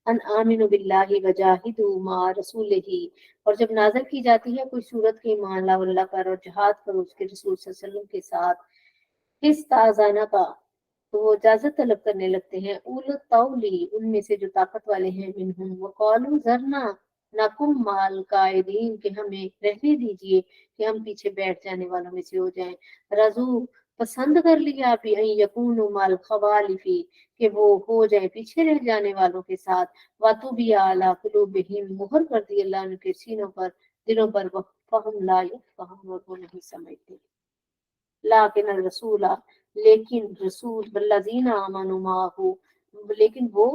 أَنْ آمِنُوا بِاللَّهِ وَجَاهِدُوا مَعَ رَسُولِهِ، اور جب نازل کی جاتی ہے کوئی صورت کے ایمان لاؤ اللہ پر اور جہاد کرو اس کے رسول صلی اللہ علیہ وسلم کے ساتھ. استاذانہ کا، تو وہ اجازت طلب کرنے لگتے ہیں. اول الطول، ان میں سے جو طاقت والے ہیں. منہم، وقالوا ذرنا نکم مع القاعدین، کہ ہمیں رہنے دیجئے کہ ہم پیچھے بیٹھ جانے والوں میں سے ہو جائیں. رضو، پسند کر لیا بھی ان یکونوا مع الخوالف، کہ وہ ہو جائے پیچھے رہ جانے والوں کے ساتھ. وَطُبِعَ عَلَىٰ قُلُوبِهِمْ، مہر کر دی اللہ ان کے سینوں پر، دلوں پر. فَهُمْ لَا يَفْقَهُونَ، اور وہ نہیں سمجھتے. लाकिन रसूला, लेकिन रसूल वल्लज़ीना आमनू माहू, लेकिन वो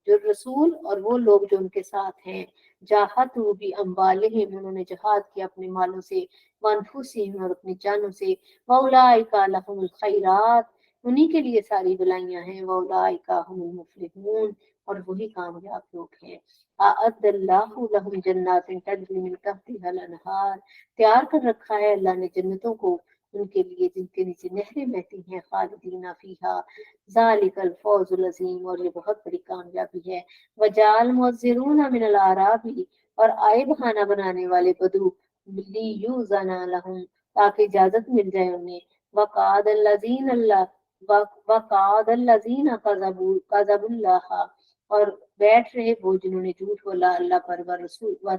जो रसूल और वो लोग जो उनके साथ हैं, जाहदू भी अम्वालिहिम, उन्होंने जिहाद किया अपने मालों से, वअनफुसिहिम, और अपनी जानों से, वउलाइका लहुमुल खैरात, उन्हीं के लिए सारी भलाइयां हैं, वउलाइका हुमुल मुफलिहून, और वही कामयाब लोग हैं। अअद्दल्लाहु लहुम जन्नातिन तजरी मिन तहतिहल अनहार, तैयार कर रखा है अल्लाह ने जन्नतों को उनके लिए जिनके नीचे नहरें बहती हैं, खालिदीना फीहा ज़ालिकल फौजुल अज़ीम, और ये बहुत बड़ी कामयाबी है। वजाल मुअज़्ज़िरून मिनल आराबी, और आए बहाना बनाने वाले बदू, लियूज़ना लहुम, ताकि इजाजत मिल जाए उन्हें, वक़ादल्लज़ीन अल्लाह वक़ादल्लज़ीन कज़बुल्लाह, और बैठ रहे वो जिन्होंने झूठ बोला अल्लाह पर, व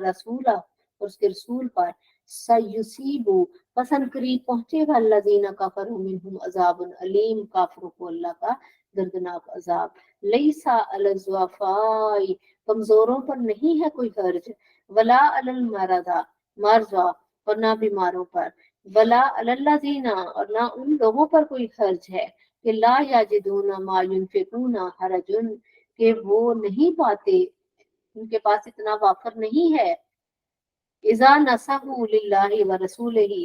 रसूला, और उसके रसूल पर, सयुसीबु, पसंद करीब पहुंचेगा अल्लज़ीना कफरू मिनहुम अज़ाबुन अलीम, काफिरों को अल्लाह का दर्दनाक अजाब। लैसा अलज़ुअफ़ाई, कमजोरों पर नहीं है कोई हर्ज, वला अलल मरदा, मर्जा, और ना बीमारों पर, वला अलल्लज़ीना, और ना उन लोगों पर कोई हर्ज है कि ला याजिदूना मा युनफिकूना हरजुन, कि वो नहीं पाते, उनके पास इतना वाफर नहीं है, इज़ा नसहु लिल्लाहि व रसूलिही,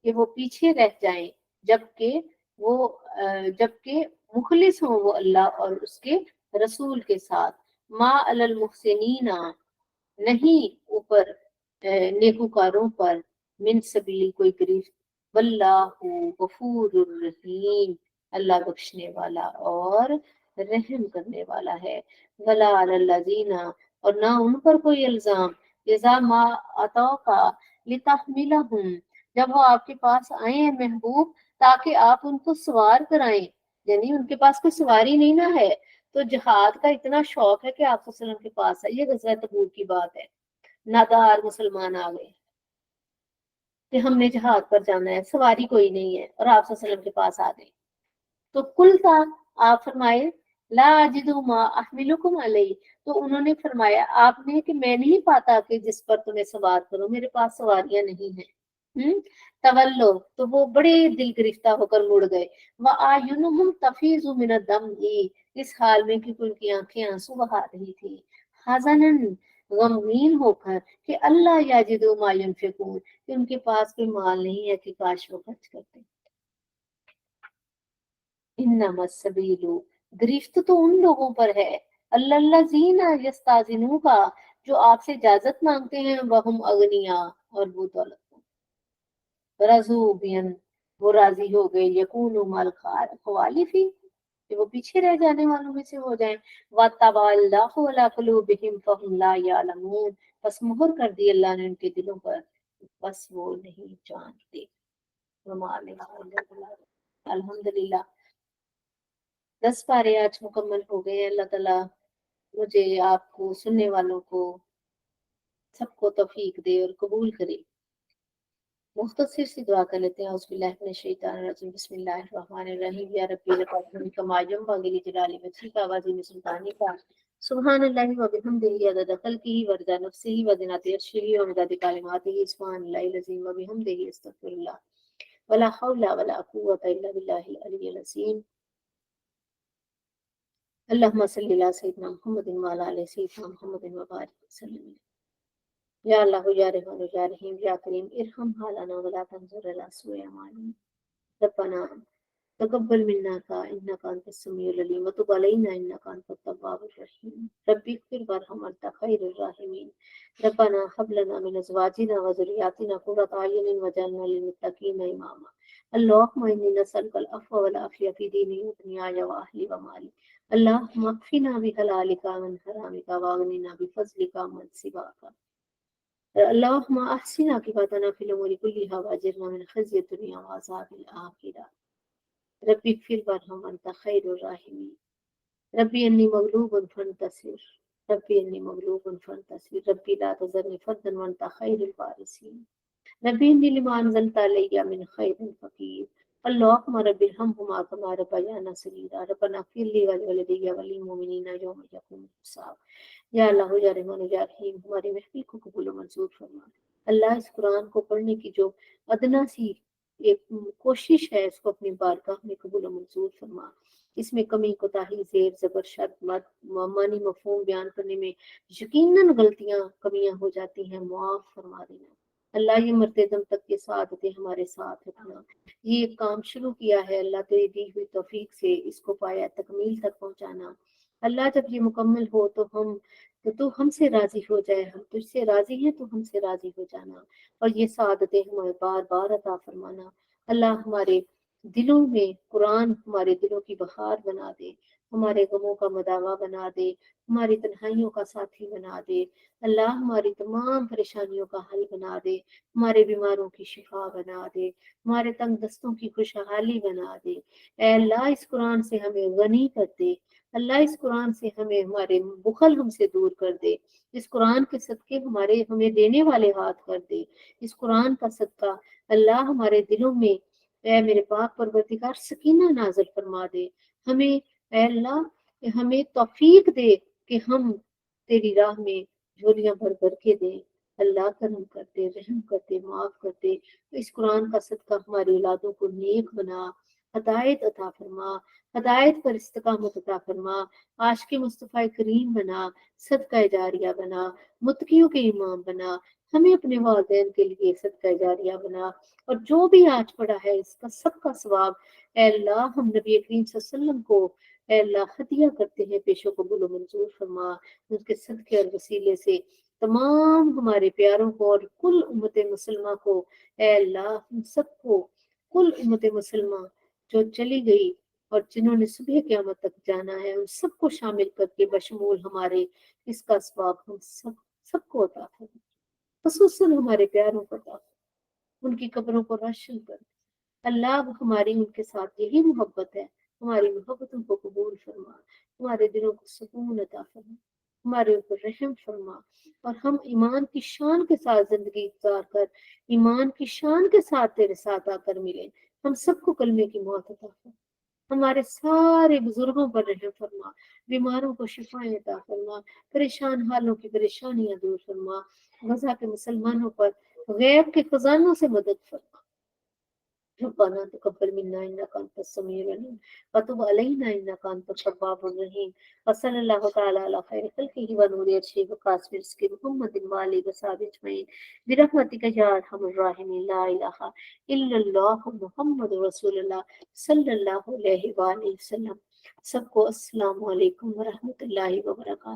कि वो पीछे रह जाएं, जबकि जबकि मुखलिस हों वो अल्लाह और उसके रसूल के साथ। मा अलल मुहसिनीना, नहीं ऊपर नेकूकारों पर, मिन सबील कोई गिरफ्त, वल्लाहु गफूरुर रहीम, अल्लाह बख्शने वाला और रहम करने वाला है। वला अलल्लज़ीना, और ना उन पर कोई इल्जाम, इज़ा मा अतौका लितहमिलहुम, जब वो आपके पास आए हैं महबूब, ताकि आप उनको सवार कराएं, यानी उनके पास कोई सवारी नहीं ना है, तो जिहाद का इतना शौक है कि आप सल्लल्लाहु अलैहि वसल्लम के पास है। ये गज़वा तबूक की बात है, नादार मुसलमान आ गए कि हमने जिहाद पर जाना है, सवारी कोई नहीं है, और आप सल्लल्लाहु अलैहि वसल्लम के पास आ गए, तो कुल था, आप फरमाए, ला अजिदु मा अहमिलुकुम अलैहि, तो उन्होंने फरमाया आपने कि मैं नहीं पाता कि जिस पर तुम्हें सवार करो, मेरे पास सवारियां नहीं है। तवल्लो, तो वो बड़े दिल गिरफ्ता होकर मुड़ गए। व आयुनुहुम तफीजु मिन दम, इस हाल में कि उनकी आंखें आंसू बहा रही थी, हज़नन, गमगीन होकर, कि अल्लाह याजिदु मा युनफिकून, कि उनके पास कोई माल नहीं है कि काश वो खर्च करते। इन्नमा सबीलु, गिरफ्त तो उन लोगों पर है, अल्लज़ीना यस्ताज़िनू का, जो आपसे इजाजत मांगते हैं, वहुम अगनिया, और वो दौलत, रजू बियन, वो राजी हो गए, यकूनु मल खवालिफी, कि वो पीछे रह जाने वालों में से हो जाएं। वतवल्लाहु अला कुलूबिहिम फहुम ला यालमून, बस मुहर कर दी अल्लाह ने उनके दिलों पर, बस वो नहीं जानते। अल्हम्दुलिल्लाह, 10 पारे आज मुकम्मल हो गए। अल्लाह ताला मुझे, आपको, सुनने वालों को सबको तौफीक दे और कबूल करे। मुख्तसर सी दुआ कर लेते हैं। औज़ुबिल्लाहि बिस्मिल्लाहिर्रहमानिर्रहीम, या रब्बी लक़द कमा यंबग़ी लिजलाली वजहिका व अज़ीम सुल्तानिका, सुब्हानल्लाहि व बिहम्दिही अदद ख़ल्क़िही व रिज़ा नफ़्सिही व ज़िनत अर्शिही व मिदाद कलिमातिही, सुब्हानल्लाहिल अज़ीम व बिहम्दिही, अस्तग़फिरुल्लाह, वला हौला वला कुव्वता इल्ला बिल्लाहिल अलिय्यिल अज़ीम। अल्लाहुम्मा सल्लि अला सय्यिदिना मुहम्मदिन व अला आलि सय्यिदिना मुहम्मदिन व बारिक वसल्लम। या अल्लाह या रहमान या रहीम या करीम इरहम हालना वला तंजुर अला सुए अमालिना, रब्बना तक़ब्बल मिन्ना का इन्नका अंतस समीउल अलीम व तुब अलैना इन्नका अंतत तव्वाबुर रहीम, रब्बि इग़फिर वरहम वअन्त खैरुर राहिमीन, रब्बना हब लना मिन अज़वाजिना व ज़ुर्रिय्यतिना क़ुर्रता अयुनिन वजअलना लिल-मुत्तक़ीना इमामा। अल्लाहुम्मा इन्नी नसअलुकल अफ़्व वल आफ़ियत फ़ी दीनी व दुनियाया व अहली व माली। अल्लाहुम्मा अक्फ़िना बिहलालिका अन हरामिका व अग़निना बिफ़ज़लिका अम्मन सिवाका। अल्लाहुम्मा अहसिन आक़िबतना फ़िल उमूरि कुल्लिहा व अजिरना मिन ख़िज़्यि दुनिया व अज़ाबिल आख़िरह। रब्बि इग़फिर वरहम वअन्त खैरुर राहिमीन। रब्बि अन्नी मग़लूबुन फ़ंतसिर, रब्बि अन्नी मग़लूबुन फ़ंतसिर, रब्बि ला तज़रनी फ़र्दन वअन्त खैरुल वारिसीन, रब्बि इन्नी लिमा अंज़लता अलैया मिन खैरिन फ़क़ीर। अल्लाहुम्मा रब्बिरहमहुमा कमा रब्बयाना सगीरा, रब्बना इग़फिर ली व लिवालिदैया व लिल-मुमिनीना यौम यक़ूमुल हिसाब। या अल्लाह या रहमान या रहीम, हमारी महफिल को कबूल और मंजूर फरमा। अल्लाह, इस कुरान को पढ़ने की जो अदना सी ایک कोशिश है, इसको अपनी बारगाह में कबूल और मंजूर फरमा। इसमें कमी कोताही जेर जबर शर्त मानी मफहूम बयान करने में यकीनन गलतियां कमियां हो जाती हैं, मुआफ फरमा देना। अल्लाह ये मरते दम तक के साथ दे हमारे साथ रखना। ये एक काम शुरू किया है अल्लाह, तेरी दी हुई तौफीक से इसको पाया तकमील तक पहुंचाना। अल्लाह जब ये मुकम्मल हो तो तू हमसे राजी हो जाए, हम तुझसे राजी हैं तो हमसे राजी हो जाना, और ये सादतें हमें बार बार अता फरमाना। अल्लाह हमारे दिलों में कुरान हमारे दिलों की बहार बना दे, हमारे गमों का मदावा बना दे, हमारी तन्हाइयों का साथी बना दे। अल्लाह हमारी तमाम परेशानियों का हल बना दे, हमारे बीमारों की शिफा बना दे, हमारे तंग दस्तों की खुशहाली बना दे। ऐ अल्लाह इस कुरान से हमें गनी कर दे। अल्लाह इस कुरान से हमें हमारे बुखल हमसे दूर कर दे। इस कुरान के सदके हमें देने वाले हाथ कर दे। इस कुरान का सदका अल्लाह हमारे दिलों में ऐ मेरे पाक परवरदिगार सकीना नाज़िल फरमा दे। हमें ऐ अल्लाह हमें तौफीक दे कि हम तेरी राह में झोलियां भर भर के दें। अल्लाह करम कर दे, रहम कर दे, माफ कर दे। तो इस कुरान का सदका हमारी औलादों को नेक बना, हदायत अता फरमा, हदायत पर इस्तिकामत अता फरमा, आशिक मुस्तफ़ा करीम बना, सदका जारिया बना, मुत्तकियों के इमाम बना, हमें अपने वालिदैन के लिए सदका जारिया बना। और जो भी आज पड़ा है इसका सबका सवाब ऐ अल्लाह हम नबी करीम सल्लल्लाहु अलैहि वसल्लम को ऐ अल्लाह हदिया करते हैं, पेशो कबूल और मंजूर फरमा। उनके सदके और वसीले से तमाम हमारे प्यारों को और कुल उम्मत मुसलमा को ऐ अल्लाह हम सबको, कुल उम्मत मुसलमा जो चली गई और जिन्होंने सुबह क़यामत तक जाना है, उन सबको शामिल करके बशमूल हमारे इसका सवाब हम सबको अता फरमा। खुसूसन हमारे प्यारों को अता फरमा, उनकी कब्रों को रोशन कर। अल्लाह अब हमारी उनके साथ यही मोहब्बत है, हमारी मोहब्बतों को कबूल फरमा, हमारे दिलों को सुकून अता फरमा, हमारे ऊपर रहम फरमा, और हम ईमान की शान के साथ जिंदगी गुजार कर ईमान की शान के साथ तेरे साथ आकर मिले। हम सबको कलमे की मौत अता फरमा, हमारे सारे बुजुर्गों पर रहम फरमा, बीमारों को शिफाएं अता फरमा, परेशान हालों की परेशानियां दूर फरमा, गजा के मुसलमानों पर गैब के खजानों से मदद फरमा। रब्बाना तक़ब्बल मिन्ना इन्नका अंतस समीउल अलीम व तुब अलैना इन्नका अंतत तव्वाबुर रहीम व सल्लल्लाहु तआला अला खैरि खल्क़िही व नूरि अर्शिही व कासिमिर रिज़्क़िही मुहम्मदिन व आलिहि व सहाबिहि अजमईन बिरहमतिका या अरहमर राहिमीन। ला इलाहा इल्लल्लाहु मुहम्मदुर रसूलुल्लाह सल्लल्लाहु अलैहि व आलिहि वसल्लम। सबको अस्सलामु अलैकुम व रहमतुल्लाहि व बरकातहू।